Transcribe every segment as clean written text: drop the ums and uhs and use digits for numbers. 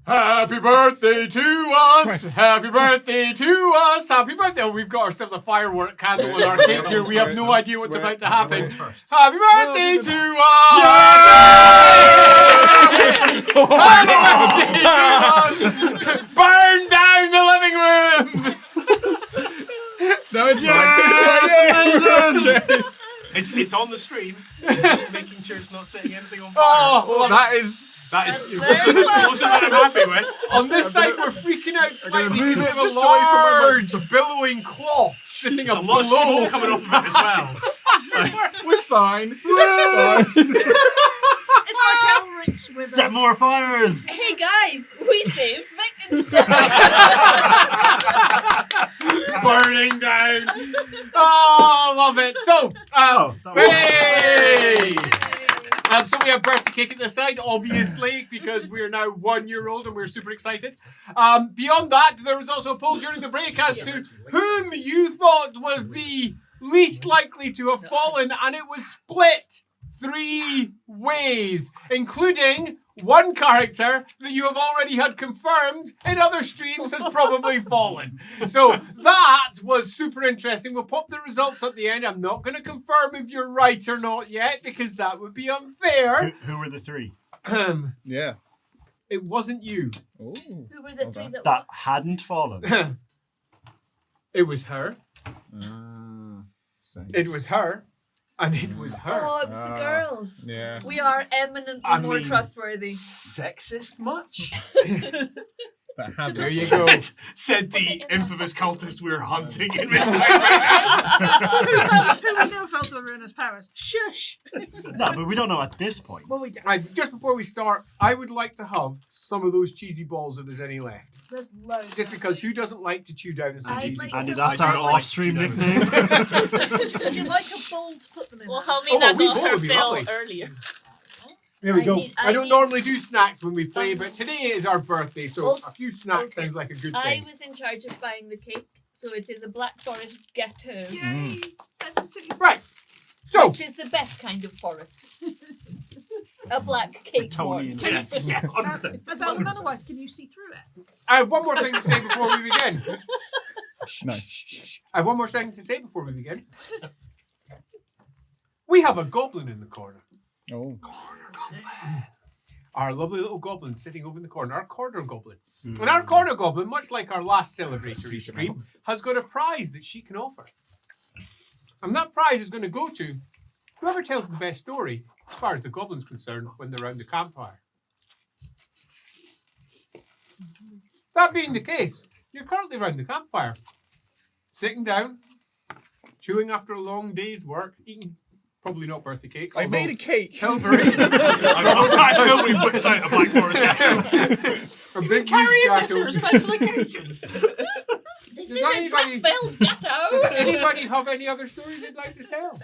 Happy birthday to us! Happy birthday to us! Happy birthday! Oh, we've got ourselves a firework candle in our cake here. We have no idea what's about to happen. Happy birthday to us! Happy birthday to us! Burn down the living room! No, it's amazing! It's on the stream. Just making sure it's not setting anything on fire. Oh, that is closer than I'm happy with. on this side, we're freaking out slightly because we have a just away from my large billowing cloth sitting There's up a lot of below. smoke coming off of it as well. We're fine. We're fine. It's like Elric's with Set us. more fires! Hey guys, we saved Wittgenstein. Burning down. Oh, love it. So, hey! So we have birthday cake at the side, obviously, because we're now 1 year old and we're super excited. Beyond that, there was also a poll during the break as to whom you thought was the least likely to have fallen, and it was split 3 ways, including one character that you have already had confirmed in other streams has probably fallen. So that was super interesting. We'll pop the results at the end. I'm not going to confirm if you're right or not yet because that would be unfair. Who were the 3? Yeah. It wasn't you. Ooh. Who were the 3 that That hadn't fallen. It was her. Same. It was her. And it was her. Oh, it was the girls. Yeah. We are eminently I more mean, trustworthy. Sexist much? That had There it. you go. Said the infamous cultist we were hunting in Who we know felt the ruinous powers? Shush! No, but we don't know at this point. Well, we don't. Just before we start, I would like to have some of those cheesy balls if there's any left. There's loads. Just because who doesn't like to chew down some I'd cheesy like balls? Andy, to- that's I'd our like- off-stream nickname. Would you like a bowl to put them in? Well, then? how me Oh, that we got both her would be fill lovely. earlier. There we I go. need- I I don't need- normally do snacks when we play, but today is our birthday, so Also- a few snacks also, sounds like a good I thing. was in charge of buying the cake, so it is a Black Forest gâteau, Yay! 70s. Right. So, which is the best kind of forest. A black cake one. Bretonian. Yes. 100%. As our man wife, can you see through it? I have one more thing to say before we begin. Nice. I have one more thing to say before we begin. We have a goblin in the corner. Oh. Our lovely little goblin sitting over in the corner, our corner goblin. And our corner goblin, much like our last celebratory stream, has got a prize that she can offer. And that prize is going to go to whoever tells the best story, as far as the goblin's concerned, when they're around the campfire. That being the case, you're currently around the campfire, sitting down, chewing after a long day's work, eating probably not birthday cake. I made a cake. Calvary. I know we whipped out a Black Forest gâteau. A big Carry huge this for a gâteau. special occasion. This Does is a anybody- drop-filled gâteau. Anybody have any other stories they'd like to tell?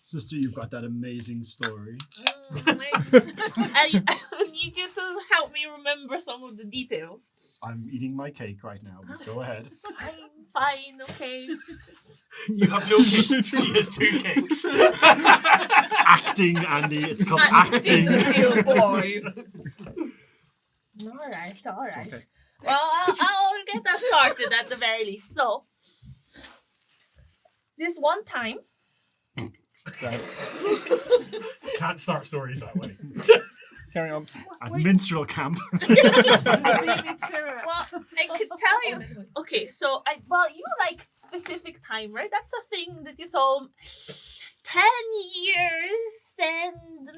Sister, you've got that amazing story. I need you to help me remember some of the details. I'm eating my cake right now, but go ahead. I'm fine, okay. You have no cake. She has 2 cakes. Acting, Andy. It's called acting. Dear boy. Alright. Okay. Well, I'll get that started at the very least. So, this one time, Right. Can't start stories that way. Carry on. At minstrel camp. Beat me to it. well, I could tell you. Okay, so you like specific time, right? That's a thing that you saw 10 years and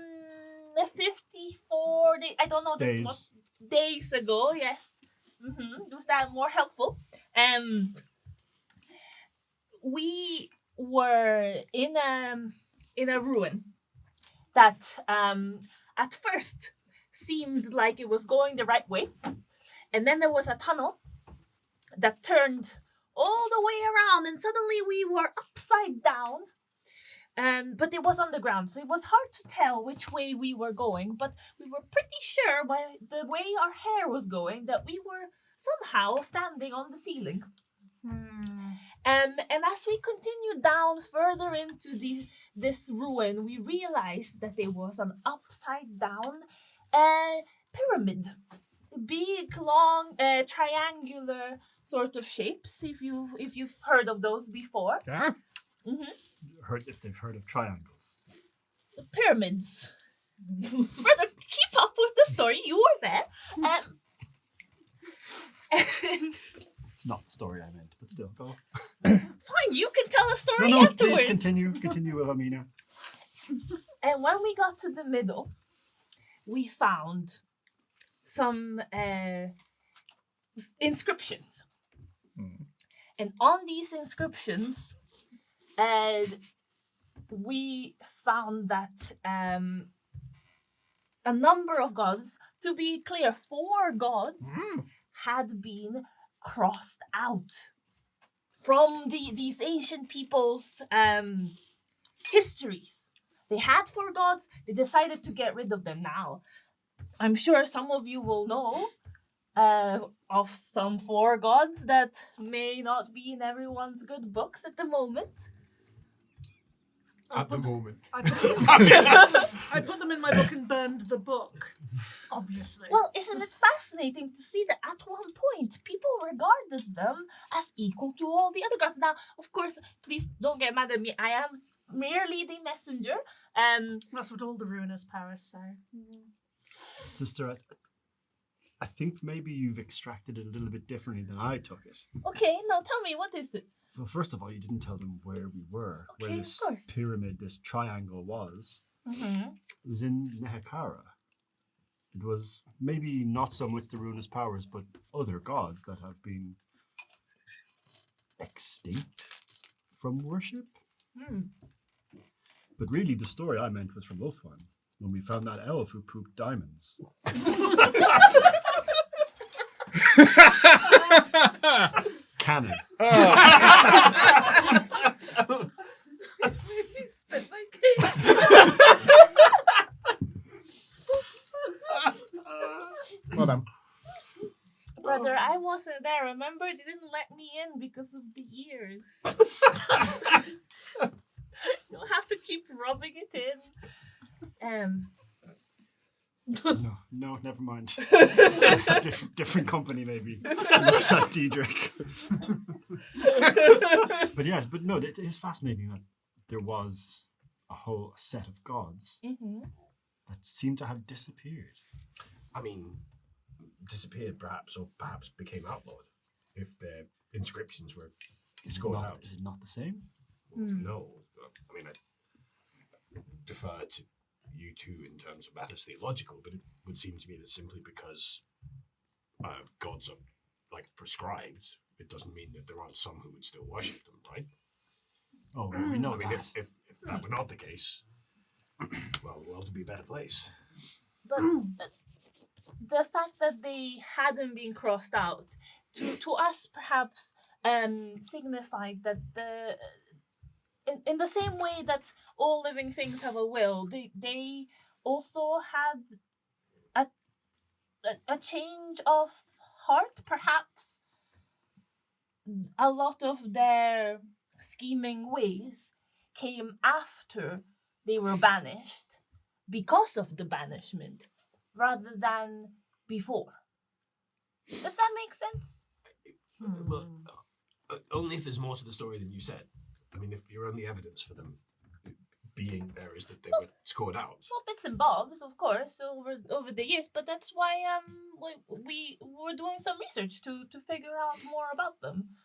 54 days. I don't know Days. days ago. Yes. Was that more helpful? We were in a ruin that at first seemed like it was going the right way, and then there was a tunnel that turned all the way around, and suddenly we were upside down. But it was underground, so it was hard to tell which way we were going, but we were pretty sure by the way our hair was going that we were somehow standing on the ceiling. And as we continued down further into this ruin, we realized that there was an upside down pyramid. Big, long, triangular sort of shapes. If you've heard of those before. Yeah. If they've heard of triangles. Pyramids. Brother, keep up with the story. You were there. And It's not the story I meant, but still, go. fine, you can tell a story No, afterwards. please continue. Continue, Wilhelmina. And when we got to the middle, we found some inscriptions. And on these inscriptions, we found that a number of gods, to be clear, 4 gods had been crossed out from these ancient people's histories. They had 4 gods, they decided to get rid of them now. I'm sure some of you will know of some 4 gods that may not be in everyone's good books at the moment. At the moment. I put them in my book and burned the book, obviously. Well, isn't it fascinating to see that at one point people regarded them as equal to all the other gods? Now, of course, please don't get mad at me. I am merely the messenger. That's what all the ruinous powers say. Sister, I think maybe you've extracted it a little bit differently than I took it. Okay, now tell me, what is it? Well, first of all, you didn't tell them where we were, Okay, where of this course. pyramid, this triangle was. Mm-hmm. It was in Nehekara. It was maybe not so much the ruinous powers, but other gods that have been extinct from worship. But really, the story I meant was from Ulfwan, when we found that elf who pooped diamonds. Canon. Spit my cake. Well done. Brother, I wasn't there. Remember, they didn't let me in because of the ears. You'll have to keep rubbing it in. No, never mind. Different company, maybe. Looks at Diedrich. But yes, but no, it is fascinating that there was a whole set of gods that seem to have disappeared. I mean, disappeared perhaps, or perhaps became outlawed if their inscriptions were scored out. Is it not the same? No. I mean, I defer to you two in terms of matters theological, but it would seem to me that simply because gods are like prescribed, it doesn't mean that there aren't some who would still worship them, right? Oh, well, we know I mean, that. if that were not the case, well, the world would be a better place. But the fact that they hadn't been crossed out, to us perhaps signified that in the same way that all living things have a will, they also had a change of heart, perhaps. A lot of their scheming ways came after they were banished because of the banishment rather than before. Does that make sense? Well, only if there's more to the story than you said. I mean, if your only evidence for them being there is that they were scored out. Well, bits and bobs, of course, over the years, but that's why we were doing some research to figure out more about them.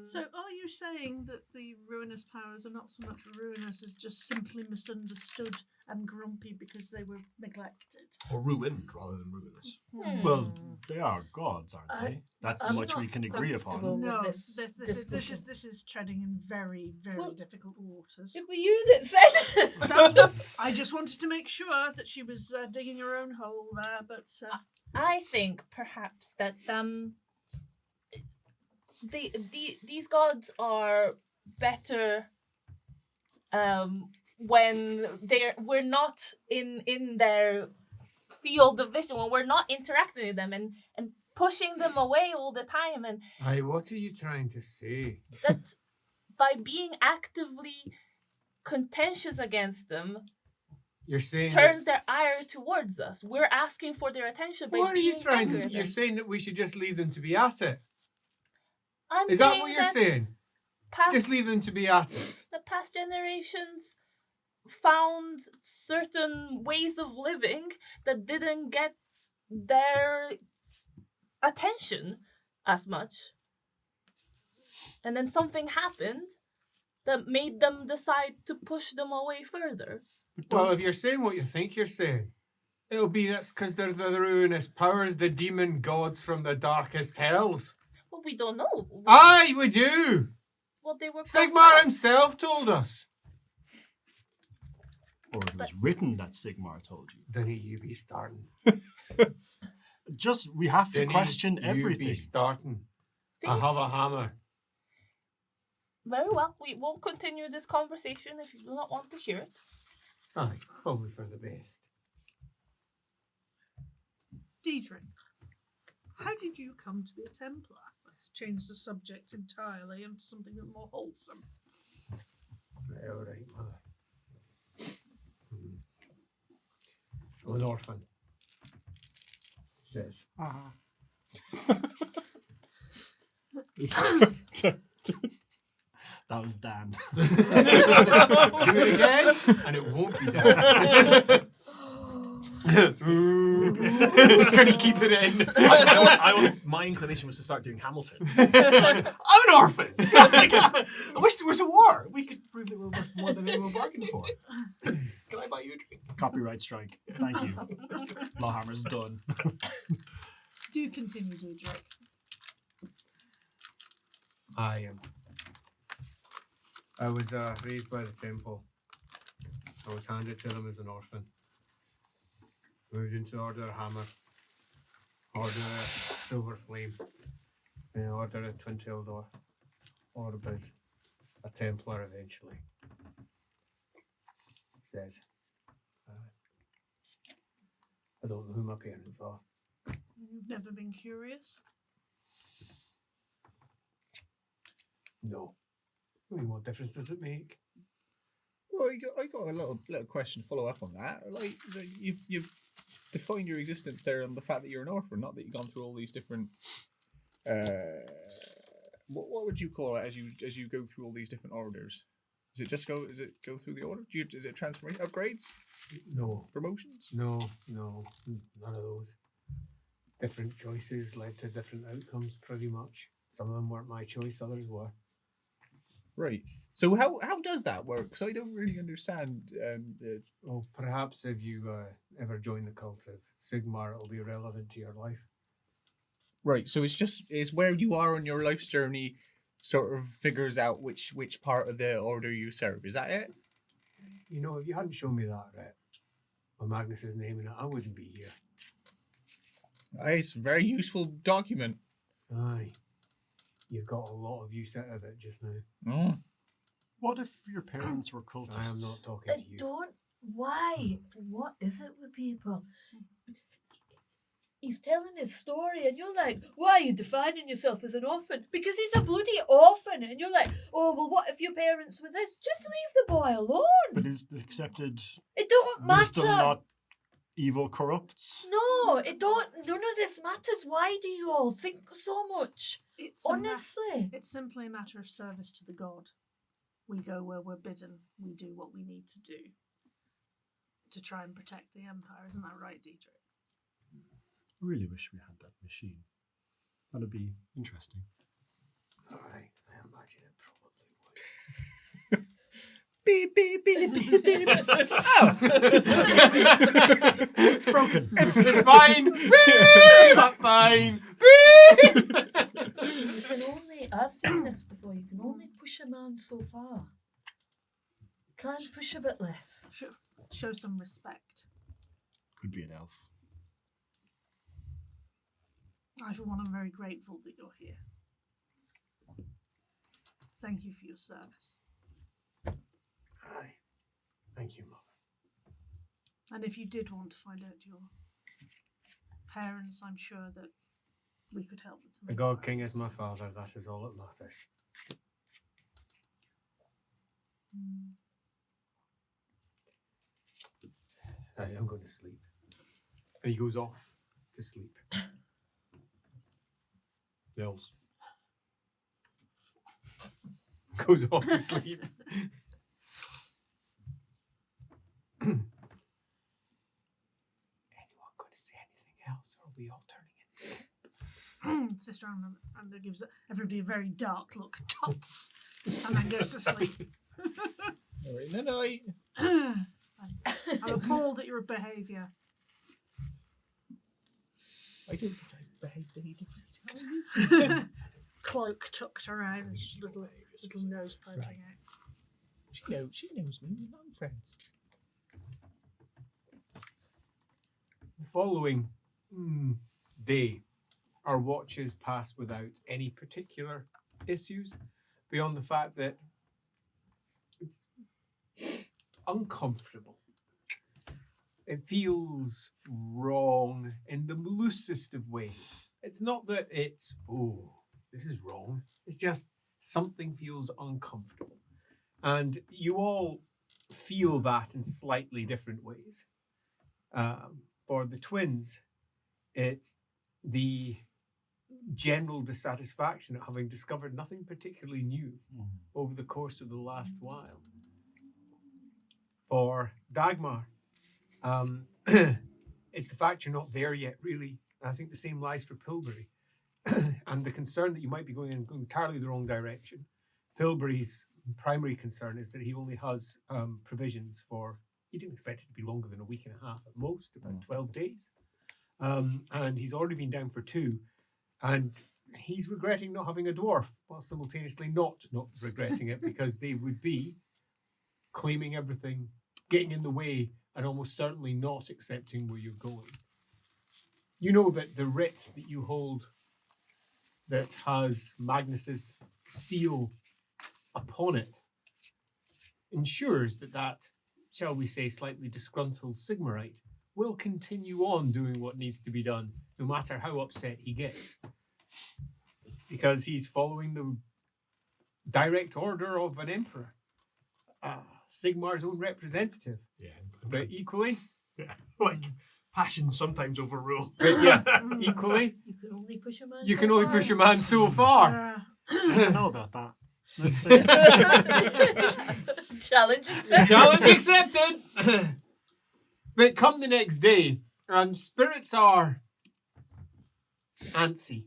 So are you saying that the ruinous powers are not so much ruinous as just simply misunderstood and grumpy because they were neglected? Or ruined rather than ruinous. Well, they are gods, aren't they? That's I'm much we not can agree comfortable upon. with No, this discussion. this is treading in very, very Well, difficult waters. It were you that said it. That's what, I just wanted to make sure that she was digging her own hole there, but I think perhaps that these gods are better when we're not in their field of vision, when we're not interacting with them and pushing them away all the time, and Hey, what are you trying to say? that by being actively contentious against them, You're saying turns their ire towards us. We're asking for their attention by what are you being trying angry to? at You're them. saying that we should just leave them to be at it. I'm Is saying that what you're saying? Just leave them to be at it. the past generations found certain ways of living that didn't get their attention as much. And then something happened that made them decide to push them away further. Well, if you're saying what you think you're saying, it'll be that's because they're the ruinous powers, the demon gods from the darkest hells. Well, we don't know Aye, we do. what they were. Sigmar himself told us. Or it was written that Sigmar told you. Then you be starting. We have to Then question you everything. be starting. I Things- have a hammer. Very well. We won't continue this conversation if you do not want to hear it. Aye, probably for the best. Deidre, how did you come to be a Templar? Let's change the subject entirely into something a bit more wholesome. Right, all right, mother. I'm an orphan. Says. That was Dan. Do it again, and it won't be done. Can you keep it in? My inclination was to start doing Hamilton. I'm an orphan. I wish there was a war. We could prove that we're worth more than anyone bargained for. Can I buy you a drink? Copyright strike. Thank you. LAWhammer's done. Do continue, Deidre. I was raised by the temple. I was handed to them as an orphan. Moved into Order of Hammer, Order of Silver Flame, and Order of Twin Tailed Orb as a Templar eventually. Says, I don't know who my parents are. You've never been curious? No. I mean, what difference does it make? Well, I got a little question to follow up on that. Like, you've defined your existence there on the fact that you're an orphan, not that you've gone through all these different. What would you call it as you go through all these different orders? Is it go through the order? Is it transformation upgrades? No. Promotions? No, none of those. Different choices led to different outcomes, pretty much. Some of them weren't my choice, others were. Right. So how does that work? Because I don't really understand. Well, perhaps if you ever join the cult of Sigmar, it'll be relevant to your life. Right. So it's where you are on your life's journey, sort of figures out which part of the order you serve. Is that it? You know, if you hadn't shown me that, right, with Magnus's name in it, I wouldn't be here. Aye, it's a very useful document. Aye. You've got a lot of use out of it just now. Mm. What if your parents were cultists? I am not talking to you. Don't. Why? What is it with people? He's telling his story, and you're like, why are you defining yourself as an orphan? Because he's a bloody orphan, and you're like, oh, well, what if your parents were this? Just leave the boy alone. But is the accepted It don't wisdom matter. not evil corrupts? No, it don't. None of this matters. Why do you all think so much? It's Honestly. it's simply a matter of service to the god. We go where we're bidden. We do what we need to do to try and protect the empire. Isn't that right, Deidre? I really wish we had that machine. That'd be interesting. Aye, I imagine it probably would. Beep, beep, beep, beep, beep. Oh! It's broken. It's fine. Beep, I'm fine. Beep. You can only, I've seen this before, you can only push a man so far. Try and push a bit less. Show some respect. Could be an elf. I, for one, am very grateful that you're here. Thank you for your service. Aye. Thank you, Mother. And if you did want to find out your parents, I'm sure that we could help with some The God King is my father, that is all that matters. I'm going to sleep. And he goes off to sleep. Nils goes off to sleep. Anyone going to say anything else, or are we all turning into? Sister Amanda gives everybody a very dark look, tots, and then goes to sleep. No. I'm appalled at your behaviour. I don't think I behaved any differently. Cloak tucked around, and just little nose poking out. She knows me. We're not friends. The following day, our watches pass without any particular issues, beyond the fact that it's uncomfortable. It feels wrong in the loosest of ways. It's not that it's, this is wrong. It's just something feels uncomfortable. And you all feel that in slightly different ways. For the twins, it's the general dissatisfaction at having discovered nothing particularly new over the course of the last while. For Dagmar, it's the fact you're not there yet, really. And I think the same lies for Pilbury. And the concern that you might be going in entirely the wrong direction. Pilbury's primary concern is that he only has provisions for, he didn't expect it to be longer than a week and a half at most, about 12 days. And he's already been down for 2. And he's regretting not having a dwarf, while simultaneously not regretting it, because they would be claiming everything, getting in the way, and almost certainly not accepting where you're going. You know that the writ that you hold that has Magnus's seal upon it ensures that, shall we say, slightly disgruntled Sigmarite will continue on doing what needs to be done, no matter how upset he gets. Because he's following the direct order of an emperor, Sigmar's own representative. Yeah. But equally, Like, passion sometimes overrule. equally, You can only push a man. you so can only far. push a man so far. I don't know about that. Let's see. Challenge accepted. Challenge accepted. But come the next day, and spirits are antsy.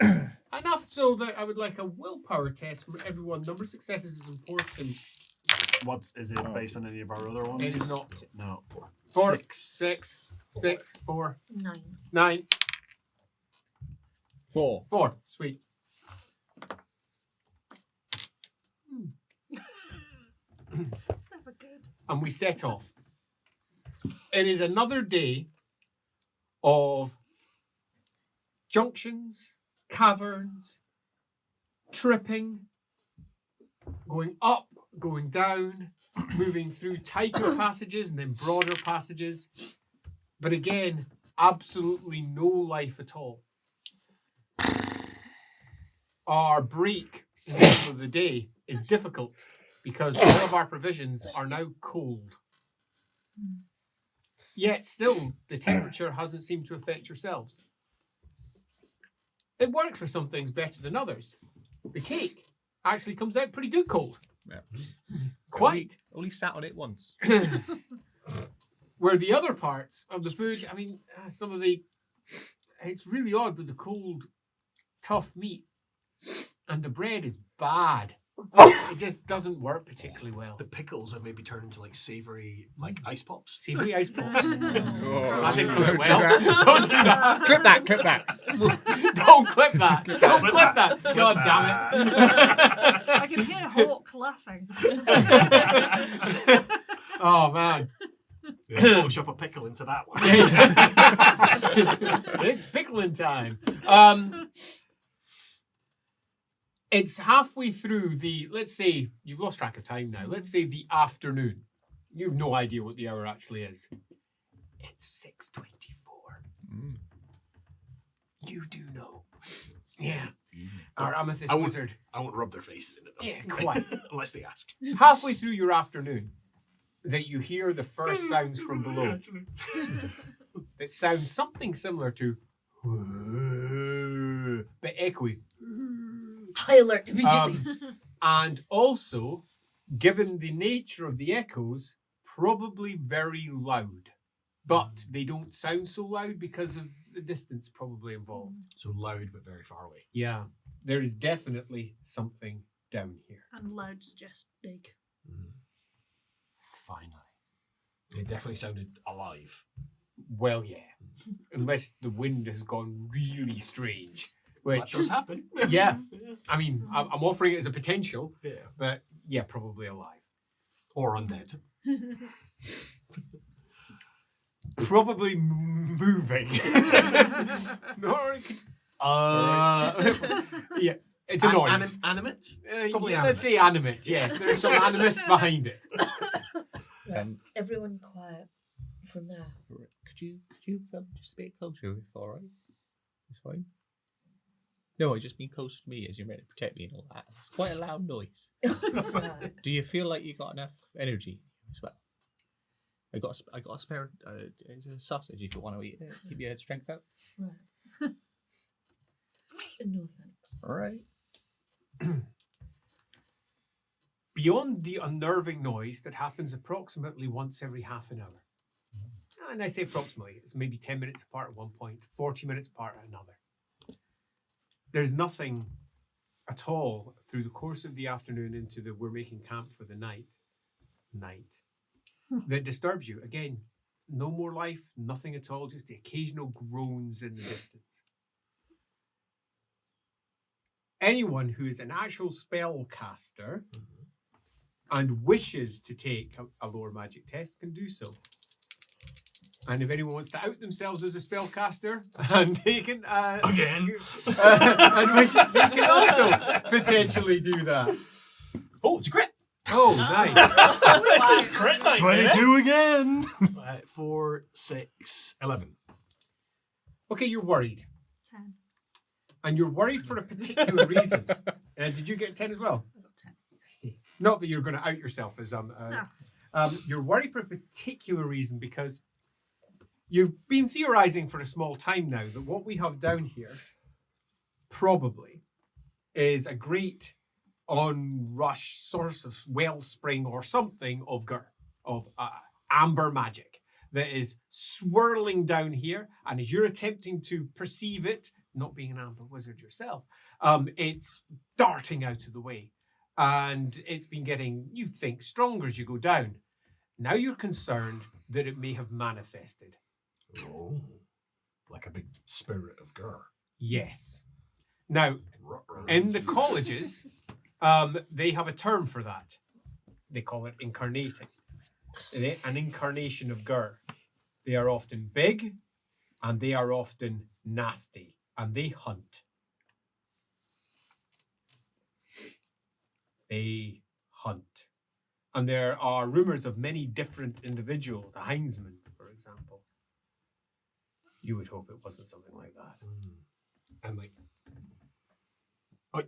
Enough so that I would like a willpower test from everyone. Number of successes is important. Is it based on any of our other ones? It is not. No. 4, 6. 6, 4, 9. 9, 4. 4. Sweet. It's never good. And we set off. It is another day of junctions, caverns, tripping, going up, going down, moving through tighter passages and then broader passages. But again, absolutely no life at all. Our break in the middle of the day is difficult because all of our provisions are now cold. Yet still, the temperature hasn't seemed to affect yourselves. It works for some things better than others. The cake actually comes out pretty good cold. Yeah. Quite. Only sat on it once. Where the other parts of the food, I mean, some of the... It's really odd with the cold, tough meat. And the bread is bad. It just doesn't work particularly well. The pickles have maybe turned into like savoury, like ice pops. Savory ice pops. I didn't Don't do it well. do that. Don't do that. Clip that, clip that. Don't clip that. Don't clip that. God damn it. I can hear Hawk laughing. Oh, man. Yeah, Photoshop a pickle into that one. It's pickling time. It's halfway through the, let's say, you've lost track of time now. Let's say the afternoon. You have no idea what the hour actually is. It's 6:24. You do know. Yeah. Our amethyst I won't- wizard. I won't rub their faces in it though. Yeah, quite. Unless they ask. Halfway through your afternoon, that you hear the first sounds from below. It sounds something similar to, but echoey. High alert immediately. And also, given the nature of the echoes, probably very loud. But they don't sound so loud because of the distance probably involved. So loud but very far away. Yeah, there is definitely something down here. And loud suggests big. Finally. It definitely sounded alive. Well, yeah. Unless the wind has gone really strange. That Which, does happen. yeah. I mean, I'm offering it as a potential, Yeah. but yeah, probably alive. Or undead. Probably moving. Or it could- yeah, it's a noise. Animate? Probably animate. Let's say animate, yes. There's some animus behind it. Everyone quiet from there. Could you come just a bit closer if all right? It's fine. No, I just mean closer to me as you're meant to protect me and all that. It's quite a loud noise. Right. Do you feel like you got enough energy as well? I got a spare it's a sausage if you want to eat it. Keep your head strength up. Right. No thanks. All right. Beyond the unnerving noise that happens approximately once every half an hour. And I say approximately, it's maybe 10 minutes apart at one point, 40 minutes apart at another. There's nothing at all through the course of the afternoon into the we're making camp for the night that disturbs you. Again, no more life, nothing at all, just the occasional groans in the distance. Anyone who is an actual spellcaster and wishes to take a lower magic test can do so. And if anyone wants to out themselves as a spellcaster, and they can Again. and they can also potentially do that. Oh, it's a crit. Oh, nice. It's a crit night, 22 again. 4, 6, 11. Okay, you're worried. 10. And you're worried for a particular reason. Did you get 10 as well? I got 10. Not that you're going to out yourself as you're worried for a particular reason because you've been theorizing for a small time now that what we have down here probably is a great onrush source of wellspring or something of amber magic that is swirling down here, and as you're attempting to perceive it, not being an amber wizard yourself, it's darting out of the way, and it's been getting, you think, stronger as you go down. Now you're concerned that it may have manifested. Oh. Like a big spirit of Gur. Yes. Now, in the colleges, they have a term for that. They call it incarnating. An incarnation of Gur. They are often big, and they are often nasty, and they hunt. They hunt. And there are rumors of many different individuals, the Heinzman, for example. You would hope it wasn't something like that. And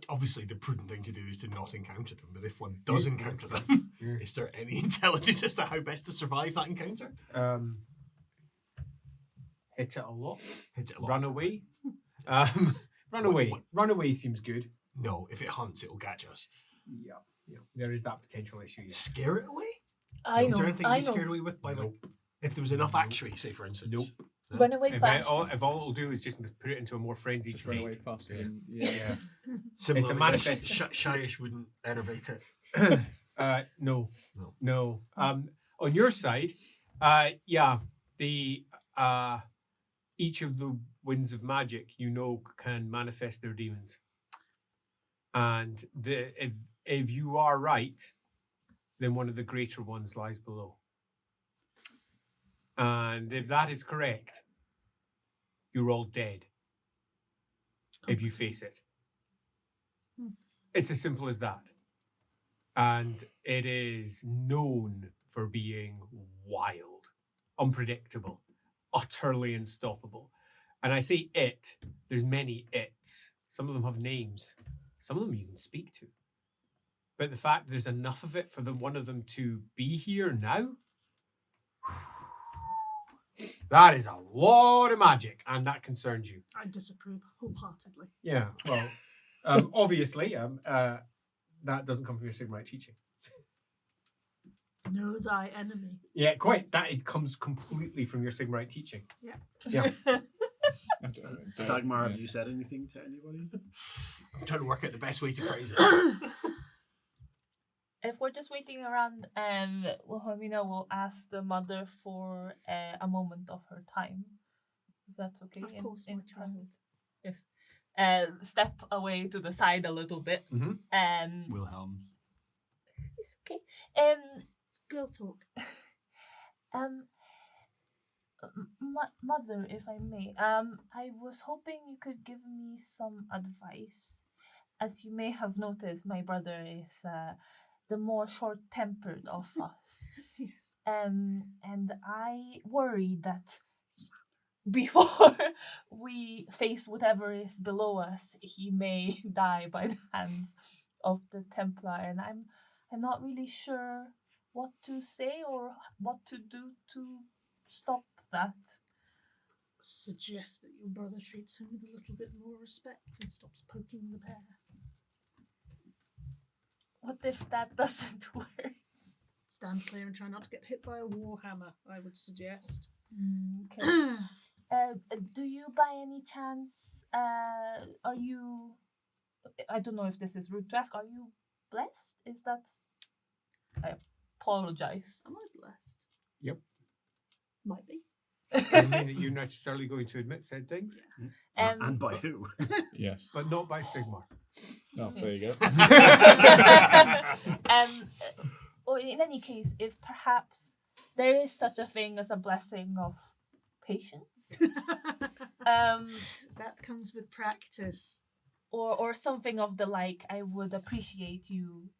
obviously the prudent thing to do is to not encounter them, but if one does encounter them, is there any intelligence as to how best to survive that encounter? Hit it a lot. Hit it a lot. Run away. Run away. Run away seems good. No, if it hunts, it'll catch us. Yeah. There is that potential issue. Yeah. Scare it away? I Is know. there anything I you know. scared away with by if there was enough actually, say for instance? Nope. No? Run away If fast. all it'll do is just put it into a more frenzied Just run away state. faster. Yeah. And, yeah. Similarly, manifest- Shyish wouldn't enervate it. No. No. On your side, the each of the winds of magic can manifest their demons, and if you are right, then one of the greater ones lies below. And if that is correct, you're all dead if you face it. It's as simple as that. And it is known for being wild, unpredictable, utterly unstoppable. And I say it, there's many its. Some of them have names. Some of them you can speak to. But the fact there's enough of it for one of them to be here now That is a lot of magic, and that concerns you. I disapprove wholeheartedly. Yeah, well, obviously, that doesn't come from your Sigmarite teaching. Know thy enemy. Yeah, quite. That it comes completely from your Sigmarite teaching. Yeah. Yeah. Dagmar, have you said anything to anybody? I'm trying to work out the best way to phrase it. If we're just waiting around, Wilhelmina will ask the mother for a moment of her time. If that's okay. Of course, my child. Yes. Step away to the side a little bit. Wilhelm. It's okay. It's girl talk. Mother, if I may, I was hoping you could give me some advice. As you may have noticed, my brother is the more short-tempered of us. Yes. And I worry that before we face whatever is below us, he may die by the hands of the Templar, and I'm not really sure what to say or what to do to stop that. Suggest that your brother treats him with a little bit more respect and stops poking the bear. What if that doesn't work? Stand clear and try not to get hit by a warhammer, I would suggest. Okay. Do you by any chance, are you, I don't know if this is rude to ask, are you blessed? Is that, I apologize. Am I blessed? Yep. Might be. I mean that you're necessarily going to admit said things, And by who? Yes. but not by Sigmar. Oh, there you go. Or in any case, if perhaps there is such a thing as a blessing of patience, That comes with practice. or something of the like, I would appreciate you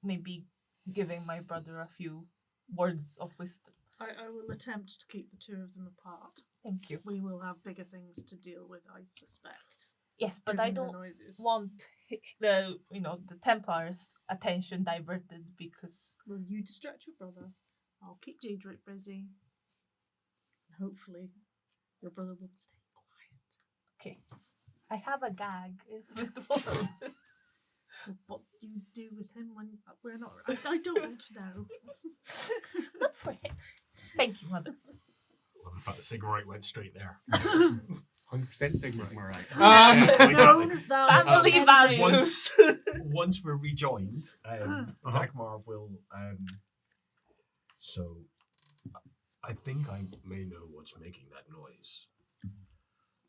maybe giving my brother a few words of wisdom. I will attempt to keep the two of them apart. Thank you. We will have bigger things to deal with, I suspect. Yes, but I Given the don't noises. want the Templars' attention diverted because Will you distract your brother? I'll keep Diedrich busy. Hopefully, your brother will stay quiet. okay, I have a gag. If it will. What you do with him when we're not... I don't want to know. Good for him. Thank you, Mother. Well, the fact that Sigmarite went straight there. 100% Sigmar. Known thou Family enemy. values. Once we're rejoined, Dagmar will. So, I think I may know what's making that noise. I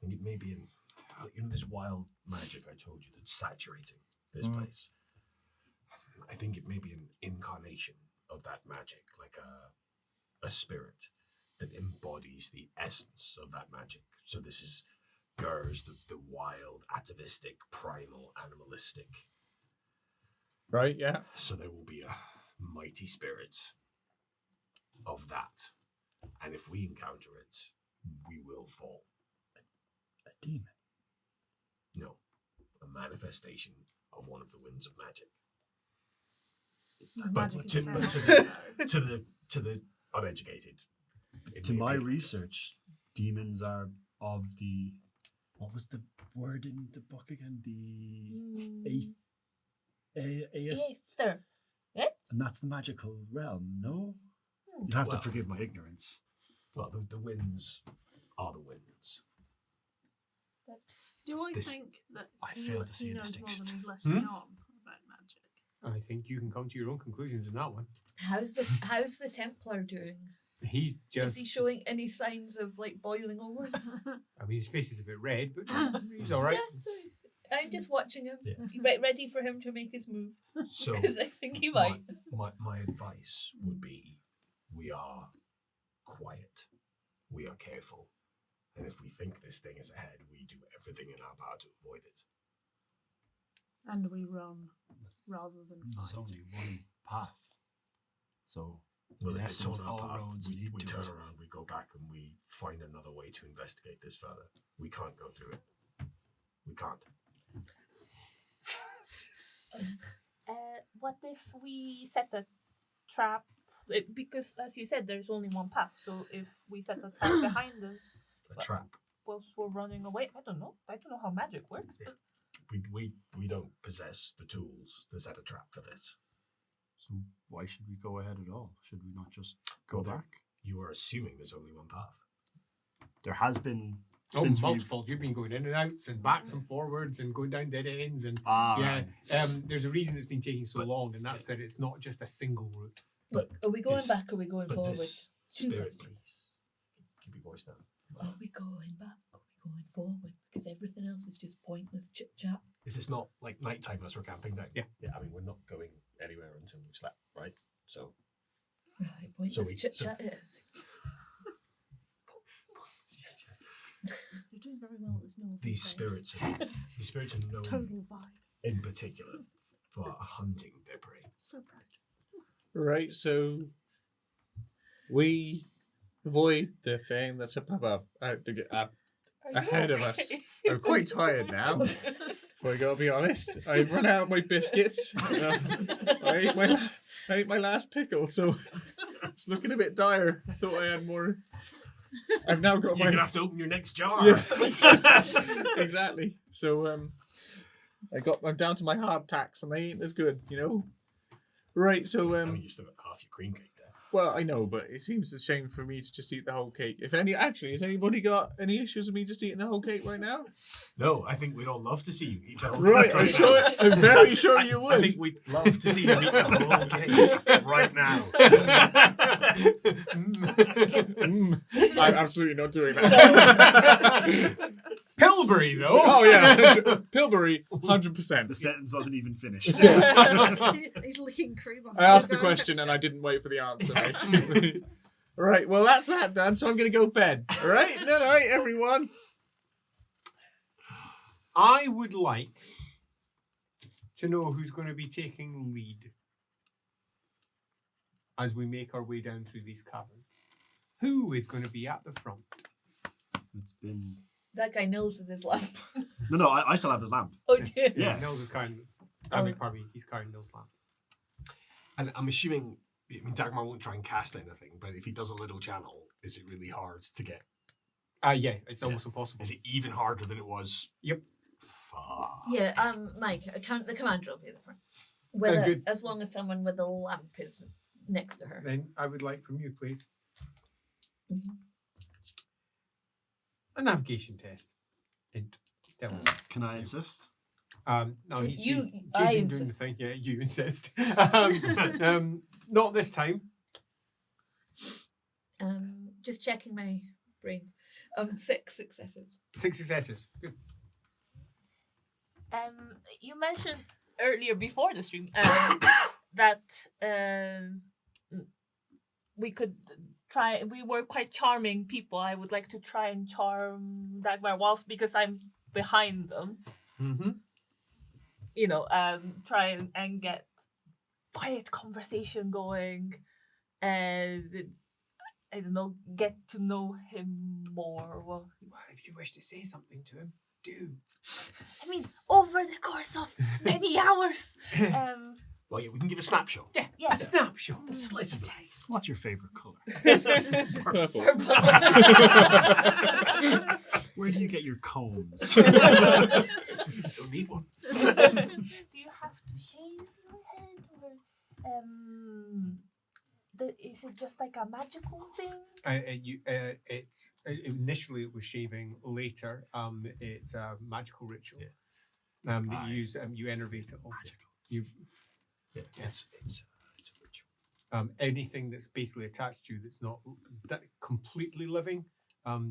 think it may be in this wild magic I told you that's saturating this place. I think it may be an incarnation of that magic, like a spirit that embodies the essence of that magic. So this is Gers, the wild, atavistic, primal, animalistic. Right, yeah. So there will be a mighty spirit of that. And if we encounter it, we will fall. A demon. No, a manifestation of one of the winds of magic. Magic is to chaos. the uneducated, it To may my be- research, demons are of the... What was the word in the book again? The... Aether. And that's the magical realm, no? You have to Well- forgive my ignorance. Well, the winds are the winds. Do I This- think that I he, failed to see he a knows more distinction. than he's letting on about magic? I think you can come to your own conclusions in that one. How's the Templar doing? He's Is just. he showing any signs of like boiling over? I mean, his face is a bit red, but he's all right. Yeah, so I'm just watching him, Yeah. ready for him to make his move So because I think he might. my advice would be, we are quiet, we are careful, and if we think this thing is ahead, we do everything in our power to avoid it. And we run rather than There's fight. only one path. So, Well, in if it's essence, on our all path, roads we lead to turn it. around, we go back, and we find another way to investigate this further. We can't go through it. We can't. What if we set a trap Because, as you said, there's only one path. So if we set a trap behind us, A trap. whilst we're running away, I don't know how magic works, but We don't possess the tools to set a trap for this. So why should we go ahead at all? Should we not just go Well, back? You are assuming there's only one path. There has been Oh, since we've... multiple. You've been going in and outs and backs and forwards and going down dead ends and right. there's a reason it's been taking so long, and that's that it's not just a single route. Look, are we going This- back or are we going But forward? this Two spirit, questions. please. Keep your voice down. Are we going back or are we going forward? Because everything else is just pointless chit chat. Is this not like nighttime as we're camping down? Yeah. Yeah, I mean, we're not going anywhere until we've slept, right? So, Right, pointless we- chit so- chat it is. You're doing very well at this novel. these spirits are known Total vibe. in particular for hunting their prey. So proud. Right, so we avoid the thing that's up above, ahead of us. I'm quite tired now. I gotta be honest. I've run out of my biscuits. I ate my last pickle, so it's looking a bit dire. I thought I had more. I've now got You're my. gonna have to open your next jar. Yeah, exactly. So I'm down to my hardtacks, and they ain't as good, you know. Right. So I mean, you still got half your cream cake there. well, I know, but it seems a shame for me to just eat the whole cake. If any, actually, has anybody got any issues with me just eating the whole cake right now? No, I think we'd all love to see you eat the whole Right, cake I'm right sure. now. I'm very sure you I would. think we'd love to see you eat the whole cake right now. I'm absolutely not doing that. Pilbury, though. Oh yeah, Pilbury, 100%. The sentence wasn't even finished. He's licking cream on I asked the sugar. question and I didn't wait for the answer, basically. Right, well, that's that done, so I'm going to go bed. All right? Good night, everyone. I would like to know who's going to be taking lead as we make our way down through these caverns. Who is going to be at the front? It's been... That guy knows with his lamp. No, I still have his lamp. Oh dear. Yeah. Nils is carrying. I mean, pardon me, he's carrying Nils' lamp. And I'm assuming, I mean, Dagmar won't try and cast anything, but if he does a little channel, is it really hard to get? Yeah, it's almost impossible. Is it even harder than it was? Yep. Fuck. Yeah, Mike, the commander will be at the front. Sounds good. As long as someone with a lamp is next to her. Then I would like from you, please, Mhm. a navigation test. Hint. Tell me. Can I insist? No, You- she's I been doing the insist. thing. Yeah, you insist. Not this time. Just checking my brains. 6 successes. 6 successes. Good. You mentioned earlier before the stream that we could try. We were quite charming people. I would like to try and charm Dagmar whilst because I'm behind them. Mm-hmm. You know, try and get quiet conversation going, and I don't know, get to know him more. Well, If you wish to say something to him, do. I mean, over the course of many hours. Well, yeah, we can give a snapshot. Yeah, Yeah. a snapshot. Slice of taste. What's your favourite colour? Purple. Where do you get your combs? Don't need one. Do you have to shave your head, or is it just like a magical thing? Initially it was shaving. Later, it's a magical ritual. Yeah. That you use. You enervate it. Yeah, it's a ritual. Anything that's basically attached to you that's not completely living,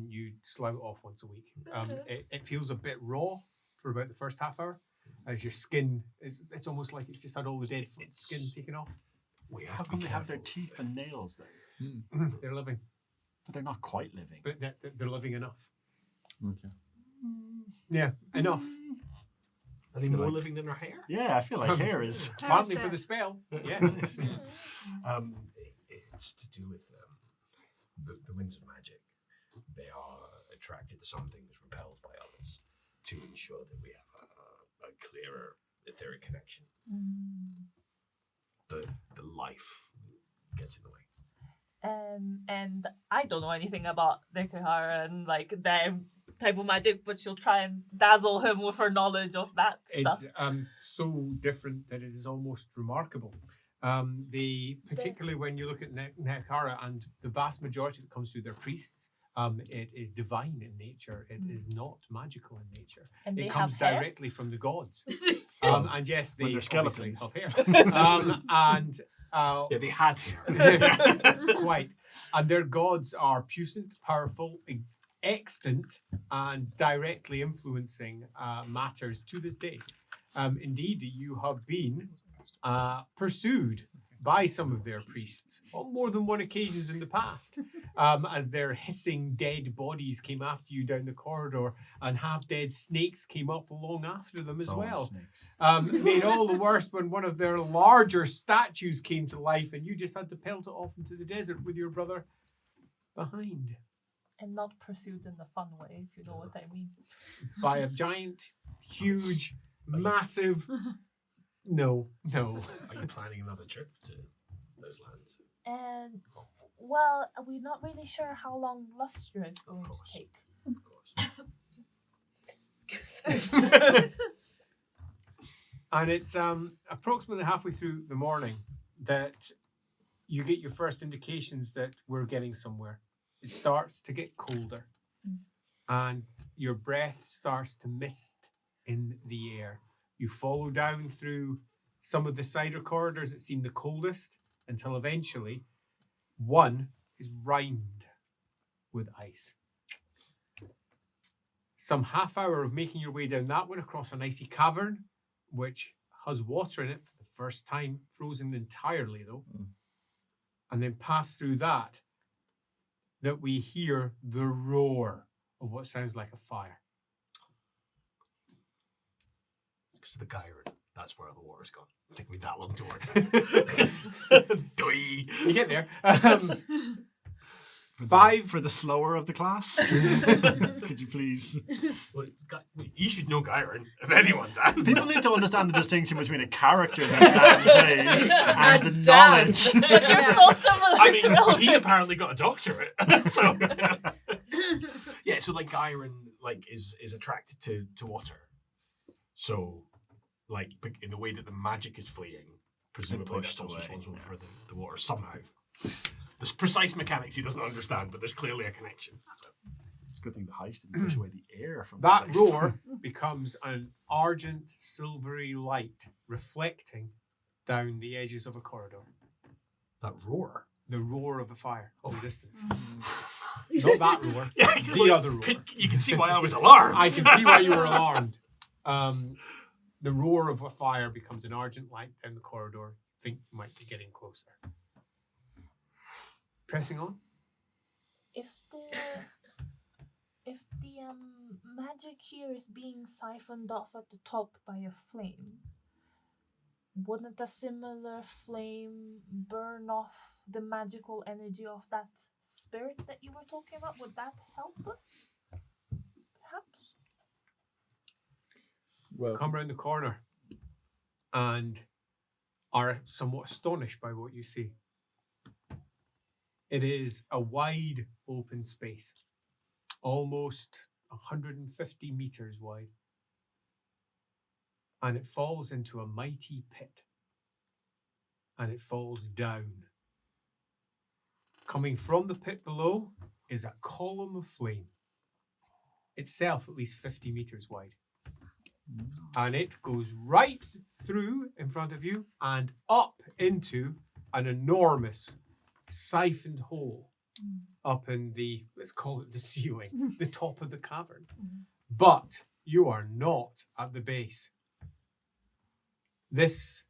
you slough it off once a week. It feels a bit raw for about the first half hour, as your skin it's almost like it's just had all the dead skin taken off. We How have to come be they have their careful. teeth and nails then? They're living, But they're not quite living. but they're living enough. Okay. Yeah, enough. Are they feel more like- living than our hair? Yeah, I feel like hair is... Partly for the spell. Yes. It's to do with the winds of magic. They are attracted to some things, repelled by others, to ensure that we have a clearer etheric connection. The life gets in the way. And I don't know anything about the Kahara and like their type of magic, but she'll try and dazzle him with her knowledge of that stuff. It's so different that it is almost remarkable. Particularly when you look at Nekara and the vast majority that comes through their priests, it is divine in nature. It is not magical in nature. And It they comes have hair? directly from the gods. And yes, they When they're obviously skeletons. have hair. Yeah, they had hair. Quite. And their gods are puissant, powerful, extant, and directly influencing matters to this day. Indeed, you have been pursued by some of their priests on more than one occasions in the past, as their hissing dead bodies came after you down the corridor, and half-dead snakes came up along after them It's as always well. snakes. Made all the worse when one of their larger statues came to life and you just had to pelt it off into the desert with your brother behind And not pursued in the fun way, if you know what I mean. by a giant, huge, massive... No. Are you planning another trip to those lands? And well, we're not really sure how long Lustre is going course. to take. Of course. And it's approximately halfway through the morning that you get your first indications that we're getting somewhere. It starts to get colder, and your breath starts to mist in the air. You follow down through some of the cider corridors that seem the coldest until eventually one is rimed with ice. Some half hour of making your way down that one across an icy cavern, which has water in it for the first time, frozen entirely though. And then pass through that we hear the roar of what sounds like a fire. Because of the Gyron. That's where the water's gone. It'll take me that long to work. Doi. You get there. For the slower of the class, could you please? Well, you should know Gyron, if anyone, Dan. People need to understand the distinction between a character that Dan plays and the Dan. knowledge. You're so similar I to mean, Elvin. he apparently got a doctorate. So yeah, so like Gyron is attracted to water. So like in the way that the magic is fleeing, presumably pushed that's also away, responsible for the water somehow. There's precise mechanics he doesn't understand, but there's clearly a connection. So. It's a good thing the heist didn't push away the air from That the place. roar becomes an argent, silvery light reflecting down the edges of a corridor. That roar. The roar of a fire in the distance. Mm. Not that roar, the other roar. You can see why I was alarmed. I can see why you were alarmed. The roar of a fire becomes an argent light down the corridor. Think you might be getting closer. Pressing on. If the magic here is being siphoned off at the top by a flame, wouldn't a similar flame burn off the magical energy of that spirit that you were talking about? Would that help us? Perhaps. Well, Come round the corner and are somewhat astonished by what you see. It is a wide open space, almost 150 meters wide. And it falls into a mighty pit. And it falls down. Coming from the pit below is a column of flame, itself at least 50 meters wide. And it goes right through in front of you and up into an enormous siphoned hole up in the, let's call it the ceiling, the top of the cavern. But you are not at the base. This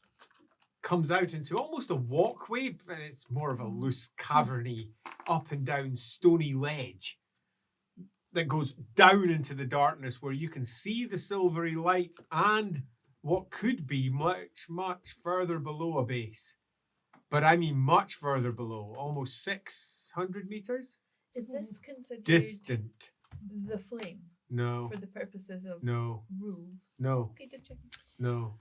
comes out into almost a walkway, but it's more of a loose, caverny, up and down stony ledge that goes down into the darkness where you can see the silvery light and what could be much, much further below a base. But I mean much further below, almost 600 meters? Is this considered Distant. the flame No, for the purposes of no, rules? no, Okay, just checking. no.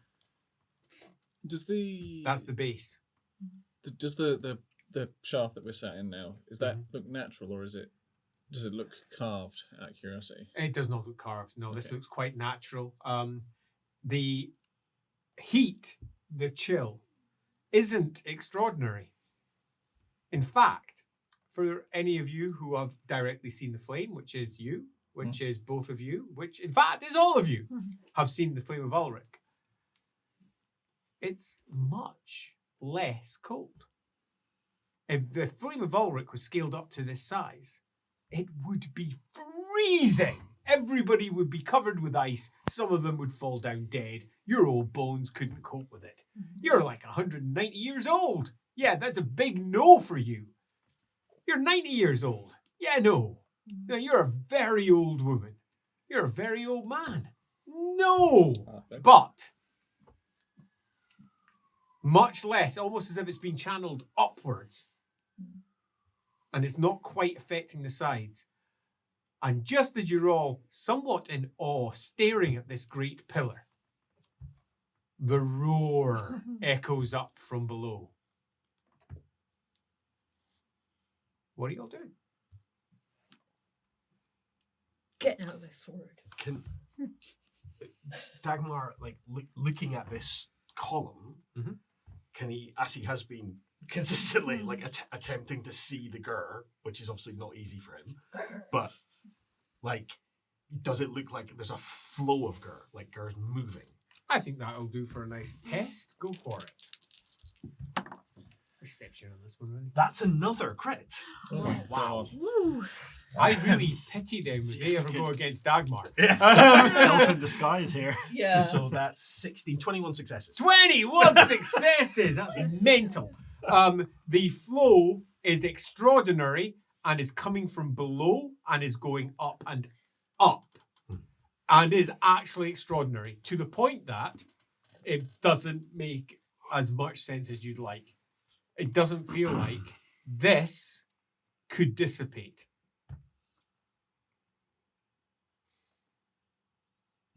does the That's the base. does the the shaft that we're sat in now, is that look natural or does it look carved out of curiosity? It does not look carved. No, this Okay. looks quite natural. The heat, the chill, isn't extraordinary. In fact, for any of you who have directly seen the flame, which is you, which is both of you, which in fact is all of you, have seen the flame of Ulrich, it's much less cold. If the flame of Ulrich was scaled up to this size, it would be freezing. Everybody would be covered with ice. Some of them would fall down dead. Your old bones couldn't cope with it. You're like 190 years old. Yeah, that's a big no for you. You're 90 years old. Yeah, no. No, you're a very old woman. You're a very old man. No. But much less, almost as if it's been channeled upwards. And it's not quite affecting the sides. And just as you're all somewhat in awe, staring at this great pillar, the roar echoes up from below. What are y'all doing? Getting out of this sword. Can Dagmar, like looking at this column, can he, as he has been consistently, like attempting to see the gur, which is obviously not easy for him, but like, does it look like there's a flow of gur, like gur's moving? I think that'll do for a nice test. Go for it. Perception on this one, really. That's another crit. Oh, wow. I really pity them if they ever go against Dagmar. Elf in disguise here. Yeah. So that's 16, 21 successes. 21 successes! That's mental. The flow is extraordinary and is coming from below and is going up and up. And is actually extraordinary to the point that it doesn't make as much sense as you'd like. It doesn't feel like this could dissipate.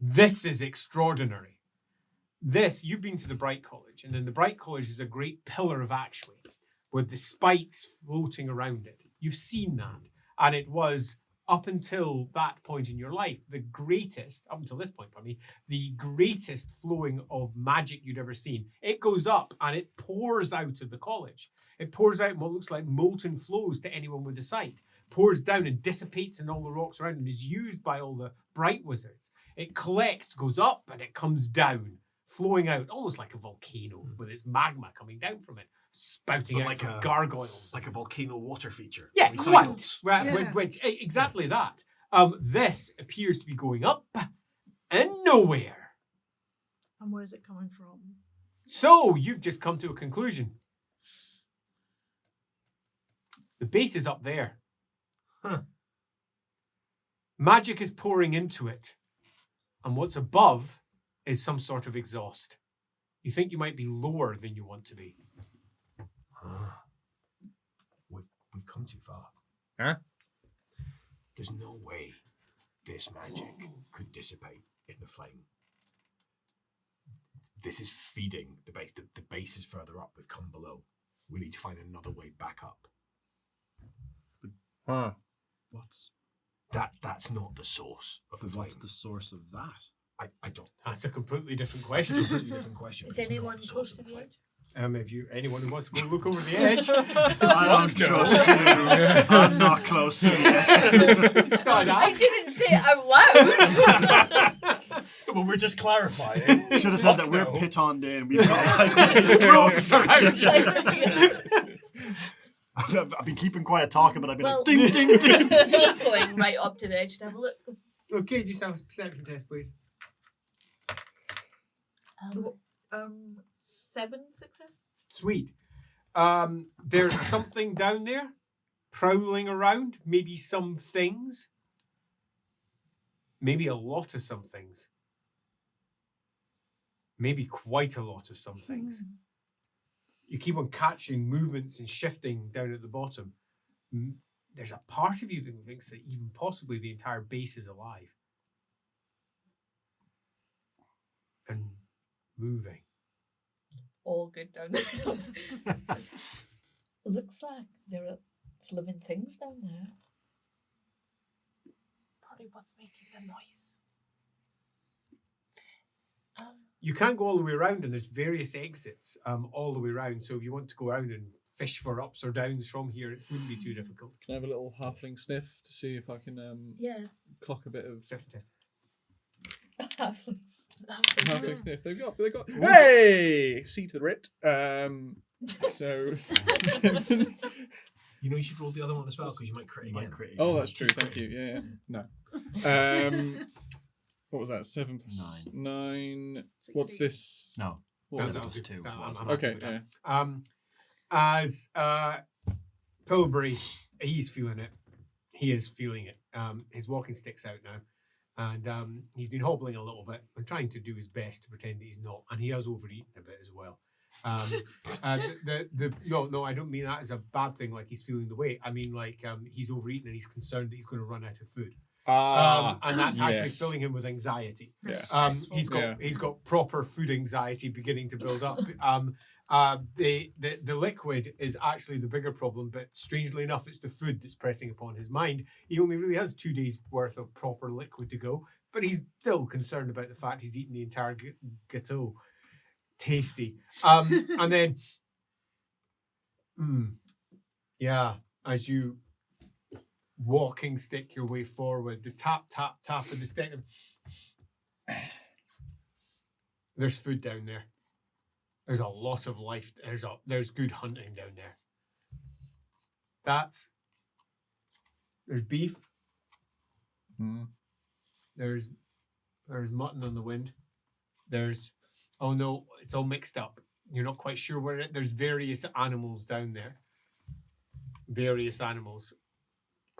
This is extraordinary. This, you've been to the Bright College, and in the Bright College is a great pillar of actually, with the spikes floating around it. You've seen that. And it was, up until that point in your life, the greatest, up until this point, the greatest flowing of magic you'd ever seen. It goes up and it pours out of the college. It pours out in what looks like molten flows to anyone with a sight. Pours down and dissipates in all the rocks around and is used by all the bright wizards. It collects, goes up, and it comes down, flowing out, almost like a volcano, with its magma coming down from it, spouting But out like from a- gargoyles. Like a volcano water feature. Yeah, Recycles. quite. Yeah. Exactly that. This appears to be going up and nowhere. And where's it coming from? So you've just come to a conclusion. The base is up there. Huh. Magic is pouring into it. And what's above is some sort of exhaust. You think you might be lower than you want to be. We've come too far. Huh? There's no way this magic could dissipate in the flame. This is feeding the base. The base is further up. We've come below. We need to find another way back up. Huh. That's not the source of the flame. What's the source of that? I don't. That's a completely different It's a question. completely different question. Is but it's not anyone the close source to of the flame. edge? Anyone who wants to go look over the edge. I don't trust you. I'm not close to it. Don't I ask. didn't say it out loud. Well, we're just clarifying. Should have said that we're pitoned in. We've got like these Groups around you. I've been keeping quiet talking, but I've been Well- like, ding, ding, ding. She's going right up to the edge to have a look. Okay, just have a perception test, please. 7 success. Sweet. There's something down there prowling around. Maybe some things. Maybe a lot of some things. Maybe quite a lot of some things. You keep on catching movements and shifting down at the bottom. There's a part of you that thinks that even possibly the entire base is alive. And moving. All good down there. Looks like there are living things down there. Probably what's making the noise. You can't go all the way around, and there's various exits all the way around. So if you want to go around and fish for ups or downs from here, it wouldn't be too difficult. Can I have a little halfling sniff to see if I can Yeah. clock a bit of Test. halfling sniff? They've got. Hey, C to the writ. So 7. You know, you should roll the other one as well because you might crit again. Oh, that's true. Thank you. Yeah. No. What was that? 7 plus 9. What's this? No. What was that it? was 2. I'm Okay. happy with Yeah. that. As Pilbury, he's feeling it. He is feeling it. His walking stick's out now, and he's been hobbling a little bit and trying to do his best to pretend that he's not, and he has overeaten a bit as well. No, I don't mean that as a bad thing. Like he's feeling the weight. I mean like he's overeaten and he's concerned that he's going to run out of food. And that's actually filling him with anxiety. Yeah. He's got proper food anxiety beginning to build up. The liquid is actually the bigger problem, but strangely enough, it's the food that's pressing upon his mind. He only really has 2 days worth of proper liquid to go, but he's still concerned about the fact he's eaten the entire gâteau. Tasty. And then, as you walking stick your way forward, the tap of the stick. There's food down there. There's a lot of life. There's good hunting down there. There's beef. There's mutton on the wind. Oh no, it's all mixed up. You're not quite sure where there's various animals down there. Various animals.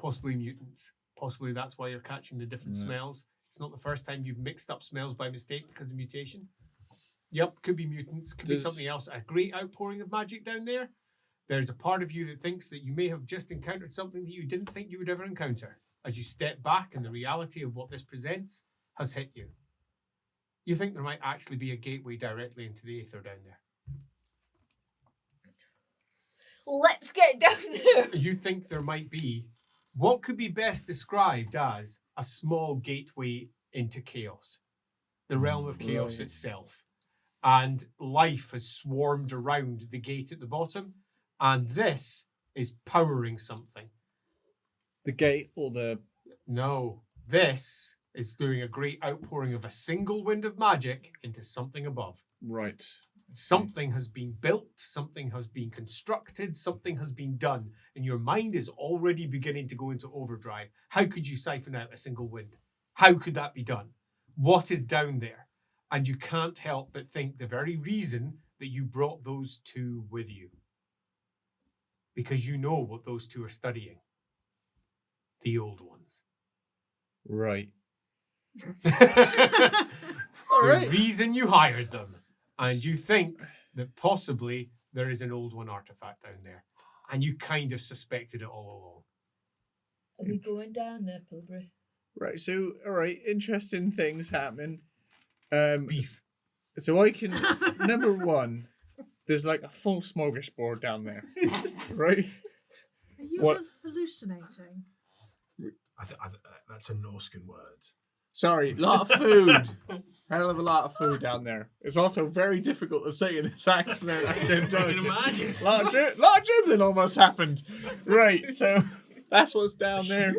Possibly mutants. Possibly that's why you're catching the different smells. It's not the first time you've mixed up smells by mistake because of mutation. Yep, could be mutants, could be something else. A great outpouring of magic down there. There's a part of you that thinks that you may have just encountered something that you didn't think you would ever encounter. As you step back and the reality of what this presents has hit you. You think there might actually be a gateway directly into the aether down there. Let's get down there. You think there might be what could be best described as a small gateway into chaos. The realm of chaos itself. And life has swarmed around the gate at the bottom. And this is powering something. The gate or the... No. This is doing a great outpouring of a single wind of magic into something above. Right. Something has been built, something has been constructed, something has been done, and your mind is already beginning to go into overdrive. How could you siphon out a single wind? How could that be done? What is down there? And you can't help but think the very reason that you brought those two with you. Because you know what those two are studying. The old ones. Right. The reason you hired them. And you think that possibly there is an old one artifact down there. And you kind of suspected it all Are we going down there, Pilbury? Right, so, alright, interesting things happening. Beast. So I can, number one, there's like a full smorgasbord down there, right? Are you What? hallucinating? That's a Norscan word. Sorry, lot of food. Hell of a lot of food down there. It's also very difficult to say in this accent. I can imagine. Lot of dribbling almost happened. Right, so that's what's down there.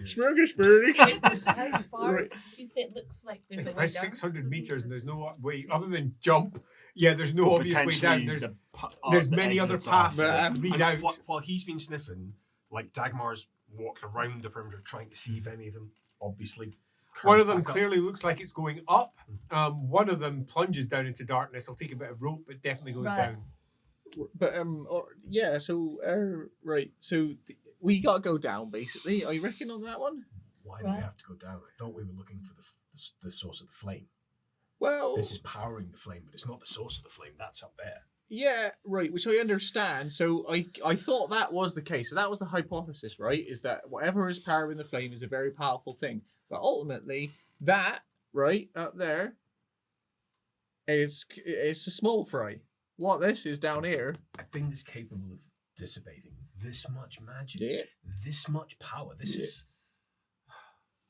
Smorgasbord. How far? Right. You say it looks like along. there's It's a way about down. 600 meters and there's no way, other than jump, there's no obvious way down. Potentially There's the many other exits paths off. that lead out. While he's been sniffing, like Dagmar's walked around the perimeter trying to see if any of them obviously. One of them back up. clearly looks like it's going up. One of them plunges down into darkness. I'll take a bit of rope, but definitely goes Right. down. But right. So we gotta go down basically. Are you reckon on that one? Why do we have to go down? I thought we were looking for the source of the flame. Well, This is powering the flame, but it's not the source of the flame. That's up there. yeah, right. Which I understand. So I thought that was the case. So that was the hypothesis, right? Is that whatever is powering the flame is a very powerful thing. But ultimately, that right up there, it's a small fry. What this is down here, A thing that's capable of dissipating this much magic, Yeah. this much power. This is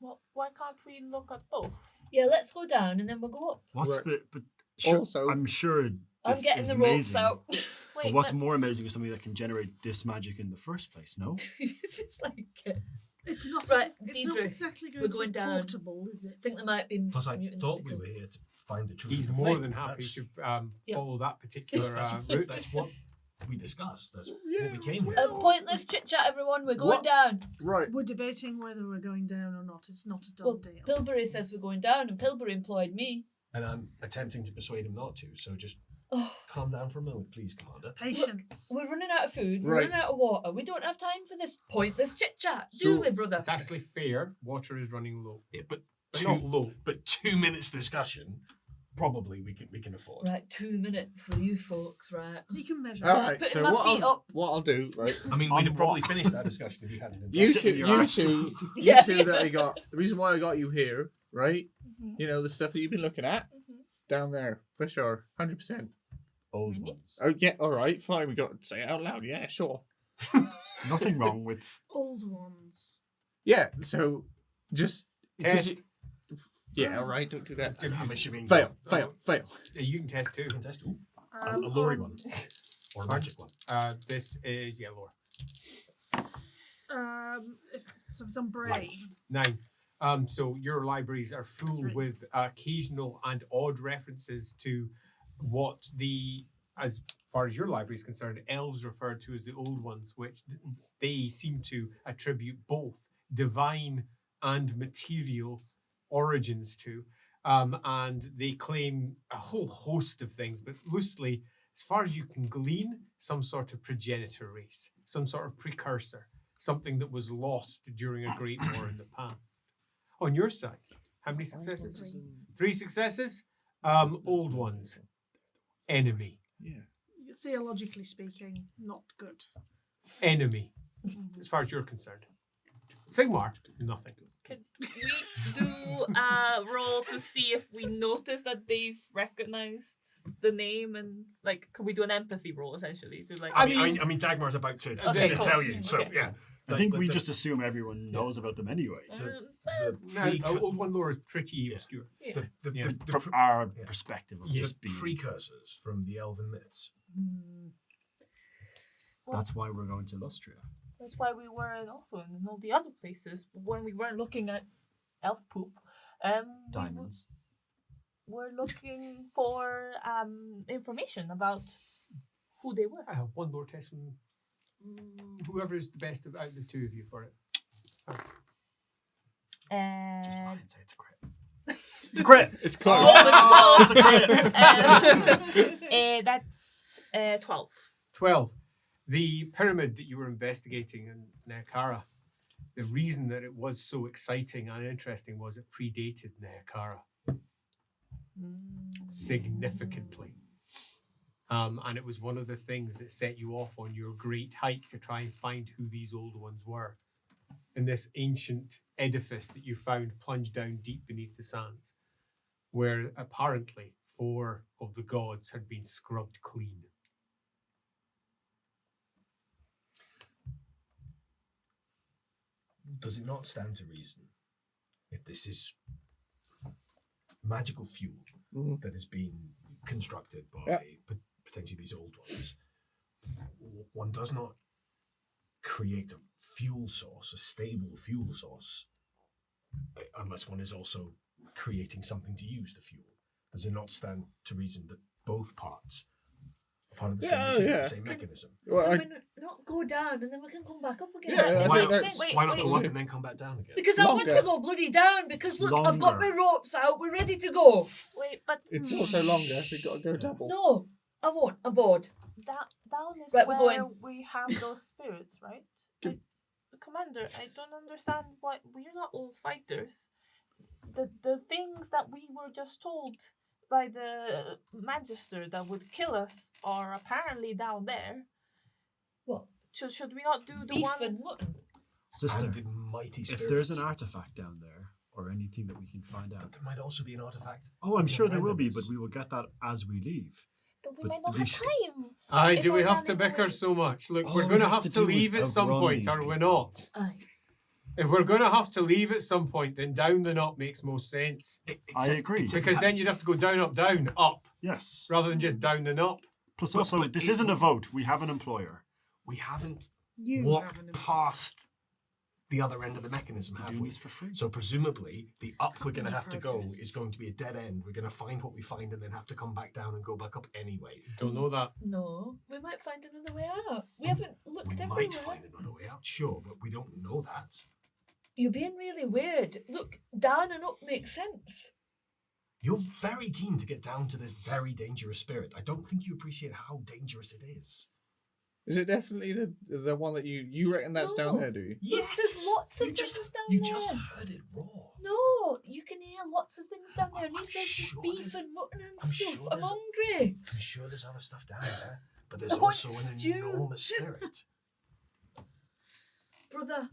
Well, why can't we look at both? Yeah, let's go down and then we'll go up. What's Right. the? But sure, Also- I'm sure I'm this getting is the ropes amazing. out. But Wait, what's but more amazing is something that can generate this magic in the first place. No. It's like, It's not. Right, It's not Deidre, exactly going we're to going be down. portable, is it? I think there might be plus I mutants thought to we kill. were here to find the truth. He's of the more flame. than happy That's- to Yeah. follow that particular that's, route. that's what we discussed. That's what we came here for. Pointless chit chat, everyone. We're going What? down. Right. We're debating whether we're going down or not. It's not a done Well, deal. Pilbury says we're going down, and Pilbury employed me. And I'm attempting to persuade him not to. So just Oh, calm down for a moment, please, Commander. Patience. we're running out of food. We're Right. running out of water. We don't have time for this pointless chit chat, do So- we, brother? It's actually fair. Water is running low. Yeah, but But not low. 2 minutes discussion, probably we can afford. Right, 2 minutes with you folks, right? You can measure. All it. right. Putting So my what feet I'll, up. what I'll do, right? I mean, On we'd have probably what? finished that discussion if you hadn't. You Sit in two, your you arse. two, Yeah. you two that I got. The reason why I got you here, right? You know the stuff that you've been looking at down there for sure, 100%. Old ones. Oh yeah, all right, fine. We got to say it out loud. Yeah, sure. Nothing wrong with. Old ones. Yeah. So just 'cause Test. yeah, all right. Don't do that. I'm assuming Fail. Fail. Fail. You can test too. You can test. Ooh, a Um, lorry one or a magic one. This is yellow. So it's on brain. 9. So your libraries are full 3. with occasional and odd references to what as far as your library is concerned, elves referred to as the old ones, which they seem to attribute both divine and material origins to. And they claim a whole host of things, but loosely, as far as you can glean, some sort of progenitor race, some sort of precursor, something that was lost during a great war in the past. On your side, how many successes? 3 successes. Old ones. Enemy. Yeah. Theologically speaking, not good. Enemy. As far as you're concerned. Sigmar, nothing. could we do a roll to see if we notice that they've recognized the name and like could we do an empathy roll essentially to like I mean, Dagmar's about to Okay, just cool. tell you. So Okay. yeah, I think we the- just assume everyone knows about them anyway. the Now, old one lore is pretty obscure. the, the, Yeah. the, From our perspective of Yeah. just the being. precursors from the elven myths. That's why we're going to Lustria. that's why we were in Othon and all the other places when we weren't looking at elf poop. Diamonds. We're looking for information about who they were. I have one more test from whoever is the best out of the two of you for it. Just And lie and say it's a crit. It's a crit! It's close. Oh, It's a crit! that's 12. 12. The pyramid that you were investigating in Neakara, the reason that it was so exciting and interesting was it predated Neakara significantly. And it was one of the things that set you off on your great hike to try and find who these old ones were. In this ancient edifice that you found plunged down deep beneath the sands, where apparently 4 of the gods had been scrubbed clean. Does it not stand to reason if this is magical fuel that has been constructed by potentially these old ones, one does not create a fuel source, a stable fuel source, unless one is also creating something to use the fuel? Does it not stand to reason that both parts are part of the same machine, the same mechanism? Well, Can we not go down and then we can come back up again? Yeah, I Why think not, that's- Wait, why not wait. go up and then come back down again? Because I want Longer. to go bloody down. Because look, I've got my Longer. ropes out. We're ready to go. Wait, but it's also longer. We've got to go double. No, I won't. I'm bored. down is Right, we're where going. we have those spirits, right? Commander, I don't understand why we're not all fighters. The things that we were just told by the magister that would kill us are apparently down there. What? Should we not do the Beef one? and mutton. Sister, And the mighty spirits. if there's an artifact down there, or anything that we can find But out. there might also be an artifact. Oh, I'm sure there will be, Behind but us. we will get that as we leave. But we But might not we have should- time. Aye, If do we we're have to running bicker away. so much? Look, All we're we going to have have to to do leave is at some outrun point, these are we people. not? Aye. If we're going to have to leave at some point, then down the knot makes most sense. I agree. Because then you'd have to go down, up, Yes. rather than just down the knot. Plus, But- also, but this it- isn't a vote. We have an employer. We haven't You walked have an past the other end of the mechanism, We're have doing we? this for free. So presumably, the up we're going to Under have to go protest. is going to be a dead end. We're going to find what we find and then have to come back down and go back up anyway. Don't know that. No, we might find another way out. We haven't looked We everywhere. might find another way out, sure, but we don't know that. You're being really weird. Look, down and up makes sense. You're very keen to get down to this very dangerous spirit. I don't think you appreciate how dangerous it is. Is it definitely the one that you reckon that's down No. there, do you? Look, there's lots of You things just, down you there. just heard it roar. No, you can hear lots of things down there. And he I'm says there's sure beef there's- and mutton and I'm stuff. sure I'm there's- hungry. I'm sure there's other stuff down there, but there's I want also an stew. enormous spirit. Brother.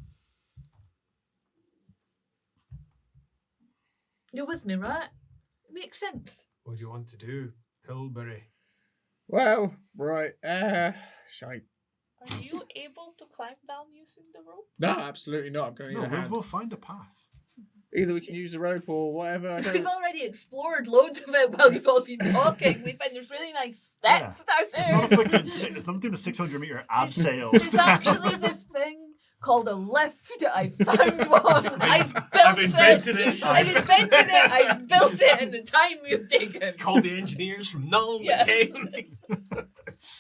You're with me, right? Makes sense. What do you want to do, Pilbury? Well, right. Shite. Are you able to climb down using the rope? No, absolutely not. I'm going to No, need a hand. we'll find a path. Either we can use the rope or whatever. I We've don't... already explored loads of it while you've all been talking. We found there's really nice steps down It's there. not a fucking. It's not doing a 600-meter abseil. There's actually this thing called a lift. I found one. I've built invented it. I've invented it. I've built it in the time we've taken. Call the engineers from Null. Yeah.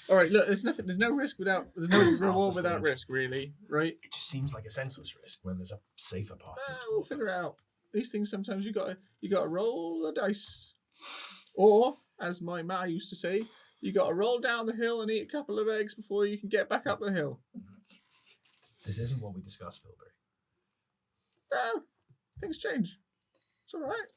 All right, look. There's no risk without. There's no reward the without stage. risk, really, right? It just seems like a senseless risk when there's a safer path. to We'll explore figure it first. out. These things sometimes you gotta roll the dice, or as my ma used to say, you gotta roll down the hill and eat a couple of eggs before you can get back up the hill. This isn't what we discussed, Bilberry. No, things change. It's all right.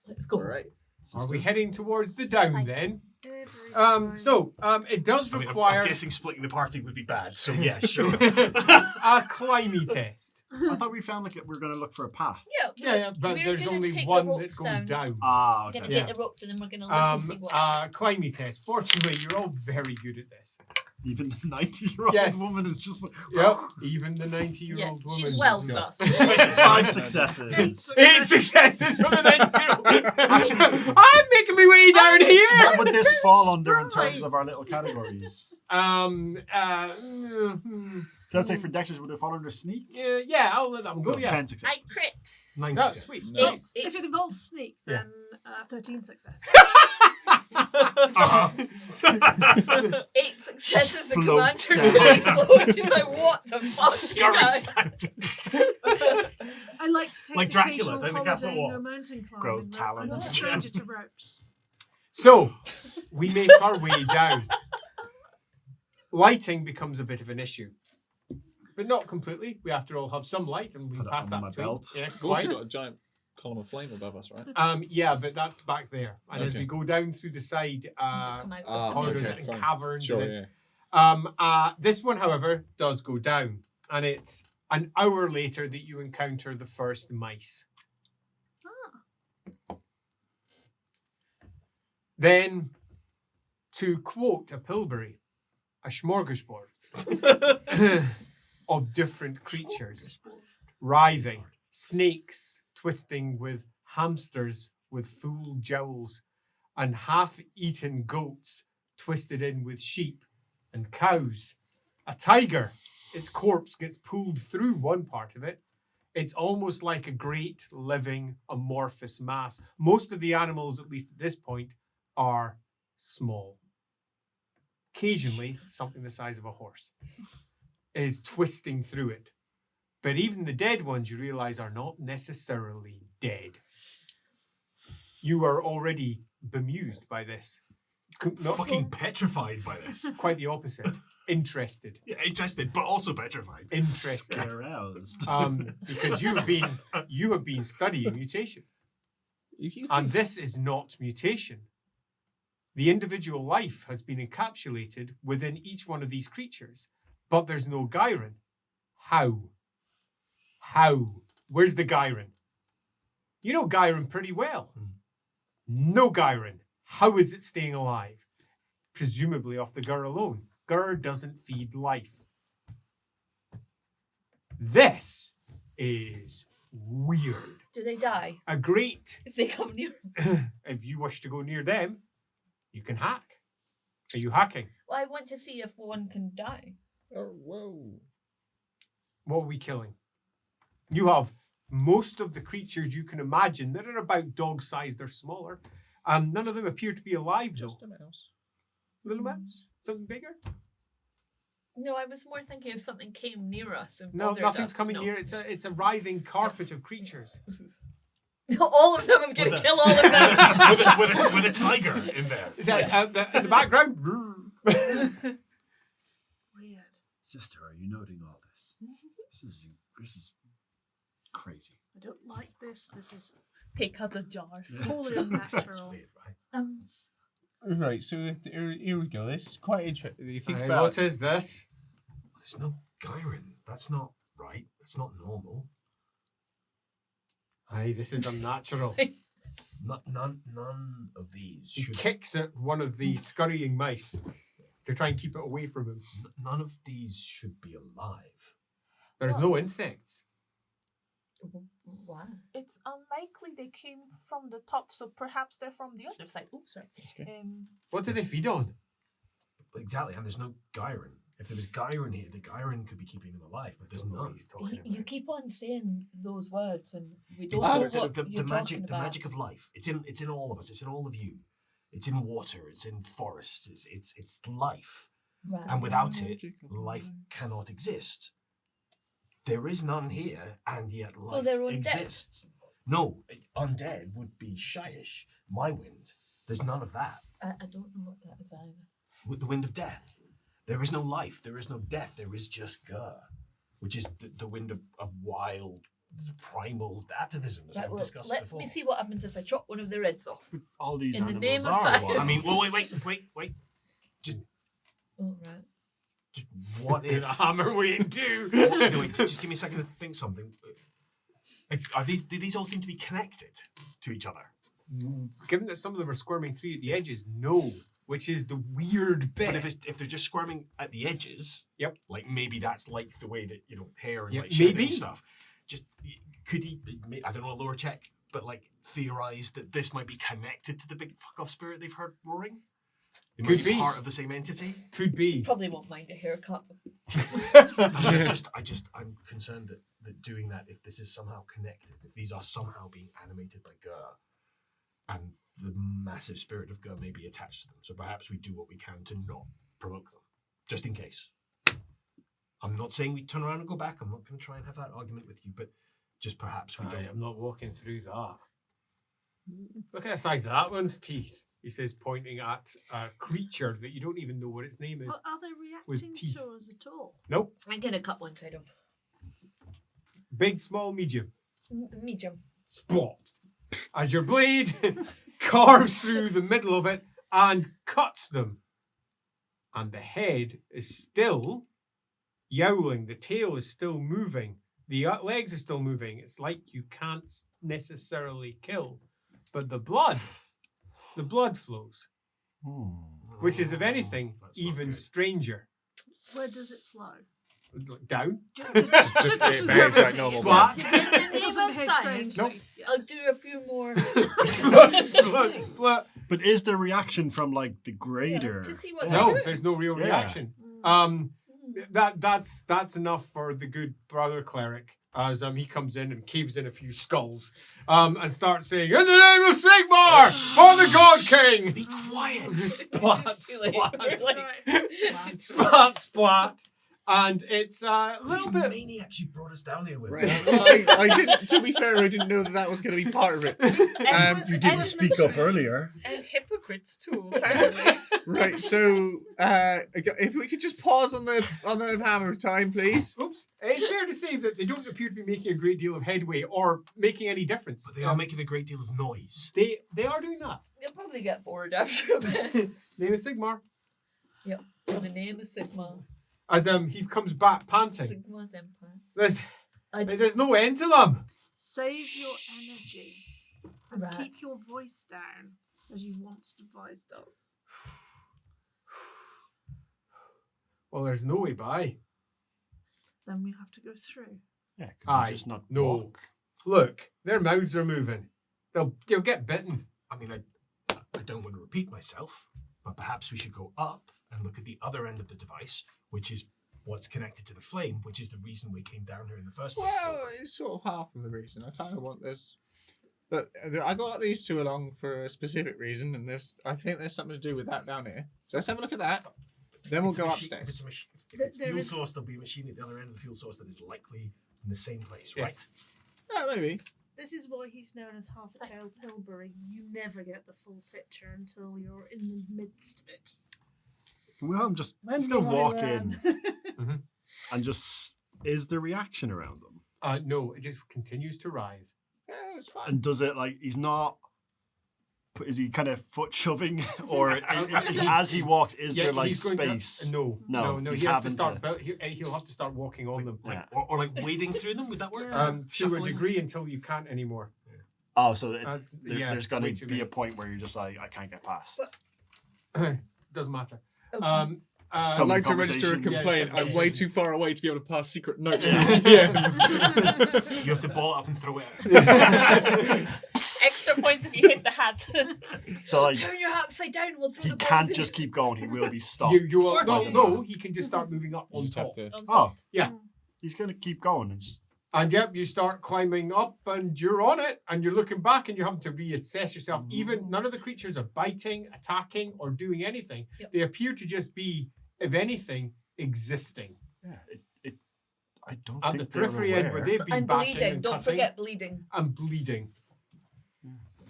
Let's go. All right. Are we heading towards the down then? Every time. It does I mean, require I'm guessing splitting the party would be bad, so yeah, sure. a climbing test. I thought we found like we're going to look for a path. Yeah, But we're there's gonna only take the one that ropes goes down. down. Ah, We're okay. gonna Yeah. take the ropes and then we're gonna look and see what. Climbing test. Fortunately, you're all very good at this. Even the 90-year-old Yeah. woman is just like, Yep. Even the 90-year-old Yeah, woman. she's well does not. sus. 5 successes. 8 successes from the 90-year-old. I'm making my way down here. What would this fall under in terms of our little categories? Hmm. Can I say for Dexter's, would it fall under sneak? Yeah, I'll let them go. Yeah. 10 I successes. crit. 9 Oh, successes. sweet. No. It's, If it involves sneak, Yeah. then 13 successes. 8 successes. The floats commander's down. really slow. She's like, what the fuck, you Scurries guys? down. I like to take Like the Dracula, occasional then the castle holiday wall. no mountain climbing. Grows but I'm not a talons. stranger to ropes. So, we make our way down. Lighting becomes a bit of an issue. But not completely. We, after all, have some light and we Put it pass on that my between. belt. Yeah, We've also quite. got a giant column of flame above us, right? Yeah, but that's back there. And as Okay. we go down through the side Come out Ah, with the corridors okay, and fine. caverns, Sure, and yeah. this one, however, does go down. And it's an hour later that you encounter the first mice. Then, to quote a Pilbury, a smorgasbord of different creatures, writhing, snakes twisting with hamsters with full jowls, and half-eaten goats twisted in with sheep and cows. A tiger, its corpse gets pulled through one part of it. It's almost like a great living amorphous mass. Most of the animals, at least at this point, are small. Occasionally, something the size of a horse is twisting through it. But even the dead ones, you realize, are not necessarily dead. You are already bemused by this. Not Fucking petrified by this. quite the opposite. Interested. Yeah, interested, but also petrified. Interested. Aroused. Because you have been studying mutation. And this is not mutation. The individual life has been encapsulated within each one of these creatures, but there's no gyron. How? Where's the gyron? You know gyron pretty well. No gyron. How is it staying alive? Presumably off the gur alone. Gur doesn't feed life. This is weird. Do they die A great, if they come near? if you wish to go near them, you can hack. Are you hacking? Well, I want to see if one can die. Oh, whoa. What are we killing? You have most of the creatures you can imagine that are about dog-sized or smaller. None of them appear to be alive, though. Just a mouse. Little mouse? Something bigger? No, I was more thinking if something came near us and No, bothered nothing's us. coming No. near. It's a writhing carpet of creatures. All of them. I'm going to kill all of them. with a tiger in there. Is that in the background? Weird. Sister, are you noting all this? This is crazy. I don't like this. This is Take out the jars. wholly That's unnatural. weird, right? Right, so here we go. This is quite interesting. You think What about is this? There's no gyrin. That's not right. That's not normal. Aye, this is unnatural. None of these He should. kicks at one of the scurrying mice to try and keep it away from him. None of these should be alive. There's no insects. Wow. It's unlikely they came from the top, so perhaps they're from the other side. Oh, sorry. What do they feed on? Exactly, and there's no gyrin. If there was gyrin here, the gyrin could be keeping them alive, but there's none. You keep on saying those words, and we don't It's know the, what the, you're the talking magic, about. the magic of life. It's in all of us. It's in all of you. It's in water. It's in forests. It's life, Right. and without it, life cannot exist. There is none here, and yet life So they're undead? exists. No, undead would be shyish. My wind. There's none of that. I don't know what that is either. With the wind of death, there is no life. There is no death. There is just Gur, which is the wind of wild, primal atavism, as Right, I've well, discussed let before. me see what happens if I chop one of their heads off. All these In the animals name of are science. wild. I mean, well, wait. Just Oh, right. what if? The hammer waiting too. No, wait, just give me a second to think something. Do these all seem to be connected to each other? Given that some of them are squirming through at the edges, no. Which is the weird bit. But if they're just squirming at the edges, Yep. like maybe that's like the way that hair and Yep, like shedding maybe. and stuff. Just could he? I don't know a lower check, but like theorize that this might be connected to the big fuck off spirit they've heard roaring. It Could might be be. part of the same entity. Could be. Probably won't mind a haircut. I'm concerned that doing that, if this is somehow connected, if these are somehow being animated by Gur, and the massive spirit of Gur may be attached to them. So perhaps we do what we can to not provoke them, just in case. I'm not saying we turn around and go back. I'm not going to try and have that argument with you, but just perhaps we don't. I'm not walking through that. Look at the size of that one's teeth. He says, pointing at a creature that you don't even know what its name is. Are they With reacting teeth. to us at all? Nope. I'm going to cut one side off. Big, small, medium. Medium. Spot. As your blade carves through the middle of it and cuts them. And the head is still yowling. The tail is still moving. The legs are still moving. It's like you can't necessarily kill. But the blood flows. Which is, if anything, That's not even good. stranger. Where does it flow? Down. Just it behaves like normal Splat. In the name Doesn't of behave science, strangely. I'll do a few more. Blood. But is there reaction from like the greater? to see what No, they're doing. there's no real Yeah. reaction. That's enough for the good brother cleric as he comes in and caves in a few skulls and starts saying, "In the name of Sigmar, for the God King!" Be quiet. Splat, Really, splat, really. splat, splat. And it's a These little bit. maniacs you brought us down here with. Right. Well, I didn't. To be fair, I didn't know that was going to be part of it. You didn't speak up earlier. And hypocrites too, apparently. Right. So, if we could just pause on the hammer time, please. Oops. It's fair to say that they don't appear to be making a great deal of headway or making any difference. But they are making a great deal of noise. They are doing that. You'll probably get bored after a bit. Name is Sigmar. Yep. The name is Sigma. As he comes back panting. Sigma's Empire. There's no end to them. Save your energy and Right. keep your voice down. as you've once advised us. Well, there's no way by. Then we have to go through. Yeah, can Aye, we just not no. walk? Look, their mouths are moving. They'll get bitten. I mean, I don't want to repeat myself, but perhaps we should go up and look at the other end of the device, which is what's connected to the flame, which is the reason we came down here in the first place. Well, it's sort of half of the reason. I kind of want this. But I got these two along for a specific reason, and I think there's something to do with that down here. So let's have a look at that. Then we'll It's a go machine- upstairs. If it's a machine, if it's There fuel is- source, there'll be a machine at the other end of the fuel source that is likely in the same place, Yes. right? Yeah, maybe. This is why he's known as Half-Tail Pilbury. You never get the full picture until you're in the midst of it. Can we just When just gonna will I walk learn? in and just is the reaction around them? No, it just continues to rise. Yeah, it's fine. And does it like he's not? Is he kind of foot shoving, or is as he walks? Is there like he's going to- space? no. he's He has to having start. He'll have to start walking on them. Yeah. Or like wading through them, would that work? Yeah. To a Shuffling? degree until you can't anymore. Oh, so it's, yeah, there's going way to too be a many. point where you're just like, I can't get past. Doesn't matter. Okay. I'd Some like to register a conversation. complaint. Yeah. I'm way too far away to be able to pass secret notes. Yeah. You have to ball it up and throw it out. Extra points if you hit the hat. So like, Turn your hat upside down. We'll throw he the balls can't in. just keep going. He will be stopped. You will, Or- no, he can just start moving up You on just have top. to. Oh, Yeah. He's going to keep going and just. And yep, you start climbing up and you're on it and you're looking back and you're having to reassess yourself. Even none of the creatures are biting, attacking, or doing anything. Yep. They appear to just be, if anything, existing. Yeah, I don't At think the they're periphery end aware. where they've been And bashing bleeding. and Don't cutting forget bleeding. and bleeding.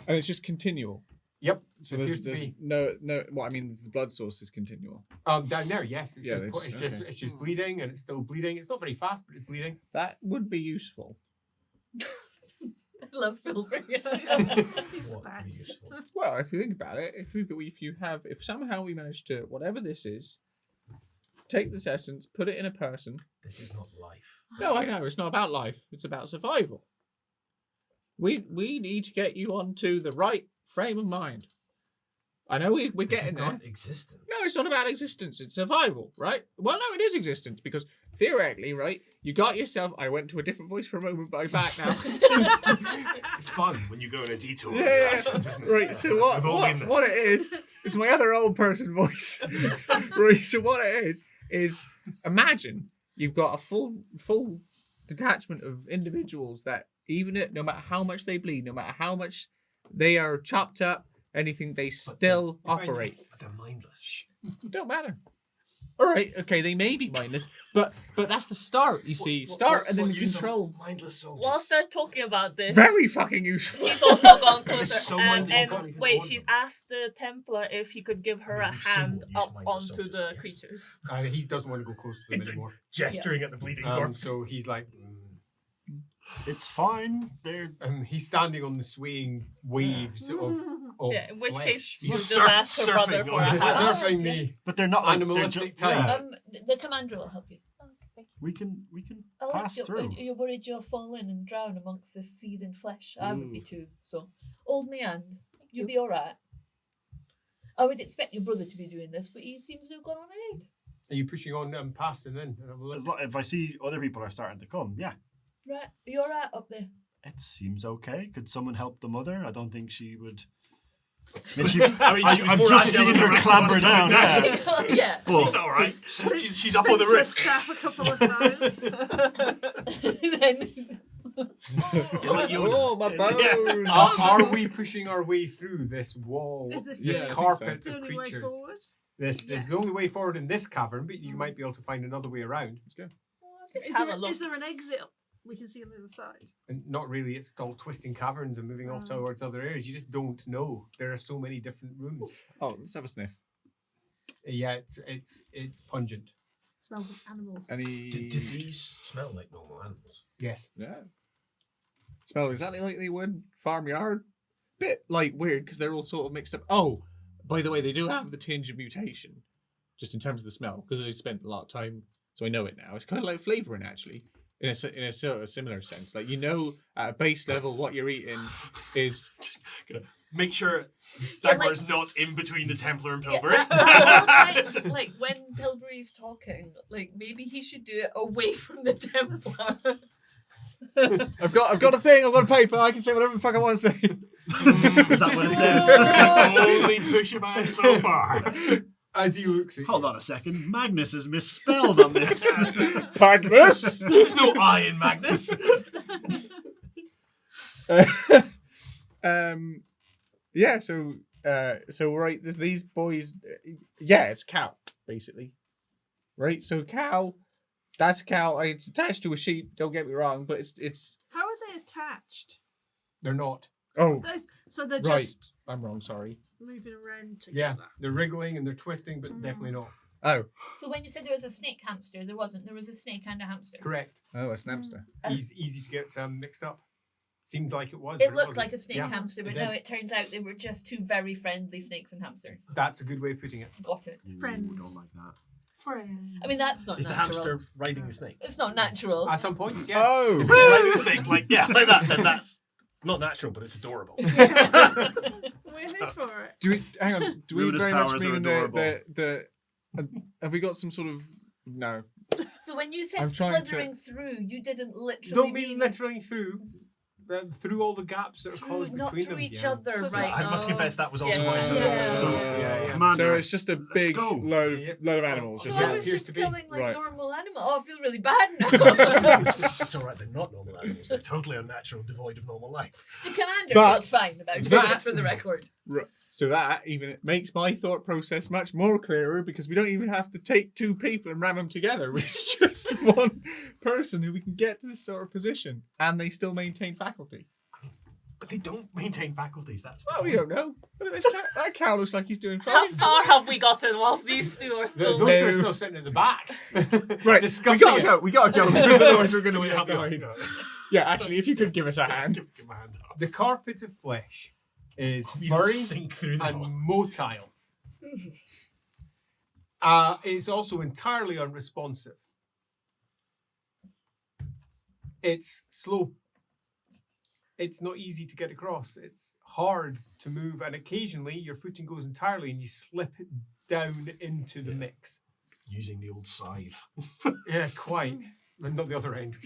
And it's just continual. Yep. So appears there's to be. no. What I mean is the blood source is continual. Down there, yes. It's Yeah, just okay. it's just bleeding and it's still bleeding. It's not very fast, but it's bleeding. That would be useful. I love Pilbury. He's the What would be best. useful? Well, if you think about it, if somehow we manage to whatever this is, take this essence, put it in a person. This is not life. No, I know it's not about life. It's about survival. We need to get you onto the right frame of mind. I know we're This is getting there. not existence. No, it's not about existence. It's survival, right? Well, no, it is existence because theoretically, right? You got yourself. I went to a different voice for a moment, but I'm back now. It's fun when you go in a detour. Yeah, Accent, isn't it? right. So what? We've all been there. What it is my other old person voice. Right. So what it is imagine you've got a full detachment of individuals that even no matter how much they bleed, no matter how much they are chopped up, anything they still operate. But they're mindless. Don't matter. All right, okay, they may be mindless, but that's the start. You see, start and then use of control. Mindless soldiers. Whilst they're talking about this, Very fucking useful. she's also gone It's closer. so mindless, you can't And even wait, warn she's them. asked the Templar if he could give her a We've seen hand them use up mindless onto soldiers, the yes. creatures. He doesn't want to go close to them It's like anymore. gesturing at the bleeding corpse. So he's like, It's fine. They're he's standing on the swaying waves of Yeah, in which flesh. case He's we'll just ask her brother surfing for on a He's the- hand. surfing the but they're not like, animalistic they're type. The commander will help you. We can Oh, pass through. You're worried you'll fall in and drown amongst this seething flesh. I would be too. So, hold me hand. You'll be all right. I would expect your brother to be doing this, but he seems to have gone on ahead. Are you pushing on past and then? If I see other people are starting to come, yeah, Right, are you all right up there? it seems okay. Could someone help the mother? I don't think she would. I mean, she was I've more just agile seen than the her rest of us clamber coming down. Yeah. Yeah. But She's all right. She's up on the Spins her risk. staff a couple of times. Then You're like Yoda. Oh, my bones! Are we pushing our way through this wall, Is this this the- carpet the of only way creatures? forward? This is the only way forward in this cavern, but you might be able to find another way around. Let's go. Let's Is have there, a look. is there an exit we can see on the other side? And not really. It's all twisting caverns and moving off towards other areas. You just don't know. There are so many different rooms. Oh, let's have a sniff. Yeah, it's pungent. Smells of animals. Any? Do these smell like normal animals? Yes. Yeah. Smell exactly like they would farmyard. Bit like weird because they're all sort of mixed up. Oh, by the way, they do have the tinge of mutation, just in terms of the smell, because I spent a lot of time, so I know it now. It's kind of like flavouring actually, in a sort of similar sense. Like at a base level, what you're eating is make sure Yeah, Dagmar is not in between the Templar and Yeah, Pilbury. at all times, like when Pilbury's talking, like maybe he should do it away from the Templar. I've got a thing. I've got a paper. I can say whatever the fuck I want to say. Is that what it says? You can only push a man so far. As he looks at Hold on a second. Magnus is misspelled on this. Magnus. There's no I in Magnus. Yeah. So right. There's these boys. Yeah, it's a cow basically. Right. So cow. That's a cow. It's attached to a sheep. Don't get me wrong, but it's. How are they attached? They're not. Oh, So they're right. just I'm wrong. Sorry. moving around Yeah, together. they're wriggling and they're twisting, but definitely not. Oh. So when you said there was a snake hamster, there wasn't. There was a snake and a hamster. Correct. Oh, it's an hamster. Easy to get mixed up. Seemed like it was. It but looked wasn't. like a snake Yeah, hamster, but it no, did. it turns out they were just two very friendly snakes and hamsters. That's a good way of putting it. Got it. Friends. Don't like that. Friends. I mean, that's not Is the natural. hamster riding a snake? It's not natural. At some point, yes. Oh. If it's riding a snake, like that, then that's not natural, but it's adorable. We're here for it. Do we hang on? Do we Ruinous very much powers are mean adorable. the have we got some sort of no? So when you said I'm trying to- slithering through, you didn't literally Don't mean literally through all the gaps that are through, caused not between through them. each yeah. other, So- right? I must confess that was also Yeah. my Yeah. interpretation. Yeah. Come So on. it's just a Let's big go. load of animals. So Just I Yeah. was appears just to be. killing like Right. normal animal. Oh, I feel really bad now. It's alright, they're not normal animals. They're totally unnatural, devoid of normal life. The commander But- feels fine about it, that- just for the record. Right. So that even makes my thought process much more clearer because we don't even have to take two people and ram them together. It's just one person who we can get to this sort of position, and they still maintain faculty. But they don't maintain faculties, that's Well, we don't know. Look at this that cow looks like he's doing How fine. far have we gotten whilst these two are still? Those two are No. still sitting at the back. Right, Discussing we gotta go because otherwise we're going to Do we be have behind. no- Yeah, actually, if you could give us a hand. Give my hand up. The carpet of flesh is You furry sink through the and hole. motile. It's also entirely unresponsive. It's slow. It's not easy to get across. It's hard to move, and occasionally your footing goes entirely and you slip it down into the mix. Using the old scythe. Yeah, quite. And not the other end.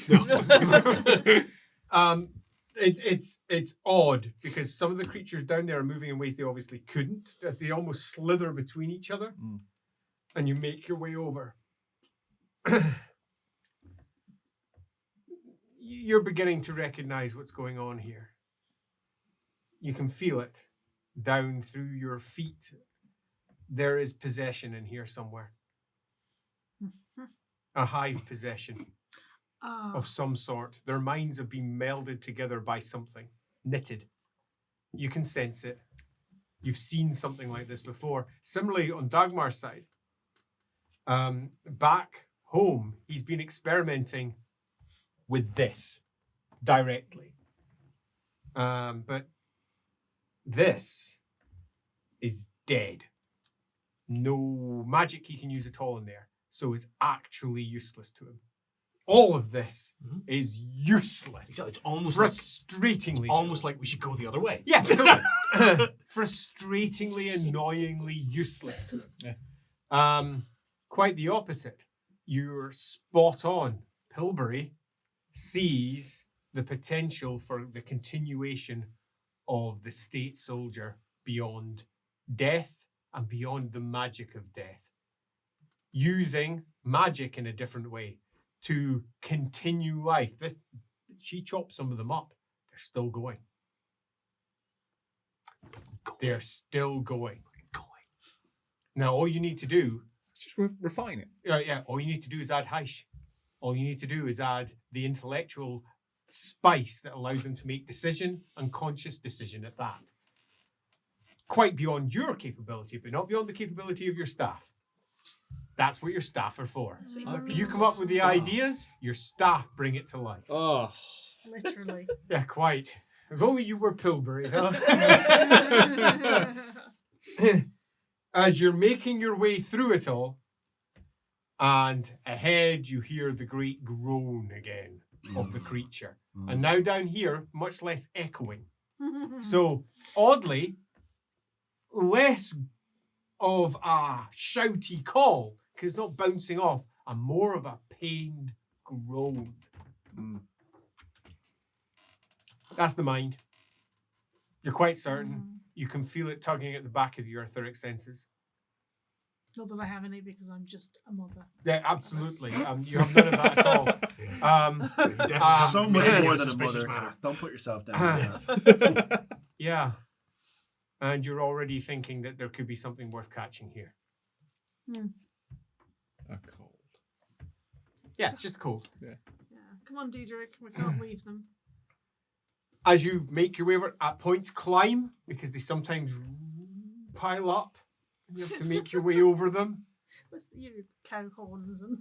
It's odd because some of the creatures down there are moving in ways they obviously couldn't, as they almost slither between each other, and you make your way over. You're beginning to recognize what's going on here. You can feel it down through your feet. There is possession in here somewhere. A hive possession of some sort. Their minds have been melded together by something, knitted. You can sense it. You've seen something like this before. Similarly, on Dagmar's side, back home, he's been experimenting with this directly. But this is dead. No magic he can use at all in there. So it's actually useless to him. All of this is useless. It's almost frustratingly almost like we should go the other way. Yeah, totally. Frustratingly, annoyingly useless to him. Quite the opposite. You're spot on. Pilbury sees the potential for the continuation of the state soldier beyond death and beyond the magic of death. Using magic in a different way to continue life. She chopped some of them up. They're still going. They're still going. Now, all you need to do... Let's just refine it. Yeah, all you need to do is add Hive. All you need to do is add the intellectual spice that allows them to make decision and conscious decision at that. Quite beyond your capability, but not beyond the capability of your staff. That's what your staff are for. You come up with the ideas, your staff bring it to life. Oh. Literally. Yeah, quite. If only you were Pilbury, huh? As you're making your way through it all, and ahead you hear the great groan again of the creature. And now down here, much less echoing. So, oddly, less of a shouty call, because it's not bouncing off, and more of a pained groan. That's the mind. You're quite certain. You can feel it tugging at the back of your etheric senses. Not that I have any because I'm just a mother. Yeah, absolutely. You have none of that at all. So much more than a suspicious mother. manner. Don't put yourself down. Yeah. And you're already thinking that there could be something worth catching here. A cold. Yeah, it's just cold. Yeah. Come on, Diedrich. We can't leave them. As you make your way over, at points climb, because they sometimes pile up. You have to make your way over them. Let's your cow horns and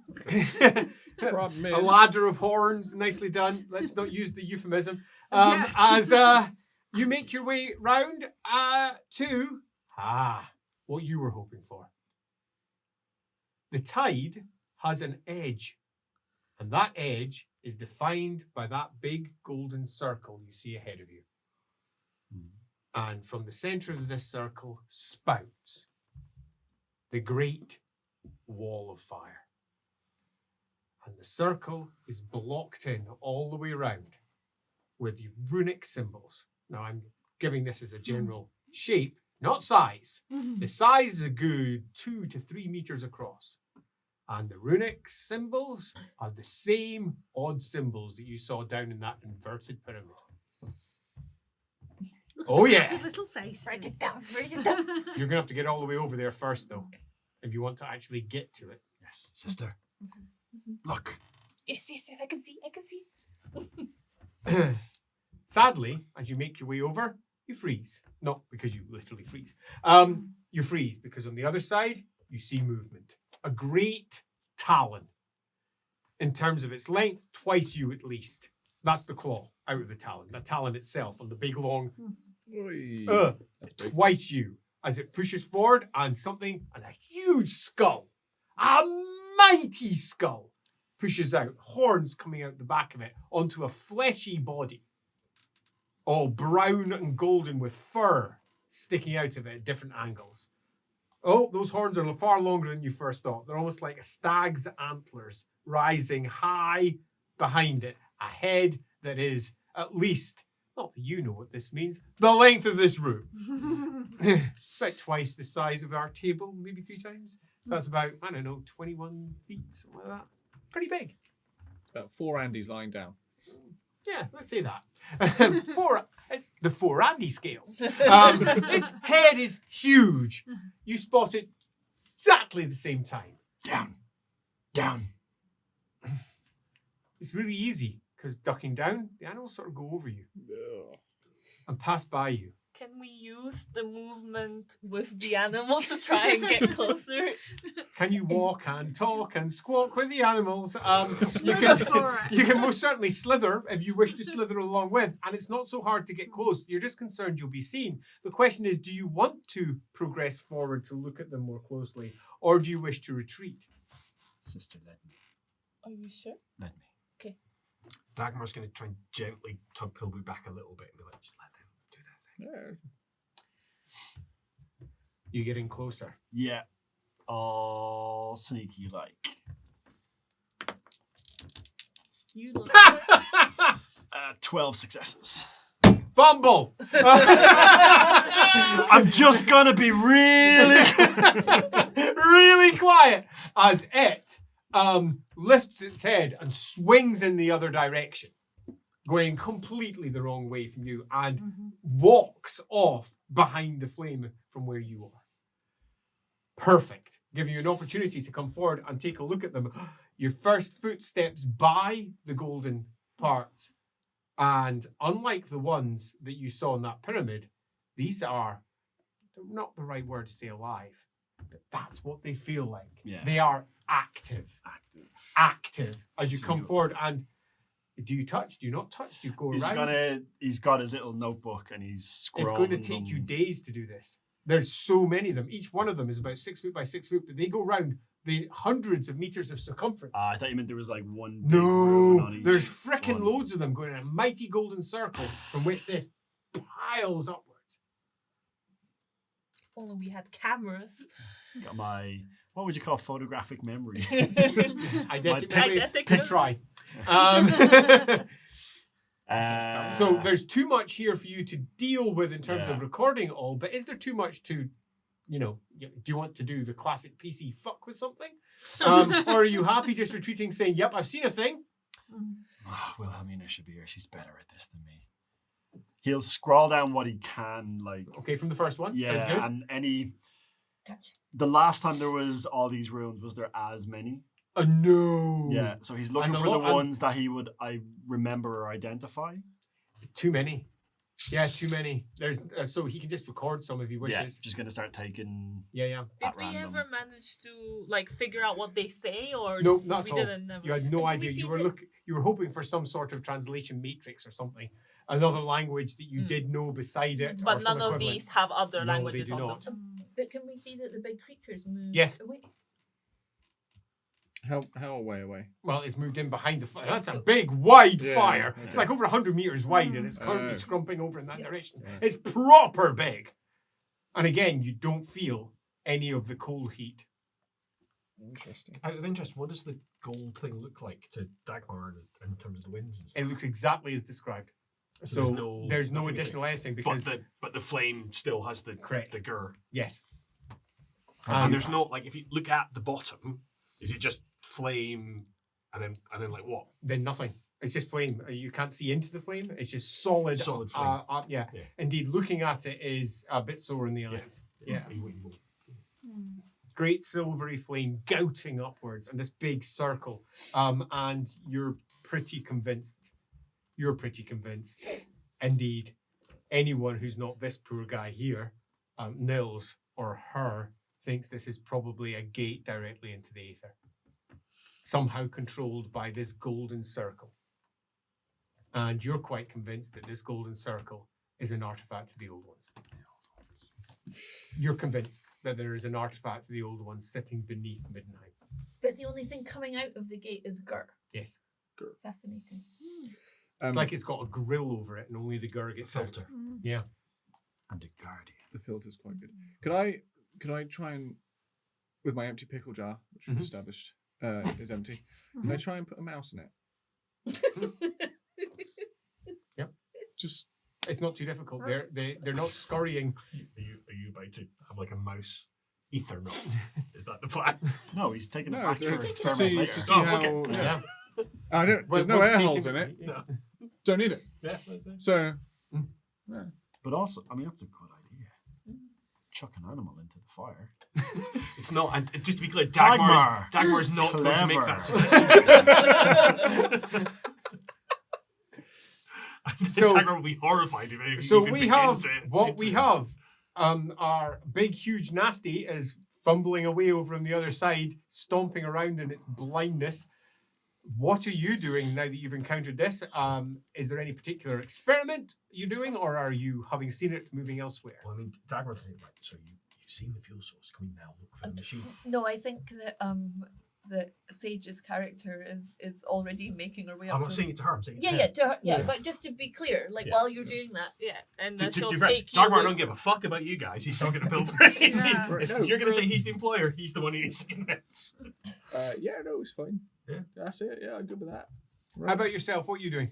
A ladder of horns, nicely done. Let's not use the euphemism. Yeah. As you make your way round to what you were hoping for. The tide has an edge, and that edge is defined by that big golden circle you see ahead of you. And from the center of this circle spouts the great wall of fire. And the circle is blocked in all the way around with the runic symbols. Now I'm giving this as a general shape, not size. The size is a good 2 to 3 meters across. And the runic symbols are the same odd symbols that you saw down in that inverted pyramid. Oh yeah. Your little faces. Write it down. Write it down. You're going to have to get all the way over there first, though, if you want to actually get to it. Yes, sister. Look. Yes, I can see. Sadly, as you make your way over, you freeze. Not because you literally freeze. You freeze because on the other side, you see movement. A great talon. In terms of its length, twice you at least. That's the claw out of the talon. The talon itself on the big long... That's big. twice you as it pushes forward and a huge skull, a mighty skull, pushes out, horns coming out the back of it onto a fleshy body, all brown and golden with fur sticking out of it at different angles. Oh, those horns are far longer than you first thought. They're almost like a stag's antlers rising high behind it, a head that is at least, not that you know what this means, the length of this room. About twice the size of our table, maybe 3 times. So that's about, 21 feet, something like that. Pretty big. It's about 4 Andys lying down. Yeah, let's say that. It's the 4 Andy scale. Its head is huge. You spot it exactly the same time. Down. It's really easy, because ducking down, the animals sort of go over you and pass by you. Can we use the movement with the animals to try and get closer? Can you walk and talk and squawk with the animals? You You can most certainly slither if you wish to slither along with, and it's not so hard to get close. You're just concerned you'll be seen. The question is, do you want to progress forward to look at them more closely, or do you wish to retreat? Sister, let me. Are you sure? Let me. Dagmar's going to try and gently tug Pilbu back a little bit and be like, just let them do their thing. Yeah. You getting closer. Yeah. All sneaky like. You look 12 successes. Fumble! I'm just gonna be really really quiet as it lifts its head and swings in the other direction, going completely the wrong way from you, and walks off behind the flame from where you are. Perfect. Giving you an opportunity to come forward and take a look at them. Your first footsteps by the golden part, and unlike the ones that you saw in that pyramid, these are not the right word to say alive, but that's what they feel like. Yeah. They are active. As you come forward, and do you touch? Do you not touch? Do you go around? He's got his little notebook and he's scrolling. It's going to take you days to do this. There's so many of them. Each one of them is about 6 foot by 6 foot, but they go round the hundreds of meters of circumference. I thought you meant there was like one big room No, on each there's frickin' one. loads of them going in a mighty golden circle from which this piles upwards. If only we had cameras. Got my, what would you call Eidetic photographic memory? memory. Eidetic Could try. Um, so there's too much here for you to deal with in terms of recording it all, but is there too much to, do you want to do the classic PC fuck with something? Or are you happy just retreating saying, yep, I've seen a thing? Wilhelmina should be here. She's better at this than me. He'll scroll down what he can, Okay, from the first one. Sounds yeah, good. and the last time there was all these runes, was there as many? No. Yeah, so he's looking And for the and- ones that I remember or identify. Too many. Yeah, too many. There's so he can just record some if he Yeah, wishes. just gonna start taking. Yeah. Did At we random. ever manage to figure out what they say, or Nope, not we at all. didn't? Never. You had no Can we idea. see You were the- you were hoping for some sort of translation matrix or something, another language that you did know beside it. But or some none of equivalent. these have other No, they languages do on not. them. But can we see that the big creatures move Yes. away? How away? Well, it's moved in behind the fire. That's a big, wide Yeah, fire. okay. It's like over 100 meters wide, and it's currently scrumping over in that Yeah. direction. Yeah. It's proper big. And again, you don't feel any of the cold heat. Interesting. Out of interest, what does the gold thing look like to Dagmar in terms of the winds and stuff? It looks exactly as described. So So there's no nothing additional anything But because the flame still has the Correct. the gur. yes, And there's no if you look at the bottom, is it just flame and then like what? then nothing. It's just flame. You can't see into the flame. It's just solid. Solid flame. Yeah. Yeah. Indeed, looking at it is a bit sore in the eyes. Yeah. Great silvery flame gouting upwards and this big circle. And you're pretty convinced. Indeed, anyone who's not this poor guy here, Nils or her, thinks this is probably a gate directly into the aether. Somehow controlled by this golden circle. And you're quite convinced that this golden circle is an artifact to the old ones. You're convinced that there is an artifact to the old ones sitting beneath Middenheim. But the only thing coming out of the gate is gur. Yes. Fascinating. It's like it's got a grill over it and only the gur gets out. filter. Yeah. And a guardian. The filter's quite good. Could I try and, with my empty pickle jar, which we've established is empty, can I try and put a mouse in it? Yep. Just It's not too difficult. They're not scurrying. Are you about to have like a mouse ether knot? Is that the plan? No, he's taking it no, back to, for to experiments see later. to see Oh, how. okay. Yeah. Yeah. I don't. There's no Once air taken- holes in it. No. Don't need it. Yeah. So But also, I mean, that's a good idea. Chuck an animal into the fire. It's not, and just to be clear, Dagmar. Dagmar's not going to make that Clever. suggestion. So- Dagmar will be horrified if it So even we begins have it. what we have. Our big, huge nasty is fumbling away over on the other side, stomping around in its blindness. What are you doing now that you've encountered this? Is there any particular experiment you're doing, or are you, having seen it, moving elsewhere? Well, I mean, Dagmar doesn't right. So you've seen the fuel source. Can we now look for the machine? No, I think that Sage's character is already making her way up. I'm not saying it to her. I'm saying it to Yeah, him. to her. Yeah, Yeah. but just to be clear, like Yeah. while you're doing that, Yeah, and To she'll be fair, take you Dagmar with- don't give a fuck about you guys. He's talking to Bill Brain. Yeah. Right, If no, you're going to say he's the employer, he's the one he needs to convince. yeah, no, it's fine. Yeah. That's it. Yeah, I'm good with that. How about yourself? What are you doing?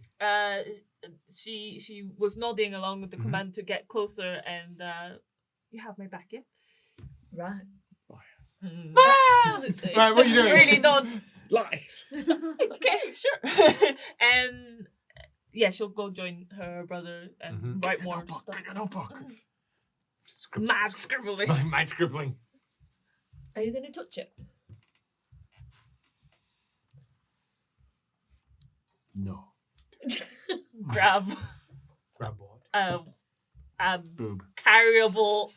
She was nodding along with the command to get closer, and you have my back, yeah? right? Ah! Absolutely. Right, what are you doing? Really don't. Lies. Okay, sure. And yeah, she'll go join her brother and write more stuff. Get your notebook. Mad scribbling. Mad scribbling. Are you going to touch it? No. Grab Grab what? a Boob. carryable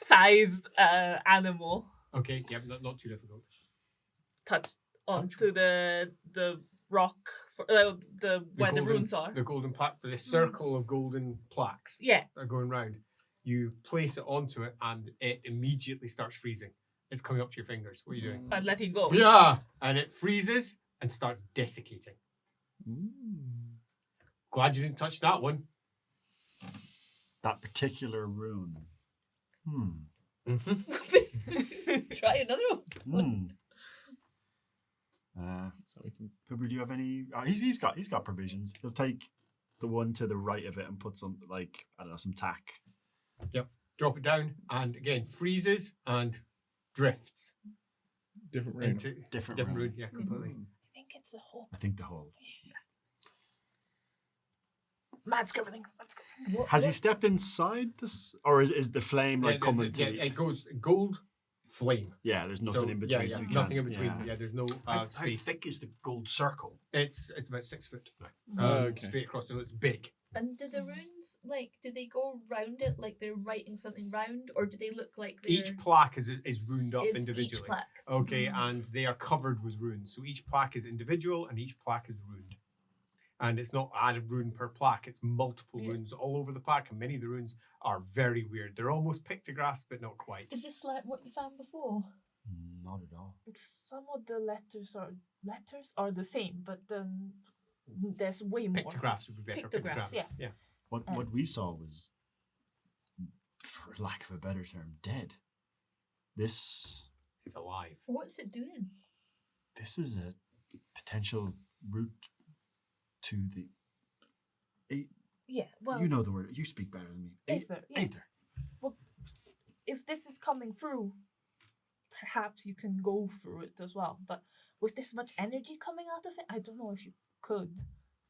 size animal. Okay, yep, not too difficult. Touch onto the rock for, where the runes are. The golden plaque, the circle of golden plaques Yeah. that are going round. You place it onto it and it immediately starts freezing. It's coming up to your fingers. What are you doing? And letting go. Yeah! And it freezes and starts desiccating. Glad you didn't touch that one. that particular rune. Try another one. So we can. Pibber, do you have any? He's got provisions. He'll take the one to the right of it and put some some tack. Yep. Drop it down, and again freezes and drifts Different room. into Different rune. rune. Yeah, completely. I think it's the whole I think the whole. mad scribbling. Has he stepped inside this, or is the flame coming to? It goes gold flame. Yeah, there's nothing So, in between. Yeah, so we nothing in can't- between. yeah. Yeah, there's no How space. thick is the gold circle? It's about 6 foot. Okay. Straight across, so it's big. And do the runes, do they go round it like they're writing something round, or do they look like they're... Each plaque is runed up is individually. Each plaque. Okay, and they are covered with runes. So each plaque is individual and each plaque is runed. And it's not added rune per plaque, it's multiple runes all over the plaque, and many of the runes are very weird. They're almost pictographs, but not quite. Is this like what you found before? Not at all. Some of the letters are the same, but there's way more. Pictographs would be better. Pictographs, yeah. What we saw was, for lack of a better term, dead. This It's alive. What's it doing? is a potential route to the. Yeah, well, You know the word. You speak better than me. Aether. Yeah. Aether. Well, if this is coming through, perhaps you can go through it as well. But with this much energy coming out of it, I don't know if you could.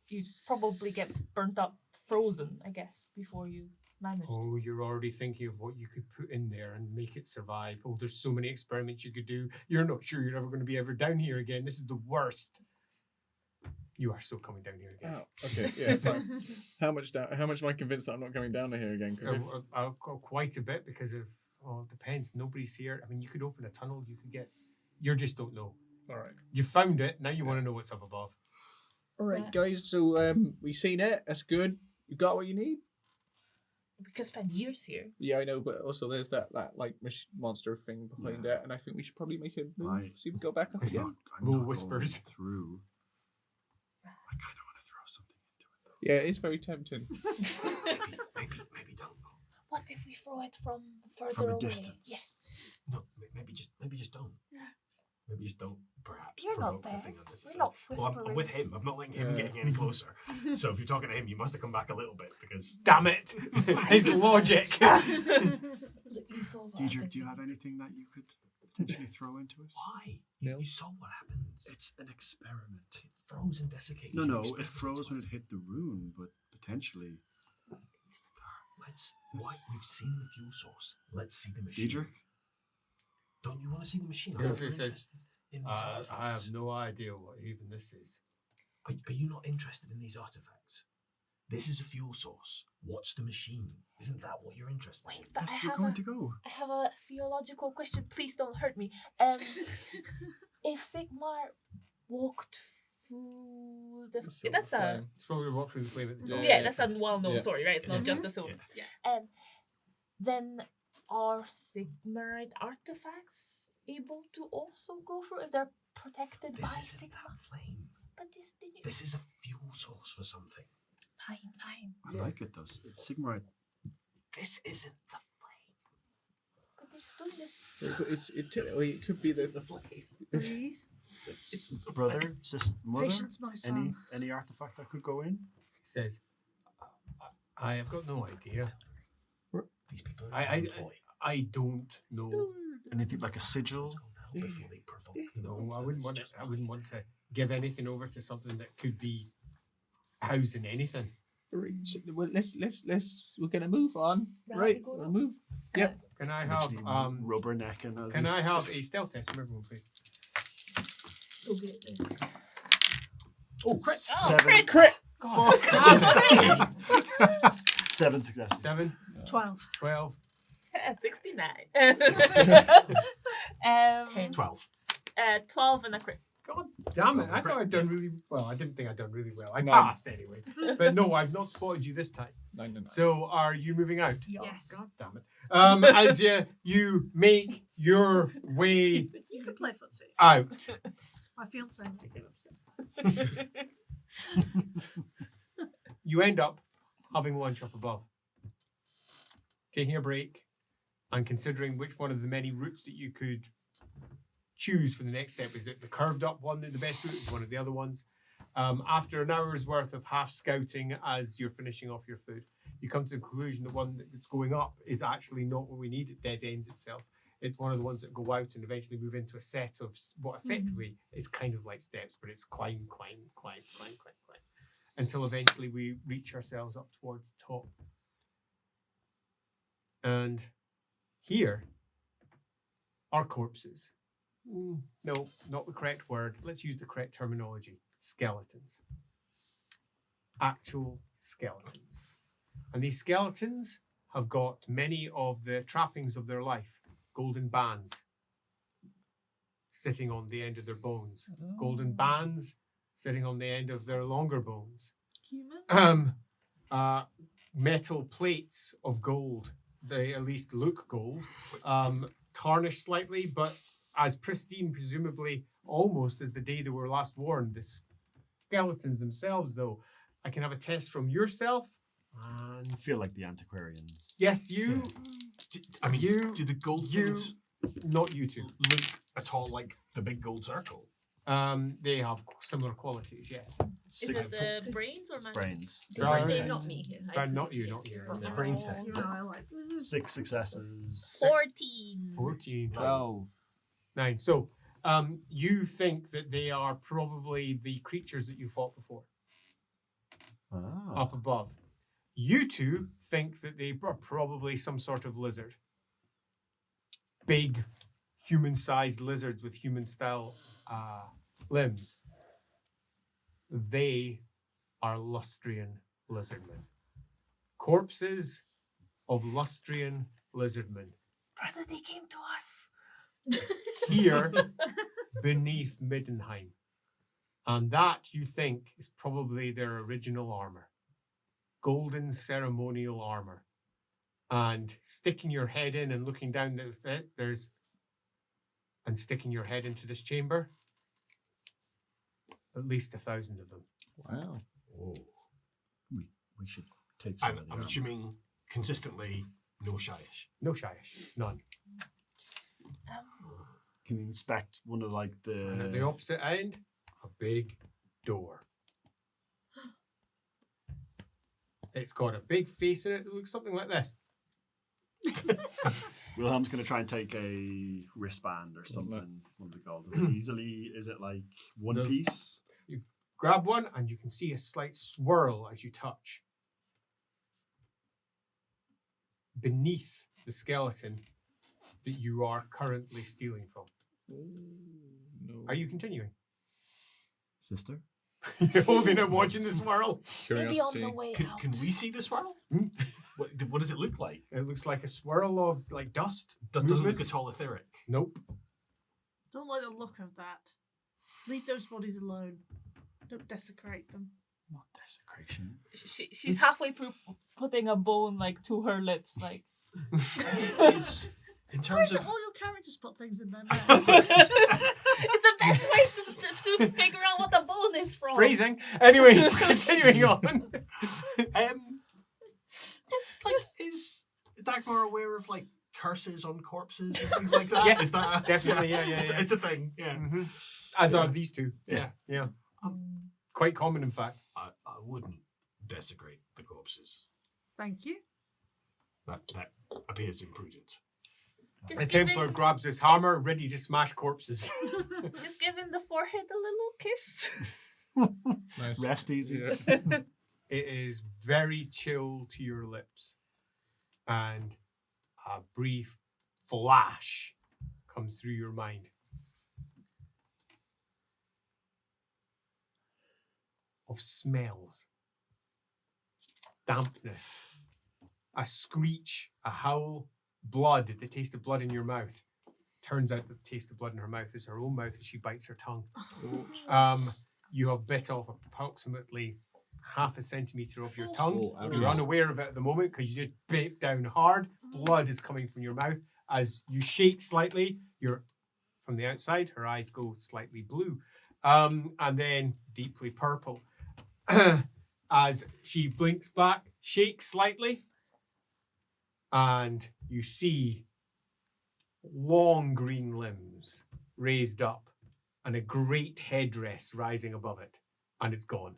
You'd probably get burnt up, frozen, I guess, before you manage. Oh, you're already thinking of what you could put in there and make it survive. Oh, there's so many experiments you could do. You're not sure you're ever going to be ever down here again. This is the worst. You are still coming down here again. Oh, okay, yeah, fine. How much am I convinced that I'm not coming down to here again? Because I'll go quite a bit because of, it depends. Nobody's here. I mean, you could open a tunnel. You could get, you just don't know. all right, You found it. Now you want to know what's up above. all right, guys. So we seen it. That's good. You got what you need. We could spend years here. Yeah, I know, but also there's that like monster thing behind it, and I think we should probably make a move. See if we go back up again. I'm Low not whispers. going through. I kind of want to throw something into it though. Yeah, it's very tempting. Maybe don't. What if we throw it from further From a away? distance. Yeah. No, maybe just don't. Maybe just don't. Perhaps You're not provoke the there. thing We're unnecessarily. not Well, I'm whispering. with him. I'm not letting him getting any closer. So if you're talking to him, you must have come back a little bit because. Damn it! His logic. Look, you saw what Deidre, happened. do you have anything that you could potentially throw into it? Why? No. You saw what happens. It's an experiment. It froze and desiccated. No, You it expect froze when to- it hit the rune, but potentially. We've seen the fuel source. Let's see the machine. Diedrich? Don't you want to see the machine? Yeah, I'm he says, interested in these I artifacts. have no idea what even this is. Are you not interested in these artifacts? This is a fuel source. What's the machine? Isn't that what you're interested in? Wait, but Yes, we're going to go. I have a theological question. Please don't hurt me. If Sigmar walked through the... That's a... It's probably walk through the flame at the top. Yeah, that's a well-known Yeah. story, right? It's not Mhm. just a silver. Then are Sigmarite artifacts able to also go through if they're protected This by isn't Sigmar? that flame. But this didn't... This is a fuel source for something. Fine. I like it though. It's Sigmarite. This isn't the flame. But it's doing this... It could be the flame. Breathe. Brother, sister, mother, Patience, my son. any artifact that could go in? He says, I have got no idea. These people are I employed. I don't know. Anything like a sigil? Before they provoke the No, I monsters wouldn't want. just I wouldn't want to give anything over to something that could be housing anything. Well, let's. We're gonna move on. Right, Right, we go we'll on. move. Yep. Can I have Literally rubbernecking. Can I have a stealth test from everyone, please? Go get this. Oh, crit! Seven. Crit. God, Fuck. 7 successes. 7, 12. 12. 69. 10. 12. 12 and a crit. God damn it! I thought I'd done really well. I didn't think I'd done really well. I No. passed anyway, but no, I've not spotted you this time. No. So, are you moving out? Yes. God damn it! As you make your way You can play footsie. out, My fiance might get upset. you end up having lunch up above. taking a break, and considering which one of the many routes that you could choose for the next step. Is it the curved up one, the best route? Is one of the other ones? After an hour's worth of half scouting as you're finishing off your food, you come to the conclusion the one that's going up is actually not what we need. It dead ends itself. It's one of the ones that go out and eventually move into a set of what effectively is kind of like steps, but it's climb, until eventually we reach ourselves up towards the top. And here are corpses. No, not the correct word. Let's use the correct terminology. Skeletons. Actual skeletons. And these skeletons have got many of the trappings of their life. Golden bands sitting on the end of their bones. Golden bands sitting on the end of their longer bones. Human? Metal plates of gold. They at least look gold. Tarnished slightly, but as pristine, presumably almost as the day they were last worn. The skeletons themselves, though, I can have a test from yourself. And I feel like the antiquarians. yes, you. Do the gold things Not you two. look at all like the big gold circle? They have similar qualities. Yes. Is it the brains or magic? Brains. Did you say not me here? But not you, not you. The brains test. You know, I like this. 6 successes. 14. 14. 12. 9. So, you think that they are probably the creatures that you fought before, up above. You two think that they are probably some sort of lizard. Big, human-sized lizards with human-style limbs. They are Lustrian lizardmen. Corpses of Lustrian lizardmen. Brother, they came to us. Here beneath Middenheim. And that, you think, is probably their original armor. Golden ceremonial armor. And sticking your head in and looking down at it, and sticking your head into this chamber, at least 1,000 of them. Wow. Oh. We should take some And of the I'm armor. assuming consistently no shyish. No shyish. None. Can you inspect one of like And at the the... opposite end, a big door. It's got a big face in it that looks something like this. Wilhelm's going to try and take a wristband or something. One of the gold. Is it like one No. piece? Grab one and you can see a slight swirl as you touch. Beneath the skeleton that you are currently stealing from. No. Are you continuing? Sister? You're holding it, watching the swirl. Maybe on Curiosity. the way Can, out. can we see the swirl? Hmm? What does it look like? It looks like a swirl of like dust. Doesn't movement. look at all etheric. Nope. Don't like the look of that. Leave those bodies alone. Don't desecrate them. Not desecration. She's halfway through putting a bone like to her lips, like. Is, in Why terms is it of all your characters put things in their It's mouths? the best way to figure out what the bone is from. Phrasing. Anyway, continuing on. like, is Dagmar aware of like curses on corpses and things like that? Yes, Is that definitely, yeah. It's a thing. Yeah. Mhm. As are these two. Yeah. Yeah. Quite common, in fact. I wouldn't desecrate the corpses. Thank you. That appears imprudent. The Just Templar grabs his hammer, ready to smash corpses. Just giving the forehead a little kiss. Nice. Rest easy. Yeah. It is very chill to your lips. And a brief flash comes through your mind. Of smells. Dampness. A screech, a howl, blood, the taste of blood in your mouth. Turns out that the taste of blood in her mouth is her own mouth as she bites her tongue. You have bit off approximately half a centimetre of your tongue. Oh, ouch. You're unaware of it at the moment because you just bit down hard. Blood is coming from your mouth. As you shake slightly, you're from the outside, her eyes go slightly blue. And then deeply purple. As she blinks back, shakes slightly, and you see long green limbs raised up and a great headdress rising above it, and it's gone.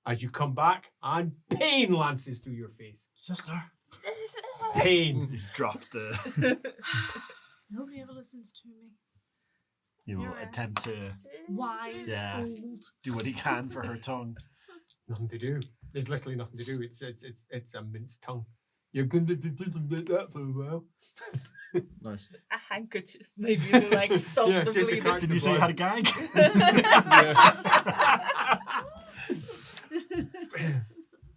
As you come back, and pain lances through your face. Sister. Pain. He's dropped the. Nobody ever listens to me. You will Yeah. attempt to Wise, Yeah. old. do what he can for her tongue. Nothing to do. There's literally nothing to do. It's a minced tongue. You're going to be like that for a while. Nice. A handkerchief, maybe to like stop Yeah, the just to bleeding. catch Did the you say you blood. had a gag?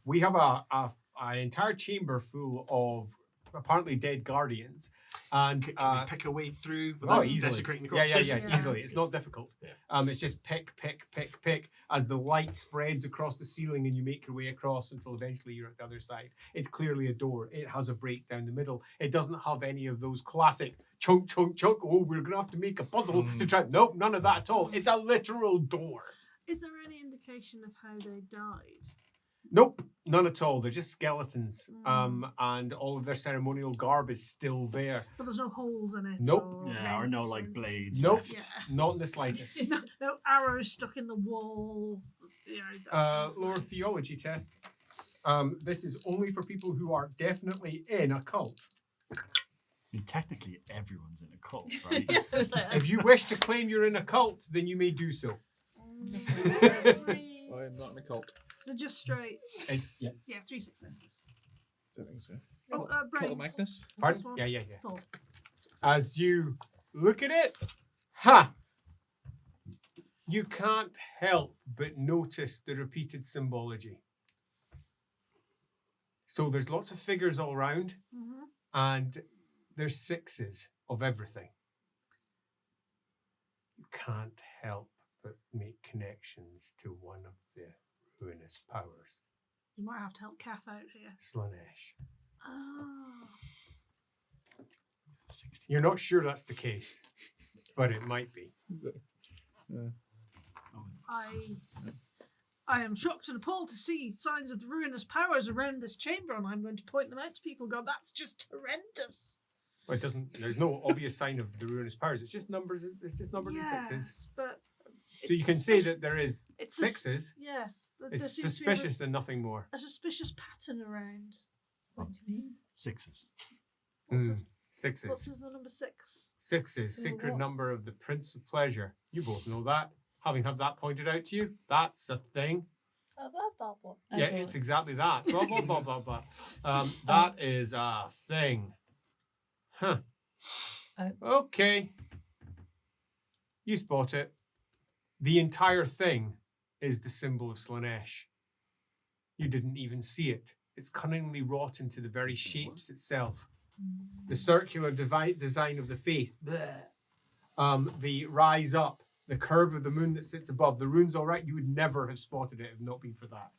We have an entire chamber full of apparently dead guardians, and Can we pick a way through oh, without easily. desecrating the Yeah, corpses? yeah, easily. It's not difficult. Yeah. It's just pick as the light spreads across the ceiling and you make your way across until eventually you're at the other side. It's clearly a door. It has a break down the middle. It doesn't have any of those classic chunk. Oh, we're gonna have to make a puzzle to try. Nope, none of that at all. It's a literal door. Is there any indication of how they died? Nope, none at all. They're just skeletons. And all of their ceremonial garb is still there. But there's no holes in it. Nope. Or Yeah, or no rents like blades. Nope, left. Yeah. not in the slightest. no arrows stuck in the wall. You know, that kind of Lower thing. theology test. This is only for people who are definitely in a cult. I mean, technically, everyone's in a cult, right? If you wish to claim you're in a cult, then you may do so. Three. I am not in a cult. Is it just straight? Yeah. Yeah, 3 successes. Don't think so. Oh, Cult of brains. Magnus. Pardon? This one? Yeah. 4. As you look at it, you can't help but notice the repeated symbology. So there's lots of figures all around, and there's 6s of everything. You can't help but make connections to one of the ruinous powers, You might have to help Kath out here. Slaanesh. Oh. 16. You're not sure that's the case, but it might be. I am shocked and appalled to see signs of the ruinous powers around this chamber, and I'm going to point them out to people. God, that's just horrendous. Well, it doesn't. There's no obvious sign of the ruinous powers. It's just numbers. It's just numbers and 6s. Yes, but So you can say that there is it's 6s. Yes, there It's seems to be suspicious and nothing more. a suspicious pattern around. What do you mean? 6s. What's Mm, 6s. What's the number 6? 6s, So sacred what? number of the Prince of Pleasure. You both know that. Having had that pointed out to you, that's a thing. I Yeah, don't. it's exactly that. Blah, blah, blah, blah, blah. That is a thing. Huh. Okay. You spot it. The entire thing is the symbol of Slaanesh. You didn't even see it. It's cunningly wrought into the very shapes itself. The circular design of the face. Bleh. The rise up. The curve of the moon that sits above. The rune's all right. You would never have spotted it if not been for that.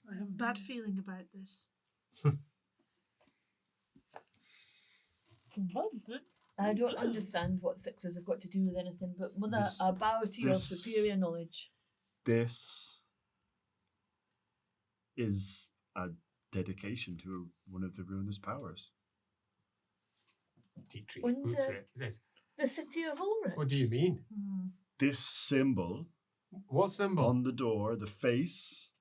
I have a bad feeling about this. I don't understand what 6s have got to do with anything, but Mother, This- I bow to your this- superior knowledge. This is a dedication to one of the ruinous powers. Dietrich Und, looks at it. Says, The city of Ulrich. what do you mean? This symbol What symbol? on the door, the face,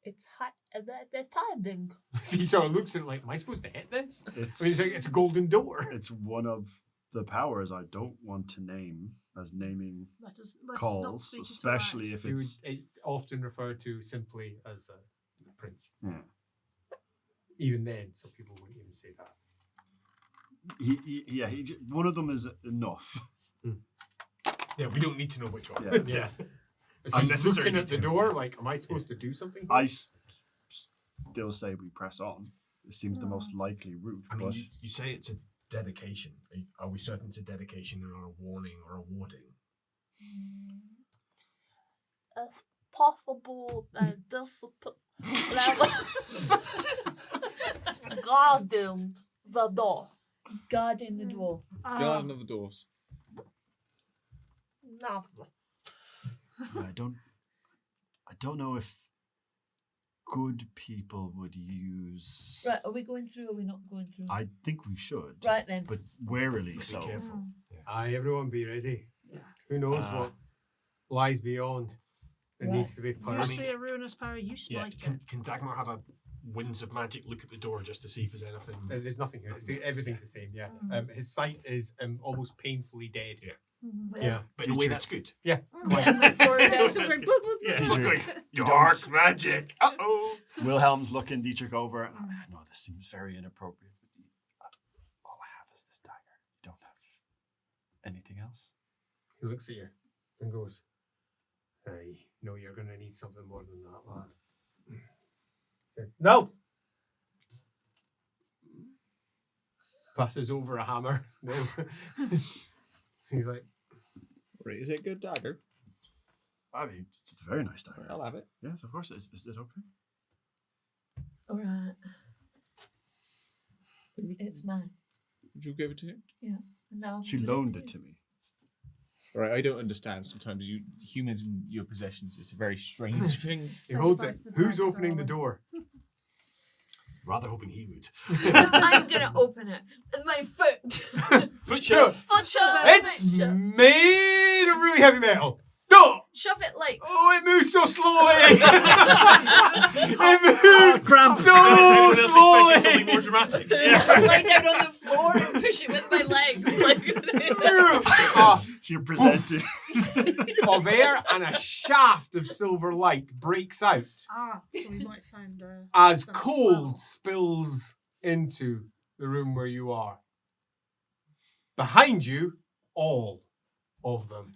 It's the timing. He sort of looks at it like, am I supposed to hit this? it's I mean, it's a golden door. it's one of the powers I don't want to name as naming Let us not calls, speak it especially aloud. if You it's would often refer to simply as a prince. yeah. Even then, some people wouldn't even say that. One of them is enough. Yeah, we don't need to know which one. Yeah. Yeah. So I'm he's necessarily looking at the detailed. door like, am I supposed to do something? I still say we press on. It seems the most likely route. I mean, but you say it's a dedication. Are we certain it's a dedication or a warning or a warding? Possible guarding the door. Guarding the door. Garden of the Dwarves. No. I don't know if good people would use. Right, are we going through or are we not going through? I think we should. Right then. But warily Be so. careful. Aye, everyone be ready. Yeah. Who knows what lies beyond? It Right. needs to be You punished. see a ruinous power, you Yeah, smite can, it. can Dagmar have a winds of magic look at the door just to see if there's anything? There's nothing here. Everything's the same. Yeah. His sight is almost painfully dead. Yeah. Yeah. But in a way, that's good. Yeah. And the sword It's is- still going blah, blah, Yeah, blah. it's not going You dark don't. magic. Uh-oh. Wilhelm's looking Dietrich over. I know this seems very inappropriate, but all I have is this dagger. You don't have anything else? He looks at you and goes, I know you're going to need something more than that, lad. Says, no! Passes over a hammer. He's like, Right, is it a good dagger? I mean, it's a very nice dagger. I'll have it. Yes, of course. Is it okay? All right. It's mine. Would you give it to him? Yeah. And now I'm She giving loaned to it you. to me. Right, I don't understand. Sometimes humans in your possessions, it's a very strange thing. he holds it. Sacrifice the Who's dagger, opening the darling. door? Rather hoping he would. I'm gonna open it with my foot. Foot shove. Foot shove It's Shove. made of really heavy metal. Duh! Shove it like. Oh, it moves so slowly! It moves cramps. so Anyone else expecting slowly! something more dramatic? Lie down on the floor and push it with my legs. So you're presenting. Of air and a shaft of silver light breaks out Ah, so we might find as some cold swell. spills into the room where you are. Behind you, all of them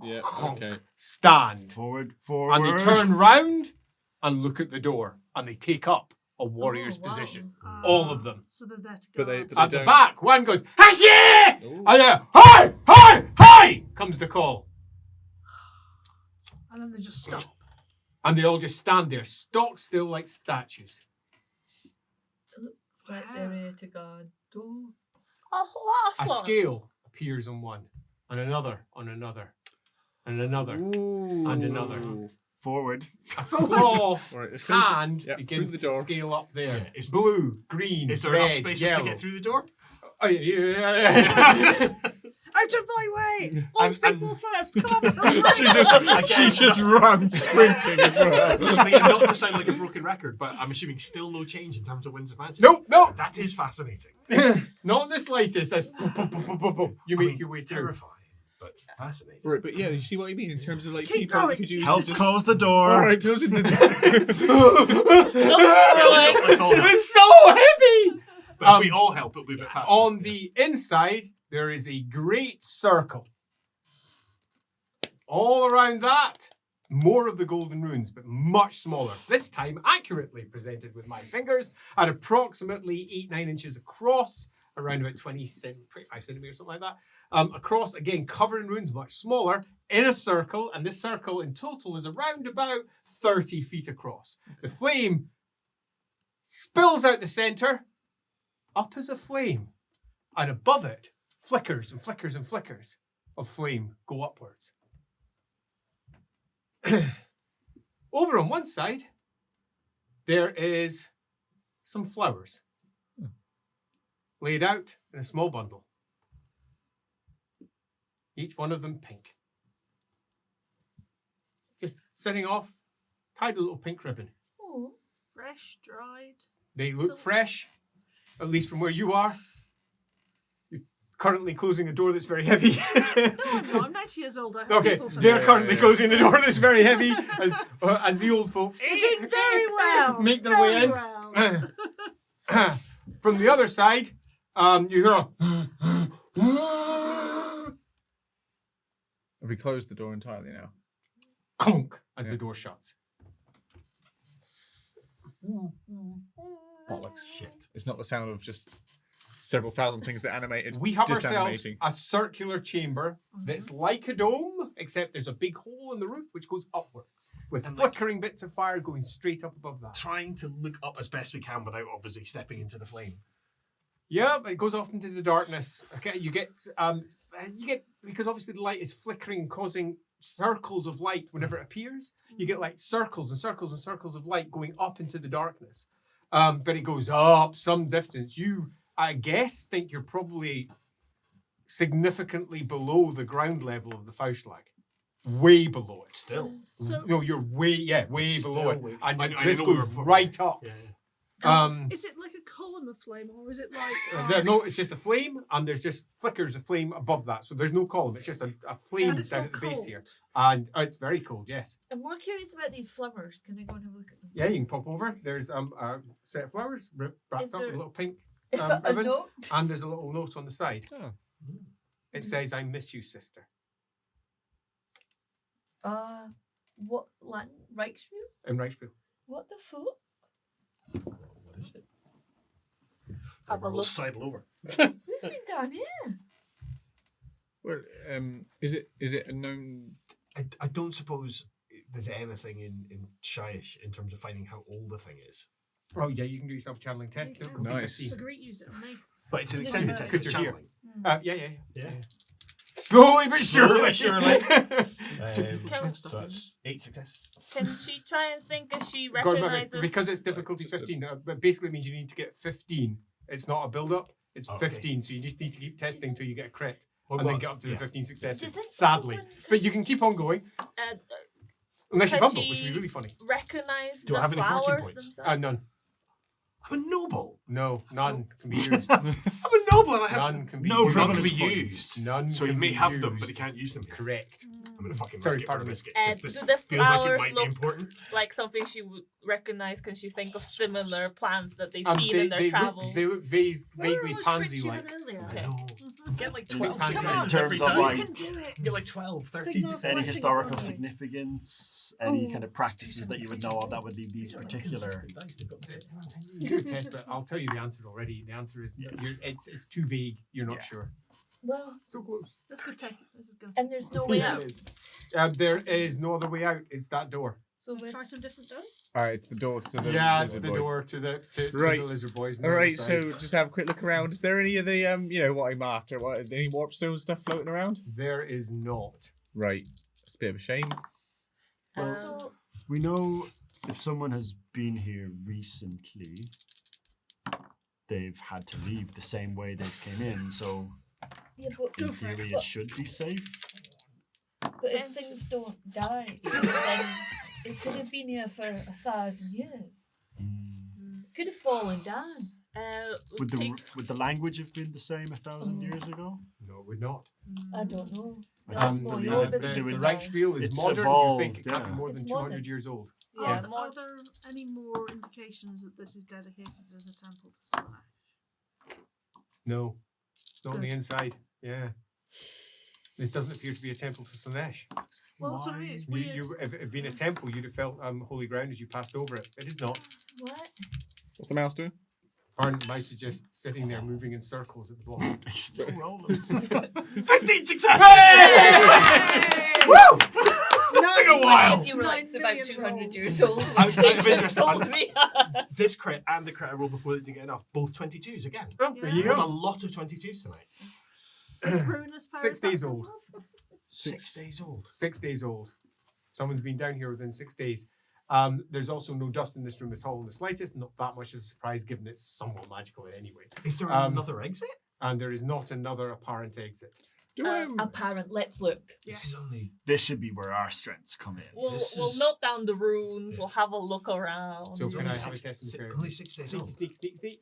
Yeah, okay. Forward, stand. forward. And they turn round and look at the door. And they take up a warrior's Oh, wow. position. Ah, All of them. So they're there to But they- guard. but they At the don't- back, one goes, Hashi! Ooh. And then, hi, hi, hi, comes the call. And then they just stop. And they all just stand there, stock still like statues. It's like they're here to guard. Oh. A scale appears on one, and another on another, and another. Ooh. And another. Forward. A claw Right, let's close it. hand Yeah, begins through to the door. scale up there. Yeah, is- Blue, green, Is there red, enough space for us yellow. to get through the door? Oh, yeah. Out of my way! All And- people first, come on! she just runs sprinting as well. I mean, not to sound like a broken record, but I'm assuming still no change in terms of winds of magic. Nope, nope. That is fascinating. Not the slightest. Boom, boom, boom, boom, boom, boom. You I make mean, your way through. terrifying, but fascinating. Right, but yeah, you see what I mean in terms of like Keep people going. you could use Help to just. close the door. All right, closing the door. Let's all help. It's so heavy! But if we all help, it'll be a bit faster. On the inside, there is a great circle. All around that, more of the golden runes, but much smaller. This time, accurately presented with my fingers, at approximately 8-9 inches across, around about 25 centimeters, something like that. Across, again, covered in runes, much smaller, in a circle, and this circle in total is around about 30 feet across. The flame spills out the center, up as a flame, and above it, flickers and flickers and flickers of flame go upwards. Over on one side, there is some flowers laid out in a small bundle. Each one of them pink. Just sitting off, tied a little pink ribbon. Oh. Fresh, dried. They look Silk. fresh, at least from where you are. You're currently closing a door that's very heavy. No, I'm 90 years old. I have Okay, people for they're that. currently closing the door that's very heavy as the old folks You're doing very well. make their very way in. Well. From the other side, you hear a Have we closed the door entirely now? conk as Yeah. the door shuts. Bollocks. Shit. It's not the sound of just several thousand things that animated. We have ourselves disanimating. a circular chamber that's like a dome, except there's a big hole in the roof which goes upwards, with And like- flickering bits of fire going straight up above that. Trying to look up as best we can without obviously stepping into the flame. Yeah, it goes off into the darkness. Okay, you get because obviously the light is flickering, causing circles of light whenever it appears. You get like circles and circles and circles of light going up into the darkness. But it goes up some distance. You, I guess, think you're probably significantly below the ground level of the Fauschlag. Way below it. Still. So No, you're way Still below it. way- And I this know we goes were- right up. Yeah. is it like a column of flame, or is it like? No, it's just a flame, and there's just flickers of flame above that. So there's no column. It's just a flame And it's down not at the base cold. here. And it's very cold, yes. I'm more curious about these flowers. Can I go and have a look at them? Yeah, you can pop over. There's a set of flowers wrapped Is up with there- a little pink A ribbon. note? And there's a little note on the side. Oh. It says, "I miss you, sister." What Latin? Reichsspiel? In Reichsspiel. What the fuck? What is it? Have a We'll look. sidle over. Who's been down here? Well, is it a known? I don't suppose there's anything in Shyish in terms of finding how old the thing is. Oh yeah, you can do yourself a channeling test. Yeah. It'll be Nice. 15. Margritte used it on me. But it's an Yeah. extended test. Because It's you're here. channeling. Yeah. Yeah. Slowly but surely. Slowly but Can- so that's 8 successes. Can she try and think if she Go on, remember, recognizes? because it's difficulty 15, but basically means you need to get 15. It's not a build-up. It's Okay. 15, so you just need to keep testing until you get a crit, Well, and then well, get up to yeah. the 15 Do you successes. think Sadly, someone but you can keep on going unless you Has fumble, which would be she- really funny. recognize Do the I have any fortune flowers points? themselves? None. I'm a noble. No, none can be used. I'm a noble and I have None can be No used. none can be privilege points. used. None. So he can may be have them, used. but he can't use them here. Correct. I'm gonna fucking Sorry, risk it for a pardon me. biscuit. 'cause this do the feels like it flowers might be look important. like something she would recognize? Can she think of similar plants that they've And seen in their travels? They look vaguely pansy-like. Okay. I know. Get like In 12 Come on. terms every of time. like You can do it. You get like 12, 13 Signals successes. any blessing historical upon you. significance, any Oh. kind of practices that you would know of that would lead these particular. You do a test, but I'll tell you the answer already. The answer is it's too vague. You're not Yeah. sure. Well, So close. Let's go check it. This is good. and there's no way Yeah, out. it is. There is no other way out. It's that door. So Try with some different doors. All right, it's the door to the Yeah, it's lizard the boys. door to the Right. lizard boys. on All the other right, so side. just have a quick look around. Is there any of the what I marked or what any warpstone stuff floating around? There is not. Right, it's a bit of a shame. Well, so we know if someone has been here recently, they've had to leave the same way they came in. So yeah, but in theory, it should be safe. if things don't die, then it could have been here for 1,000 years. Could have fallen down. Would the language have been the same 1,000 years ago? No, it would not. I don't know. But Um, that's more the- your the- business. the than The mine. Reichsspiel is It's modern. evolved, You think it can't be yeah. more It's than modern. 200 years old. Yeah, Are, more- are there any more indications that this is dedicated as a temple to Slash? No, it's not on the Good. inside. Yeah. It doesn't appear to be a temple to Slanesh. Well, that's what I mean. It's weird. If it had been a temple, you'd have felt holy ground as you passed over it. It is not. What? What's the mouse doing? Our mouse is just sitting there moving in circles at the bottom. They're still rolling. 15 successes! Woo! Took a while. If you were like 9 about million 200 rolls. years old, Out which of you just interest, told me. This crit and the crit I rolled before that didn't get enough. Both 22s again. Oh, there Yeah. you I rolled a go. lot of 22s tonight. Ruinous power 6 of days that old. symbol? 6 days old. 6 days old. Someone's been down here within 6 days. There's also no dust in this room at all in the slightest. Not that much of a surprise, given it's somewhat magical anyway. Is there another exit? And there is not another apparent exit. Do Apparent. Let's look. This Yes. is only. This should be where our strengths come in. We'll This we'll is- note down the runes. Yeah. We'll have a look around. So It's can only I have a six- test si- in only 6 days Sneak, old. sneak, sneak, sneak.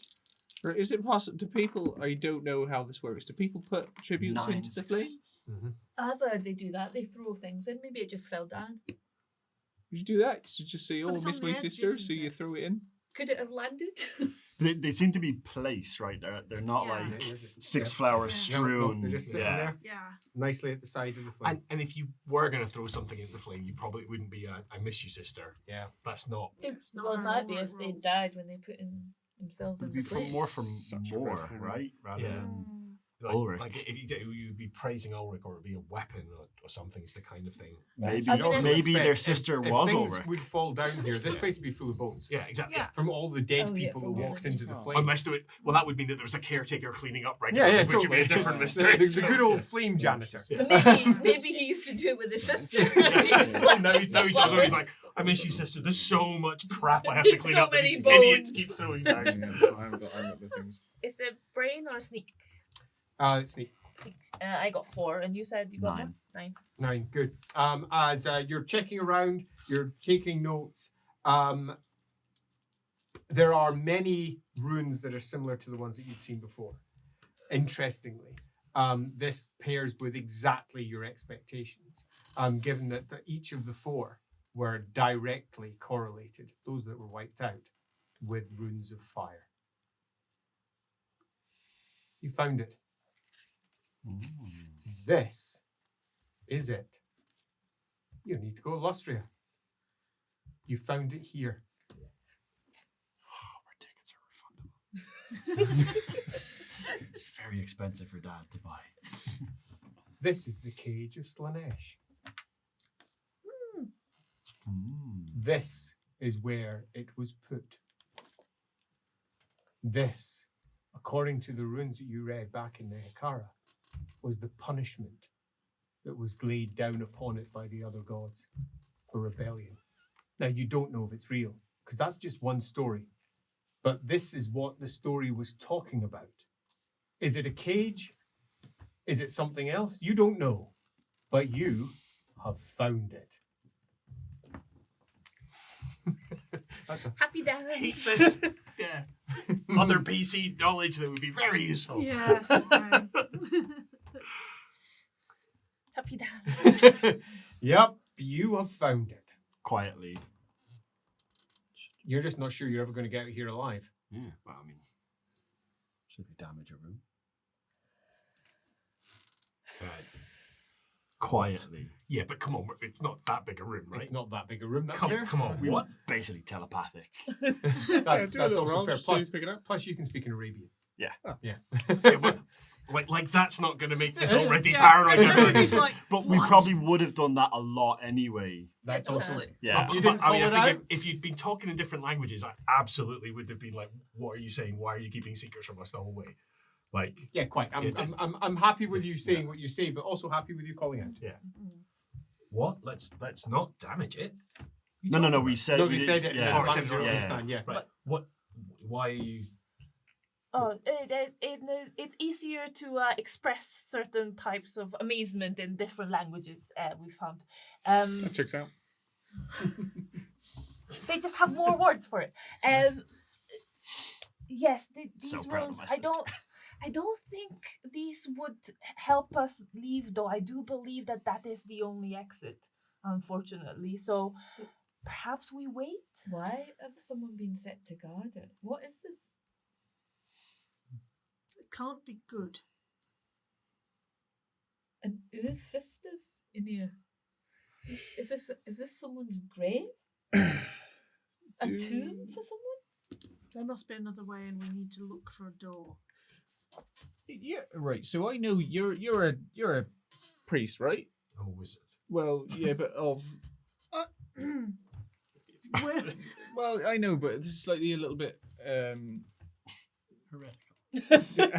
is it possible? Do people? I don't know how this works. Do people put tributes 9 into the flame? successes. I've heard they do that. They throw things in. Maybe it just fell down. Would you do that? So just say, But "Oh, it's miss on my the edge, sister," isn't so you it? throw it in. Could it have landed? They seem to be placed, right? They're not Yeah. like you're just- 6 yeah. flowers Yeah. No, strewn. they're just sitting yeah. there Yeah. nicely at the side of the flame. And if you were going to throw something into the flame, you probably wouldn't be a I miss you, sister. Yeah. That's not. It's not Well, it how might be Hallmark if they rolls. died when they put in themselves in It'd be the flame. more from Such a more, good hand. right? Rather Yeah. than Ulrich. Like if you do, you'd be praising Ulrich, or it'd be a weapon or something. It's the kind of thing. Maybe, I mean, maybe their If sister was things Ulrich. would fall down here, this place would be full of bones. Yeah, exactly. Yeah. From all the dead Oh, yeah, people from who all walked the into the people. flames. Unless that would mean that there was a caretaker cleaning up Yeah, regularly, yeah, which would be a totally. different mystery. The good old flame janitor. Yeah. Maybe he used to do it with his sister. Now he's he's like, I miss you, sister. There's so much crap I have to There's clean so up that many these idiots bones. keep throwing down. Yeah, so I haven't got the things. Is it brain or sneak? Let's see. I got 4, and you said you got 9. one? 9. 9, good. As you're checking around, you're taking notes. There are many runes that are similar to the ones that you'd seen before. Interestingly, this pairs with exactly your expectations, given that each of the 4 were directly correlated, those that were wiped out, with runes of fire. You found it. This is it. You need to go to Lustria. You found it here. Our tickets are refundable. It's very expensive for Dad to buy. This is the cage of Slanesh. This is where it was put. This, according to the runes that you read back in the Hekara, was the punishment that was laid down upon it by the other gods for rebellion. Now, you don't know if it's real, because that's just one story. But this is what the story was talking about. Is it a cage? Is it something else? You don't know. But you have found it. That's a Happy dance. Hates this other PC knowledge that would be very useful. Yes. Happy dance. Yep, you have found it. Quietly. You're just not sure you're ever going to get out here alive. Yeah, well, I mean, should we damage a room? Quietly. Yeah, but come on, it's not that big a room, right? It's not that big a room, that's Come, fair. come on, We what? were basically telepathic. That's, do a that's little also roll, fair. just so you Plus, pick it up. plus, you can speak in Arabian. Yeah. Yeah. Yeah, but, like that's not going to make this already Yeah. paranoid. He's like, But we what? probably would have done that a lot anyway. That's also it. Yeah. You didn't call I it think out? if you'd been talking in different languages, I absolutely would have been like, "What are you saying? Why are you keeping secrets from us the whole way?" Like, Yeah, quite. I'm happy with you saying what you say, but also happy with you calling out. what? Let's not damage it. No. We said No, we they did- said it. Yeah. Oh, I said it You earlier. understand, yeah. Right. What? Why are you? Oh, it's easier to express certain types of amazement in different languages. We found. That checks out. They just have more words for it. Yes, these So proud of rooms. my I sister. don't think these would help us leave, though. I do believe that is the only exit, unfortunately. So perhaps we wait. Why have someone been set to guard it? What is this? It can't be good. And whose sisters in here? Is this someone's grave? A tomb for someone? There must be another way, and we need to look for a door. Yeah, right. So I know you're a priest, right? I'm a wizard. Well, yeah, but of Where- well, I know, but this is slightly a little bit Heretical.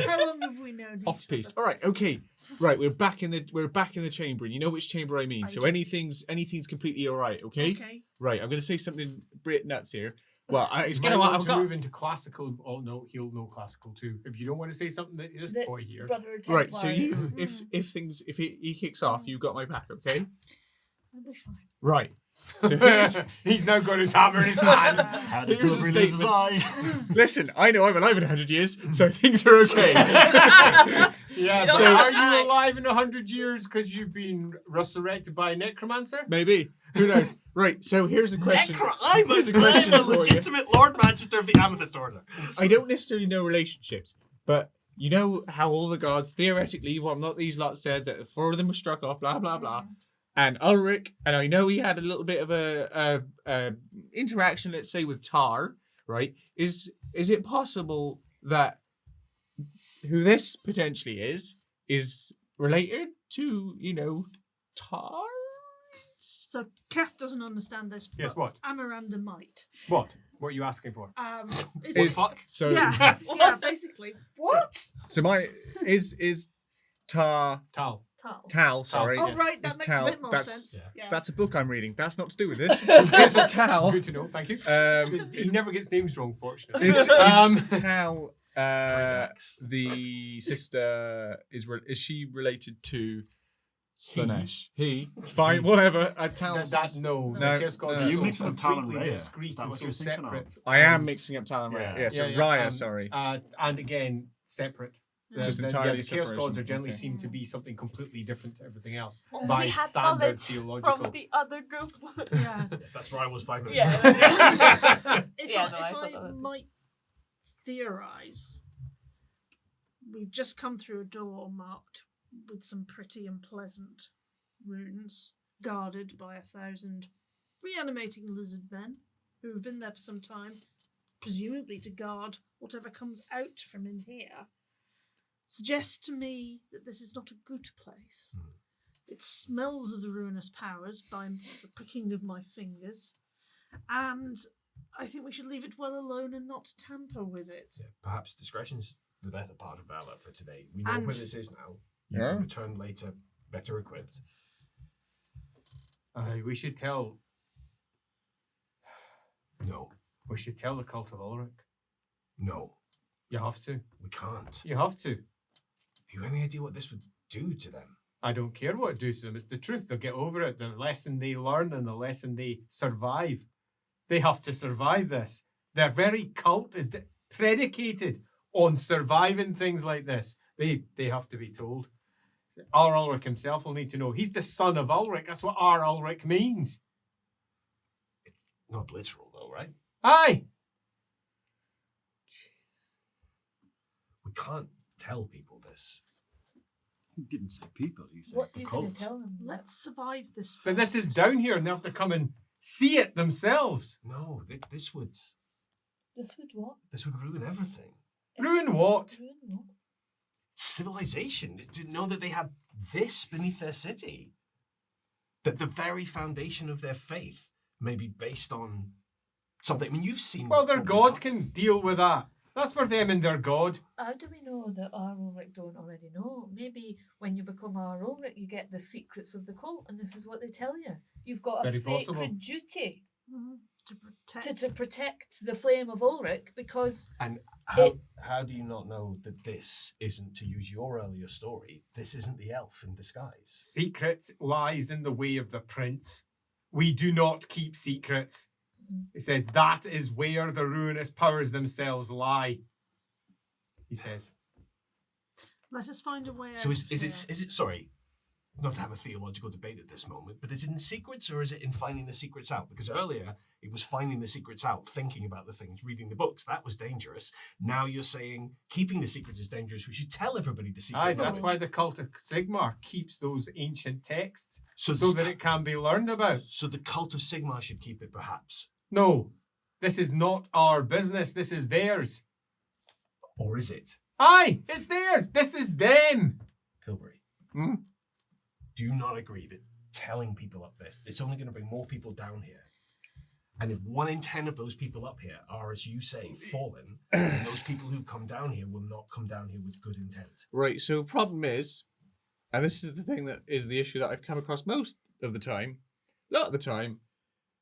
How long have we known off each piste. other? All right, okay, right. We're back in the chamber, and you know which chamber I mean. I So do. anything's completely all right. Okay. Okay. Right. I'm gonna say something brit nuts here. Well, it's You gonna. might want I've to got. move into classical. Oh no, he'll know classical too. If you don't want to say something that this The boy here. Brother Right. So Templar. you, if he kicks off, you got my back. Okay. That'll be fine. Right. So here's, He's now got his hammer in his hands. How did Here's a Pilgrim lose his statement. eye? listen. I know I'm alive in 100 years, so things are okay. Yeah, So- so are you alive in 100 years because you've been resurrected by a necromancer? Maybe. Who knows? Right. So here's a question. I'm Here's a question a for you. legitimate Lord Manchester of the Amethyst Order. I don't necessarily know relationships, but you know how all the gods theoretically, well, not these lot said that 4 of them were struck off, blah blah blah. And Ulrich, and I know he had a little bit of a interaction, let's say, with Tar. Right? Is it possible that who this potentially is related to, Tar? So Kath doesn't understand this. Yes, but what? Amaranda might. What? What are you asking for? Is So yeah, yeah, basically. What? so my is Tar Tal. Tal, sorry. Oh, Yes. right, that Is makes Tal, a bit more that's- sense. yeah. Yeah. That's a book I'm reading. That's not to do with this. It's a Tal. Good to know. Thank you. Um, He never gets names wrong, fortunately. is Tal Relax. the sister is she related to Slanesh? He. Fine, whatever. Tal. No. No, Chaos Gods no. are You so mixing up Tal and completely Rhea. discreet Is that and what so you're thinking of? separate. I am mixing up Tal and Rhea. Yeah, so Raya, sorry. And again, separate. Just entirely the Chaos Gods separation. are generally Okay. seen to be something completely different to everything else. Only By we had standard knowledge theological. from the other group. Yeah. That's where I was 5 minutes Yeah. ago. If Yeah, I, no, if I thought I that was- might theorize, we've just come through a door marked with some pretty unpleasant runes, guarded by 1,000 reanimating lizardmen who have been there for some time, presumably to guard whatever comes out from in here. Suggests to me that this is not a good place. It smells of the ruinous powers by the pricking of my fingers, and I think we should leave it well alone and not tamper with it. Yeah, perhaps discretion's the better part of valor for today. We know And- where this is now. You Yeah. can return later, better equipped. We should tell. No, We should tell the cult of Ulrich. no, You have to. we can't. You have to. Have you any idea what this would do to them? I don't care what it do to them. It's the truth. They'll get over it. The lesson they learn and the lesson they survive. They have to survive this. Their very cult is predicated on surviving things like this. They have to be told. Our Ulrich himself will need to know. He's the son of Ulrich. That's what our Ulrich means. It's not literal, though, right? Aye. We can't tell people this. He didn't say people, he said What the are you going cult. to tell them? Let's survive this. But this is first. down here and they have to come and see it themselves. No, this would This would what? ruin everything. Ruin what? Ruin what? Civilization. To know that they had this beneath their city. That the very foundation of their faith may be based on something. I mean, you've seen. Well, their what God we've got. can deal with that. That's for them and their God. How do we know that our Ulrich don't already know? Maybe when you become our Ulrich, you get the secrets of the cult, and this is what they tell you. You've got a Very sacred possible. duty Mhm. To protect. to protect the flame of Ulrich, because And how do you not know that this isn't, to use your earlier story, this isn't the elf in disguise? Secret lies in the way of the prince. We do not keep secrets. He says that is where the ruinous powers themselves lie. He says. Let us find a way out. So is of it sorry, not to have a theological debate at this moment, but is it in secrets or is it in finding the secrets out? Because earlier it was finding the secrets out, thinking about the things, reading the books. That was dangerous. Now you're saying keeping the secret is dangerous. We should tell everybody the secret. Aye, that's knowledge. why the cult of Sigmar keeps those ancient texts So, so that it can be learned about. So the cult of Sigmar should keep it, perhaps. No, this is not our business. This is theirs. Or is it? Aye, it's theirs. This is them. Pilbury, Hmm? do you not agree that telling people up this, it's only going to bring more people down here? And if 1 in 10 of those people up here are, as you say, fallen, then those people who come down here will not come down here with good intent. Right, so problem is, and this is the thing that is the issue that I've come across most of the time, a lot of the time,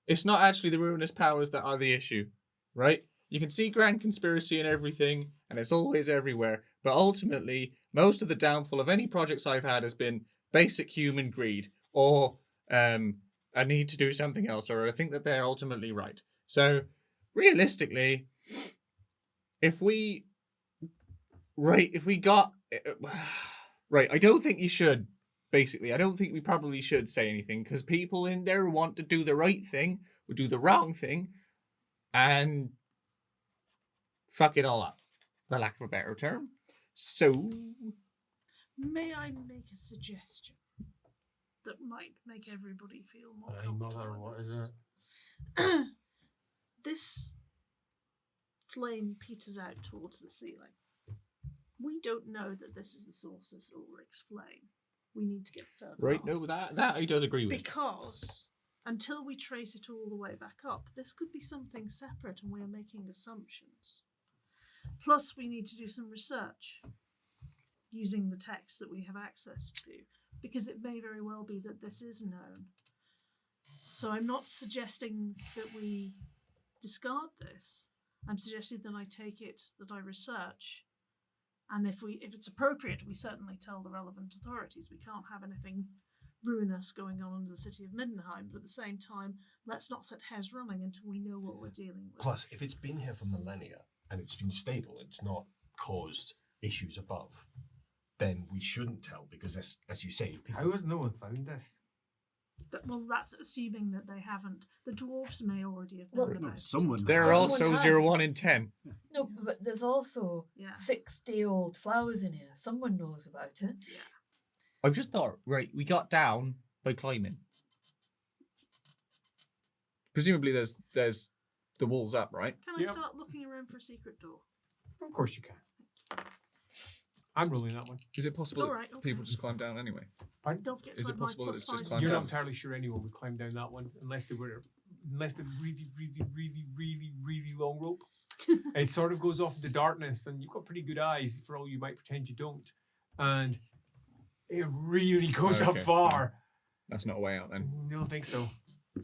it's not actually the ruinous powers that are the issue, right? You can see grand conspiracy and everything, and it's always everywhere, but ultimately, most of the downfall of any projects I've had has been basic human greed, or I need to do something else, or I think that they're ultimately right. So, realistically, if we got... Right, I don't think you should, basically. I don't think we probably should say anything, because people in there want to do the right thing, or do the wrong thing, and fuck it all up, for lack of a better term. So... May I make a suggestion that might make everybody feel more Aye, comfortable? mother, with what this? is This flame peters out towards the ceiling. We don't know that this is the source of Ulrich's flame. We need to get further Right, up. no, that he does agree with. Because until we trace it all the way back up, this could be something separate and we are making assumptions. Plus, we need to do some research using the text that we have access to, because it may very well be that this is known. So I'm not suggesting that we discard this. I'm suggesting that I take it, that I research, and if it's appropriate, we certainly tell the relevant authorities. We can't have anything ruinous going on in the city of Middenheim, but at the same time, let's not set hares running until we know what we're dealing with. Plus, if it's been here for millennia and it's been stable, it's not caused issues above, then we shouldn't tell because, as you say, people... How has no one found this? Well, that's assuming that they haven't. The dwarves may already have known about it. Someone. They're also Someone has. 1 in 10. No, but there's also Yeah. 6-day-old flowers in here. Someone knows about it. Yeah. I've just thought, right, we got down by climbing. Presumably there's the walls up, right? Can I start looking around for a secret door? Of course you can. I'm ruling that one. Is it possible All right, that okay. people just climb down anyway? Don't forget to Is it add my possible that it's just +5 climb You're down? not entirely sure anyone would climb down that one unless they really long rope. It sort of goes off into darkness, and you've got pretty good eyes for all you might pretend you don't. And it really goes up Okay, far. That's not a way out then. I don't think so.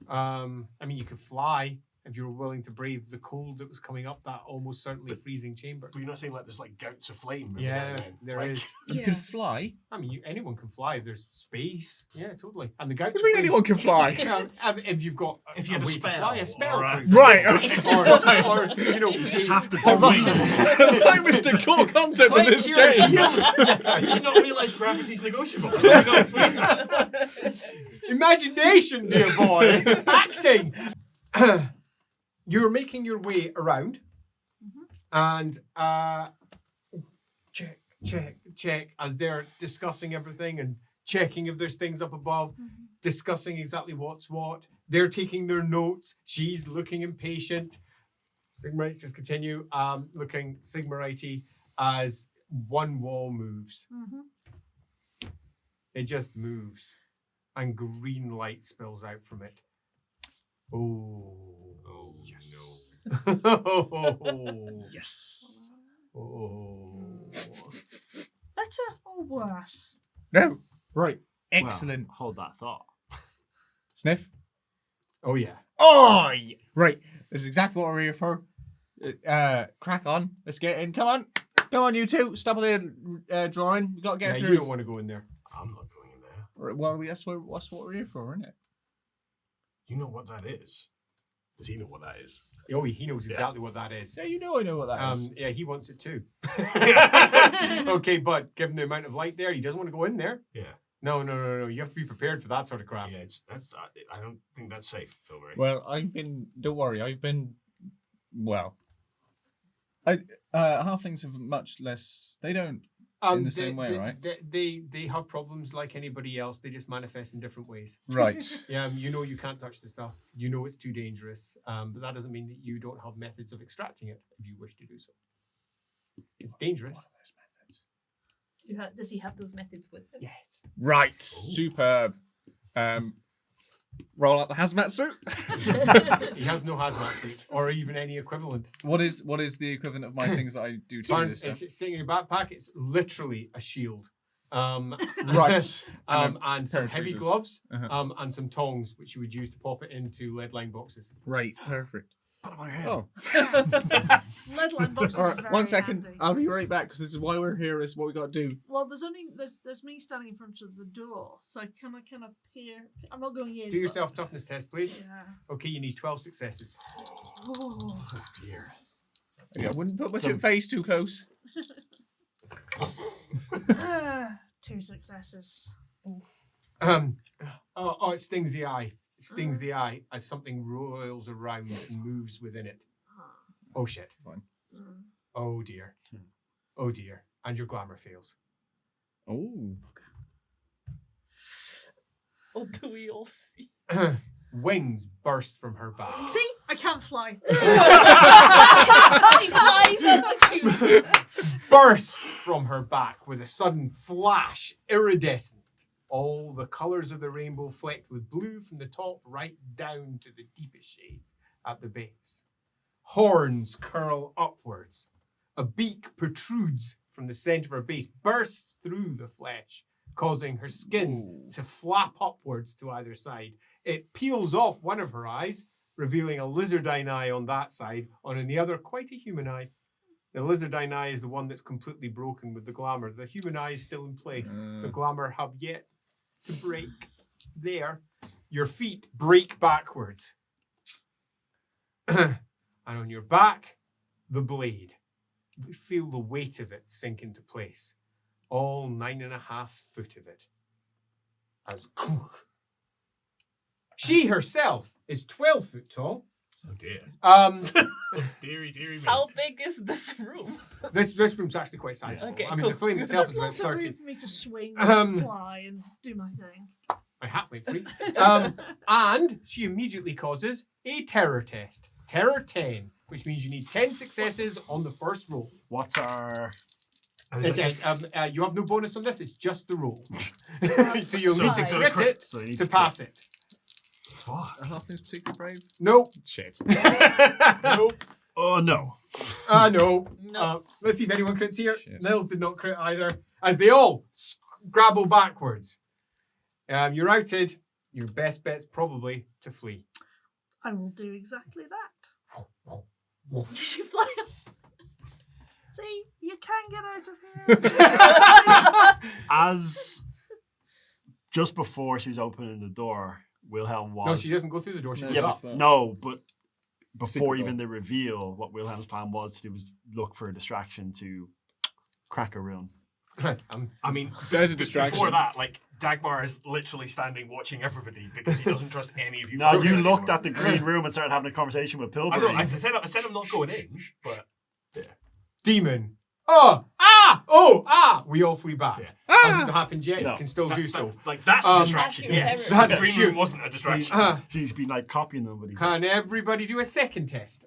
I mean, you could fly if you were willing to brave the cold that was coming up that almost certainly freezing chamber. But you're not saying like there's like gouts of flame moving Yeah, out then? there Like, is. You could fly? I mean, anyone can fly if there's space. Yeah, totally. And the gouts. What do you mean anyone can fly? Yeah, if you've got If you had a way to spell fly, a spell, or for a- example. Right, okay. or you know, You just have to Oh, do I missed the core concept of this your game. Did you not realise gravity's negotiable? Oh my God, it's weird. Imagination, dear boy. Acting. You're making your way around, and check as they're discussing everything and checking if there's things up above, discussing exactly what's what. They're taking their notes. She's looking impatient. Sigmarite says continue. Looking Sigmarite as one wall moves. It just moves, and green light spills out from it. Oh yes. no! Yes. Oh. Better or worse? No. Right. Excellent. Well, hold that thought. Sniff. Oh yeah. Oh, yeah. Right. This is exactly what we're here for. Crack on. Let's get in. Come on. Come on, you two. Stop with the drawing. We got to get Yeah, through. you don't want to go in there. I'm not going in there. Right, well, that's what we're here for, isn't it? You know what that is? Does he know what that is? Oh, he knows exactly what that is. Yeah, you know I know what that is. Yeah, he wants it too. Okay, but given the amount of light there, he doesn't want to go in there. Yeah. No. You have to be prepared for that sort of crap. Yeah, I don't think that's safe, Pilbury. Well, don't worry, halflings have much less, they don't, in the same way, right? They have problems like anybody else. They just manifest in different ways. Right. Yeah, you know you can't touch the stuff. You know it's too dangerous. But that doesn't mean that you don't have methods of extracting it if you wish to do so. It's dangerous. Does he have those methods with him? Yes. Right. Superb. Roll out the hazmat suit. He has no hazmat suit or even any equivalent. What is the equivalent of my things that I do to do this stuff? It's sitting in your backpack. It's literally a shield. Right. And some heavy paratroopers. gloves. Uh-huh. And some tongs, which you would use to pop it into lead line boxes. Right. Perfect. Put them on your head. Oh. Lead line boxes All are right. very 1 second. handy. I'll be right back because this is why we're here. Is what we got to do. Well, there's me standing in front of the door, so can I kind of peer? I'm not going in. Do but- yourself a toughness test, please. Yeah. Okay, you need 12 successes. Oh. Dear. I wouldn't put my face too close. 2 successes. It stings the eye. It stings the eye as something roils around and moves within it. Oh shit. Fine. Oh dear. Oh dear. And your glamour fails. Oh. Oh, do we all see? Wings burst from her back. See, I can't fly. He flies on the tube. bursts from her back with a sudden flash, iridescent. All the colours of the rainbow flecked with blue from the top right down to the deepest shades at the base. Horns curl upwards. A beak protrudes from the centre of her base, bursts through the flesh, causing her skin to flap upwards to either side. It peels off one of her eyes, revealing a lizardine eye on that side, on the other quite a human eye. The lizardine eye is the one that's completely broken with the glamour. The human eye is still in place. The glamour have yet to break. There, your feet break backwards. And on your back, the blade. You feel the weight of it sink into place. All 9.5 foot of it. As she herself is 12 foot tall. Oh dear. Deary me. How big is this room? This room's actually quite sizable. Okay, I mean, cool. the flame itself There's is about lots of 30. room for me to swing and fly and do my thing. My hat went free. And she immediately causes a terror test. Terror 10, which means you need 10 successes on the first roll. What's our... You have no bonus on this, it's just the roll. So you'll need to Five. crit it So you need to pass it. Fuck. A halfling's particularly brave. Nope. Shit. Nope. Oh, no. No. No. Let's see if anyone crits here. Shit. Nils did not crit either. As they all grabble backwards. You're outed. Your best bet's probably to flee. I will do exactly that. Did you fly up? See, you can get out of here. As... Just before she's opening the door, Wilhelm was... No, she doesn't go through the door. She No, goes Yeah, she up. flies. no, but before Secret even the reveal, what Wilhelm's plan was to do was look for a distraction to crack a rune. I mean, There's a distraction. Before that, like, Dagmar is literally standing watching everybody because he doesn't trust any of you. No, fuckers you anymore. looked at the green room and started having a conversation with I Pilbury. know, I said I'm not going in, but... Demon. We all flee back. Yeah. Hasn't happened yet. No. You can still do so. That's a distraction. That's your Yes. terror. The green Shoot. room wasn't a distraction. He's been like copying them, but he's Can everybody do a second test?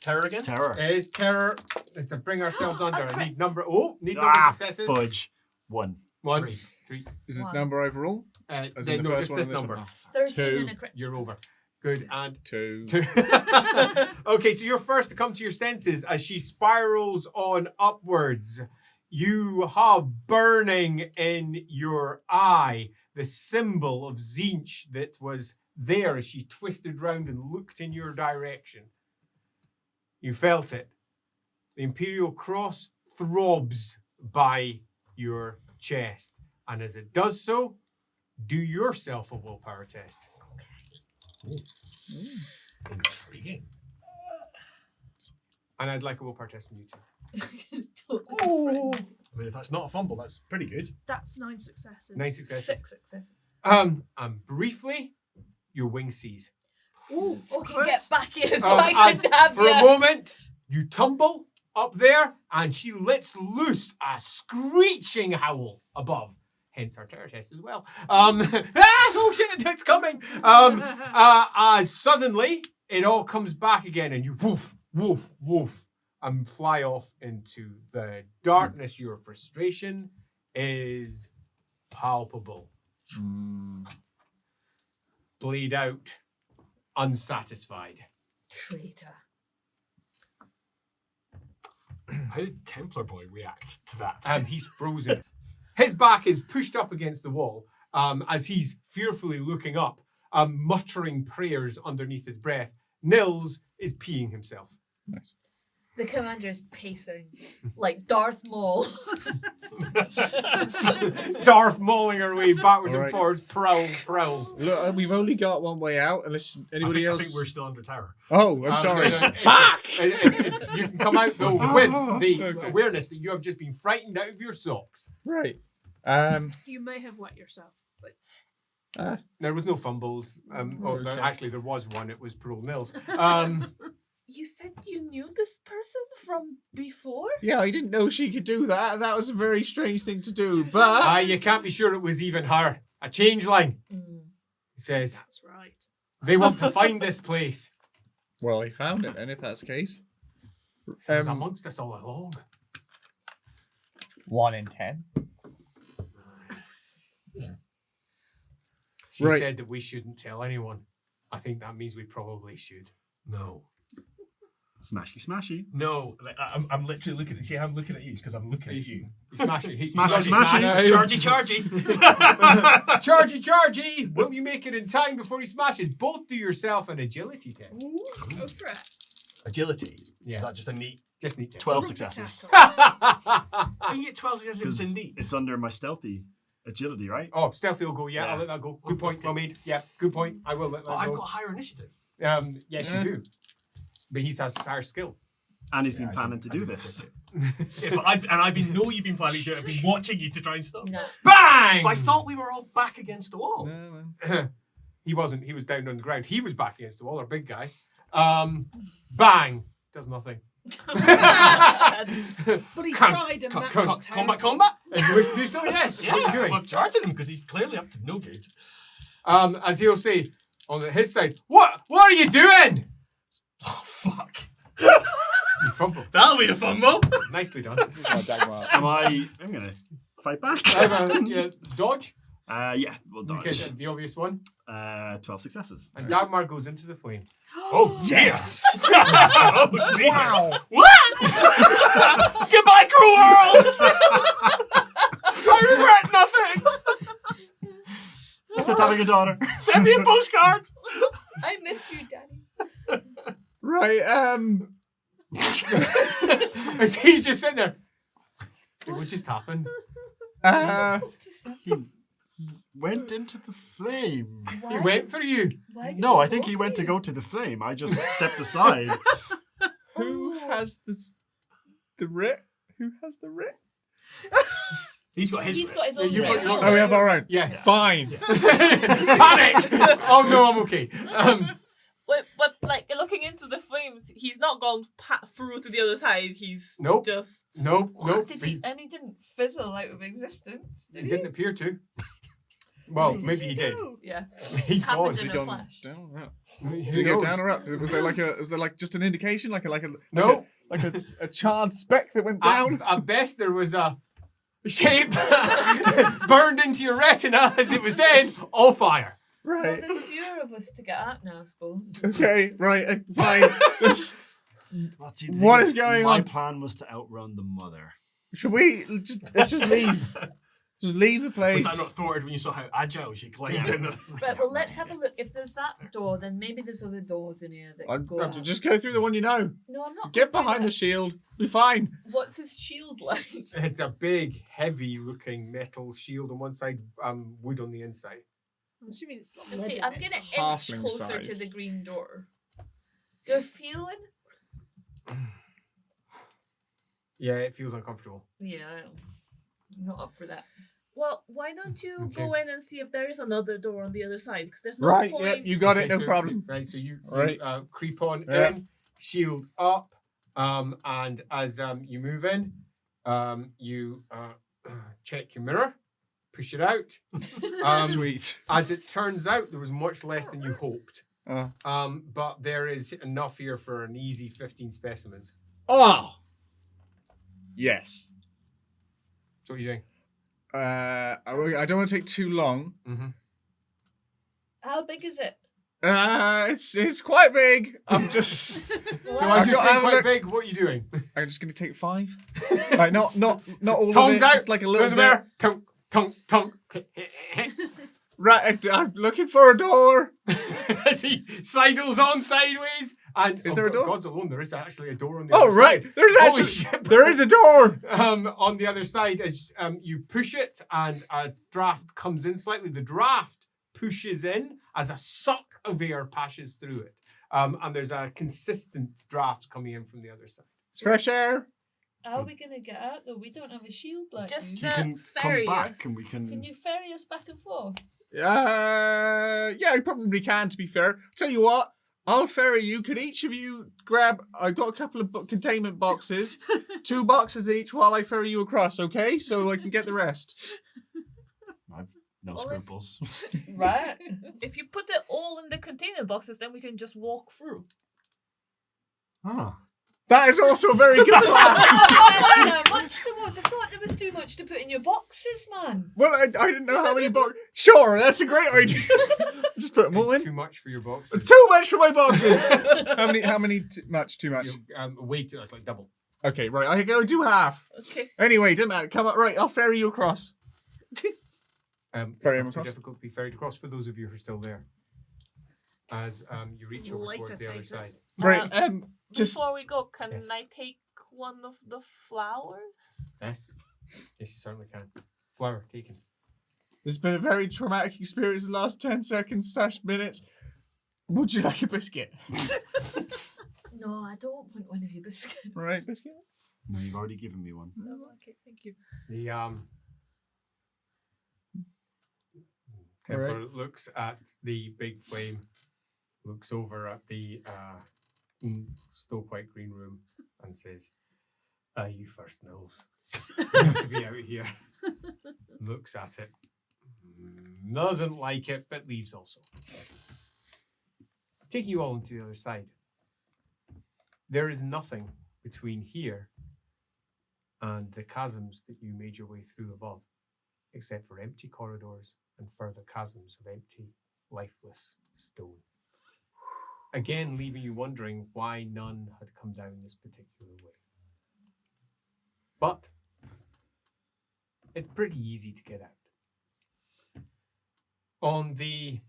Terror again? terror. Is terror is to bring ourselves under. I crit. need number. Need number Ah, successes. fudge. 1. 1, Three. 3. Is this One. number overall? No, As in the first just one this and this number. one? 13 Two. and a crit. You're over. Good and 2. 2. Okay, so you're first to come to your senses as she spirals on upwards. You have burning in your eye the symbol of Zinch that was there as she twisted round and looked in your direction. You felt it. The Imperial Cross throbs by your chest. And as it does so, do yourself a willpower test. Intriguing. And I'd like a willpower test from you too. I mean, if that's not a fumble, that's pretty good. That's 9 successes. 9 successes. 6 successes. And briefly, your wing sees. Ooh, Okay, crit. get back here so I As can have for a you. moment, you tumble up there, and she lets loose a screeching howl above. Hence our terror test as well. Oh shit, it's coming. As suddenly it all comes back again, and you woof, woof, woof, and fly off into the darkness. Your frustration is palpable. Bleed out, unsatisfied. Traitor. How did Templar Boy react to that? He's frozen. His back is pushed up against the wall as he's fearfully looking up, muttering prayers underneath his breath. Nils is peeing himself. Nice. The commander is pacing like Darth Maul. Darth mauling her way backwards All and right. forwards, prowl, prowl. Look, we've only got one way out, unless anybody I else. think we're still under terror. Oh, I'm sorry. Fuck! You can come out though with the Okay. awareness that you have just been frightened out of your socks. Right. You may have wet yourself, but There was no fumbles. Actually, there was one. It was poor old Nils. You said you knew this person from before? Yeah, I didn't know she could do that. That was a very strange thing to do, but You can't be sure it was even her. A changeling, he says. that's right. They want to find this place. well, I found it then. If that's the case, It was amongst us all along. 1 in 10. She Right. said that we shouldn't tell anyone. I think that means we probably should. No. Smashy, smashy. No. Like, I'm literally looking at. See how I'm looking at you? Because I'm looking at you. Smash it. Smashy, smashy. Chargy. Chargy, chargy! Will you make it in time before he smashes? Both do yourself an agility test. Go for it. Agility. Yeah. Is that just a neat? Just need 12 successes. How you get 12 successes? It's a 'Cause neat. it's under my stealthy agility, right? Oh, stealthy will go. Yeah, Yeah. I'll let that go. Good point. Well made. Yeah, good point. I will let that Oh, I've go. got higher initiative. Yes, Yeah. you do. But he has higher skill. And he's been planning to do this. Yeah, but I've been know you've been planning to do it. I've been watching you to try and stop. No. Bang! But I thought we were all back against the wall. He wasn't. He was down on the ground. He was back against the wall, our big guy. Bang! Does nothing. But he tried and that was Combat. If you wish to do so, yes. Yeah, What are you doing? I'm charging him because he's clearly up to no good. As he'll say on his side, what are you doing? Oh, fuck. You fumble. That'll be a fumble. Nicely done. This is my Dagmar. I'm going to fight back. Yeah, dodge. Yeah, we'll dodge. Okay, the obvious one. 12 successes. And Dagmar goes into the flame. Oh, yes. Oh, dear. Wow. What? Goodbye, cruel world. I regret nothing. Except having a daughter. Send me a postcard. I miss you, Daddy. Right, As he's just sitting there. What just happened? He went into the flame. Why? He went for you. Why did No, you I think go he for went to you? go to the flame. I just stepped aside. who has the writ? Who has the writ? He's got his. He's got his Yeah, own you've got ring. your own Oh, we have our own. Yeah. Fine. Panic! Oh no, I'm okay. But like looking into the flames, he's not gone through to the other side. He's Nope. just Nope. Did he? And he didn't fizzle out of existence, did He he? didn't appear to. Well, maybe he did. Yeah. He's Happened gone. in a Gone flash. down or up? Who Did he go knows? down or up? Was there like just an indication, like a No. a charred speck that went down? At best, there was a shape burned into your retina as it was dead. All fire. Well, Right. there's fewer of us to get at now, I suppose. Okay. Right. Fine. This- What's he What is going My on? plan was to outrun the mother. Should we let's just leave? Just leave the Was place. that not thwarted when you saw how agile she climbed in? Right, well, let's have a look. If there's that door, then maybe there's other doors in here that I'm, go out. just go through the one you know. No, I'm not. Get going through behind the that. shield. Be fine. What's his shield like? It's a big, heavy-looking metal shield on one side, wood on the inside. I'm assuming it's got lead Okay, in I'm it, gonna so- inch Halfling closer to size. the green door. You're feeling? Yeah, it feels uncomfortable. Yeah, I'm not up for that. well. Why don't you Okay. go in and see if there is another door on the other side? Because there's no Right. point. Yeah. You got it. No so- problem. Right, so you Right. creep on Yeah. in, shield up, and as you move in, you check your mirror, push it out. Sweet. As it turns out, there was much less than you hoped. Oh. But there is enough here for an easy 15 specimens. Oh. Yes. So what are you doing? I don't want to take too long. Mm-hmm. How big is it? It's quite big. I'm just Well, So I- as you got- say I've quite got- big, what are you doing? I'm just gonna take 5. Like not all Tongues of it, out, just like a little in the bit. mirror. Tongue. Right, I'm looking for a door. As he sidles on sideways. And Is there a door? God's alone, there is actually a door on the Oh other right, side. there's Holy actually shit. there is a door. On the other side, as you push it and a draft comes in slightly, the draft pushes in as a suck of air passes through it. And there's a consistent draft coming in from the other side. It's fresh air. How are we gonna get out though? We don't have a shield like Just you. You can ferry come back us. and we can... Can you ferry us back and forth? Yeah, you probably can. To be fair, tell you what, I'll ferry you. Could each of you grab? I've got a couple of containment boxes, 2 boxes each, while I ferry you across. Okay, so I can get the rest. I've no Well, if- scruples. Right. If you put it all in the container boxes, then we can just walk through. Ah, That is also a very good plan. How much there was? I thought there was too much to put in your boxes, man. Well, I didn't know how many boxes. Sure, that's a great idea. Just put them all It's in. too much for your boxes. Too much for my boxes. How many? Too much. Way too. It's like double. Okay, right. I go do half. Okay. Anyway, doesn't matter. Come up. Right, I'll ferry you across. Ferry him it's not too across. difficult to be ferried across for those of you who are still there. As you reach over Later towards the other takes side. us. Right. Just Before we go, can Yes. I take one of the flowers? Yes. Yes, you certainly can. Flower taken. This has been a very traumatic experience. The last 10 seconds / minutes. Would you like a biscuit? No, I don't want one of your biscuits. Right, biscuit. No, you've already given me one. No, okay, thank you. The Templar looks at the big flame, looks over at the still quite green room, and says, "You first, Knowles. You have to be out here." Looks at it, doesn't like it, but leaves also. Taking you all into the other side. There is nothing between here and the chasms that you made your way through above, except for empty corridors and further chasms of empty, lifeless stone. Again, leaving you wondering why none had come down this particular way. But it's pretty easy to get out. On the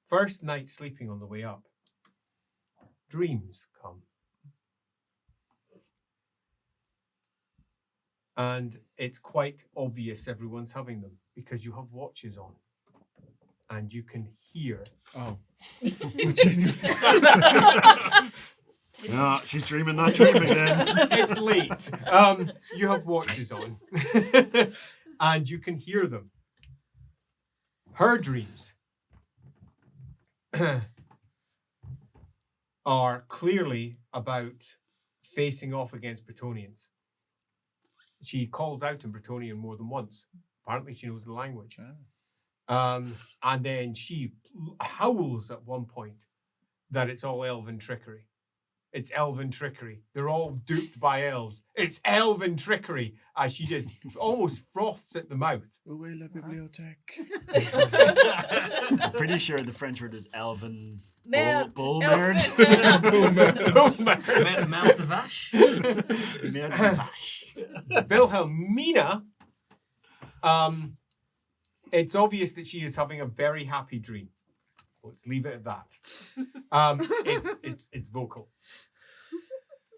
first night sleeping on the way up, dreams come. And it's quite obvious everyone's having them because you have watches on and you can hear. Oh. No, she's dreaming that dream again. It's late. You have watches on and you can hear them. Her dreams are clearly about facing off against Bretonians. She calls out in Bretonnian more than once. Apparently she knows the language. And then she howls at one point that it's all elven trickery. It's elven trickery. They're all duped by elves. It's elven trickery. As she just almost froths at the mouth. Où est la bibliothèque? I'm pretty sure the French word is elven. Merde. Bull Elven- Mount de Vache. Wilhelmina, it's obvious that she is having a very happy dream. Let's leave it at that. It's vocal.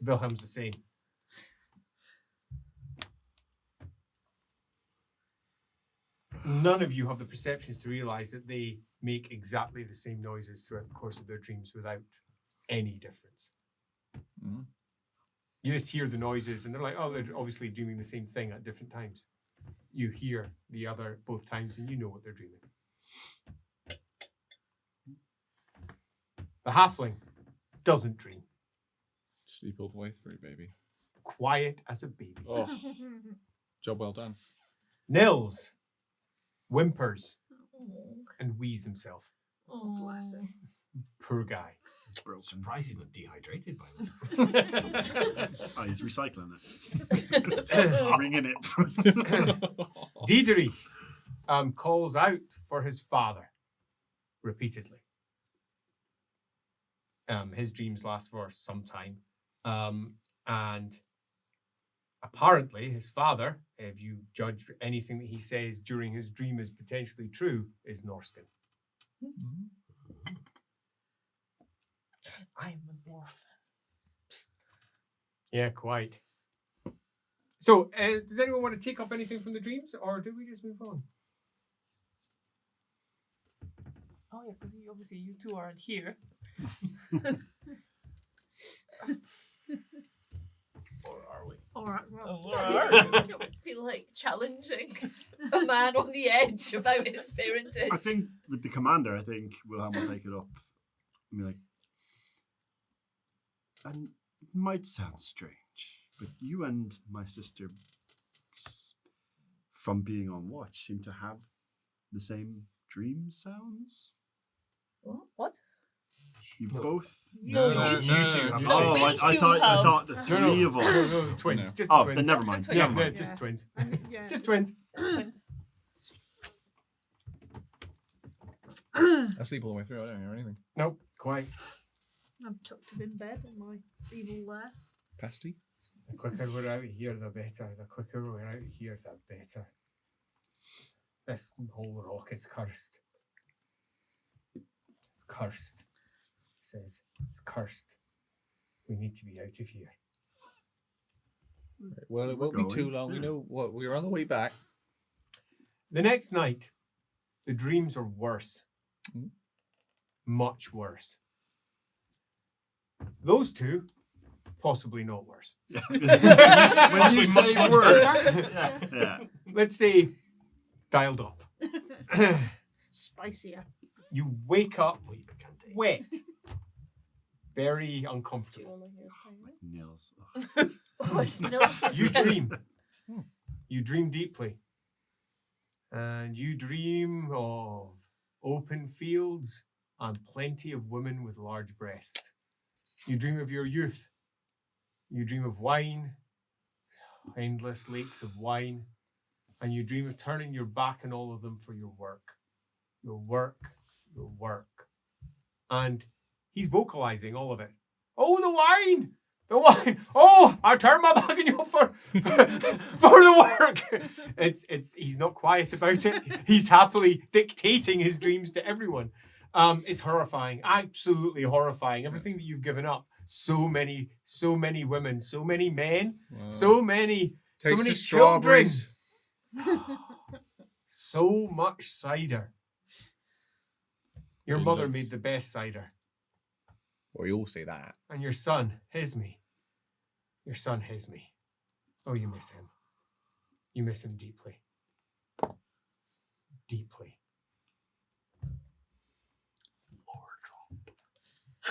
Wilhelm's the same. None of you have the perceptions to realize that they make exactly the same noises throughout the course of their dreams without any difference. Mm. You just hear the noises and they're like, oh, they're obviously dreaming the same thing at different times. You hear the other both times and you know what they're dreaming. The halfling doesn't dream. Sleep all the way through, baby. Quiet as a baby. Oh, job well done. Nils whimpers Oh, and wheezes himself. oh. Bless him. Poor guy. Surprised he's not dehydrated by now. Oh, he's recycling it. Bringing it. Diedrich calls out for his father repeatedly. His dreams last for some time. And apparently his father, if you judge anything that he says during his dream as potentially true, is Norscan. I'm an orphan. Yeah, quite. So, does anyone want to take up anything from the dreams, or do we just move on? Oh yeah, because obviously you two aren't here. Or are we? All right, well, I feel like challenging a man on the edge about his parentage. I think with the commander, I think Wilhelm will take it up. I mean, like, and it might sound strange, but you and my sister, from being on watch, seem to have the same dream sounds. What? You both. No, No, you no, two. no, two no, have you both. Oh, say- I thought the three of us. No, twins. No. Just Oh, twins. then never mind. Twins. Yeah, Never yeah, mind. just twins. Yeah. Just twins. I sleep all the way through. I don't hear anything. Nope, quite. I'm tucked up in bed in my evil lair. Pasty. The quicker we're out of here, the better. The quicker we're out of here, the better. This whole rock is cursed. It's cursed. It says it's cursed. We need to be out of here. Well, it We're won't be too going. long. We Yeah. know what we're on the way back. The next night, the dreams are worse. Mm. Much worse. Those two, possibly not worse. Yeah, when you say much words, better. yeah. Let's say dialed up. Spicier. You wake up wet. Very uncomfortable. Nails. You dream. You dream deeply. And you dream of open fields and plenty of women with large breasts. You dream of your youth. You dream of wine, endless lakes of wine. And you dream of turning your back on all of them for your work. Your work, your work. And he's vocalizing all of it. Oh, the wine! The wine! Oh, I turn my back on you for the work. He's not quiet about it. He's happily dictating his dreams to everyone. It's horrifying, absolutely horrifying. Everything that you've given up. So many women, so many men, so many Taste the children. strawberries. So much cider. Your It mother looks- made the best cider. Well, you all say that. And your son, Hisme. Your son, Hisme. Oh, you miss him. You miss him deeply. Deeply.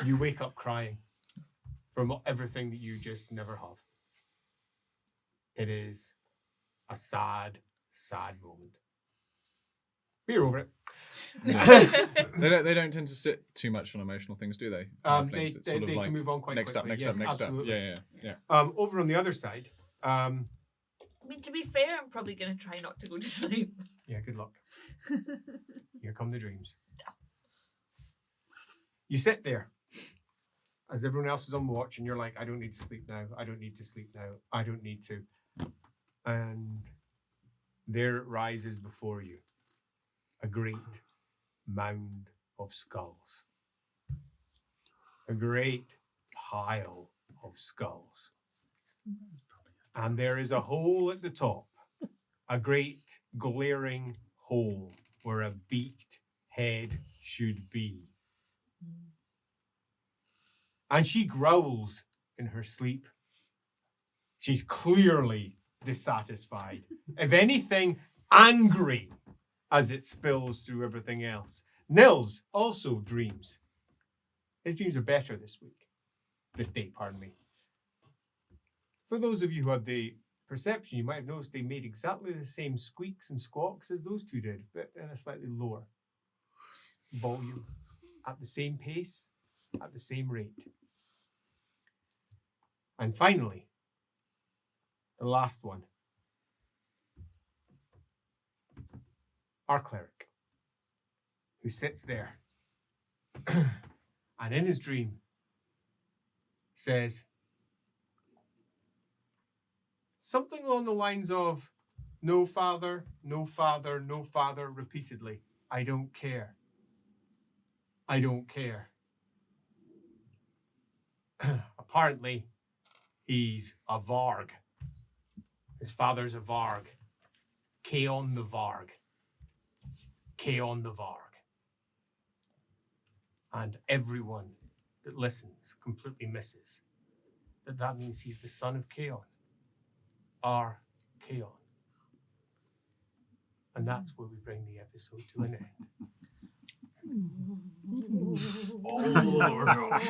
You wake up crying from everything that you just never have. It is a sad, sad moment. But you're over it. They don't tend to sit too much on emotional things, do they? They Halflings, it's sort of like can move on quite next quickly. up, next Yes, up, next absolutely. up. Yeah. Over on the other side, I mean, to be fair, I'm probably going to try not to go to sleep. yeah, good luck. Here come the dreams. You sit there as everyone else is on watch, and you're like, I don't need to sleep now. I don't need to sleep now. I don't need to. And there it rises before you, a great mound of skulls. A great pile of skulls. And there is a hole at the top, a great glaring hole where a beaked head should be. And she growls in her sleep. She's clearly dissatisfied. If anything, angry as it spills through everything else. Nils also dreams. His dreams are better this day, pardon me. For those of you who had the perception, you might have noticed they made exactly the same squeaks and squawks as those two did, but in a slightly lower volume, at the same pace, at the same rate. And finally, the last one. Our cleric, who sits there and in his dream says something along the lines of, no father, no father, no father, repeatedly. I don't care. I don't care. Apparently, he's a Varg. His father's a Varg. Kaon the Varg. Kaon the Varg. And everyone that listens completely misses that means he's the son of Kaon. Our Kaon. And that's where we bring the episode to an end. Oh, Lord.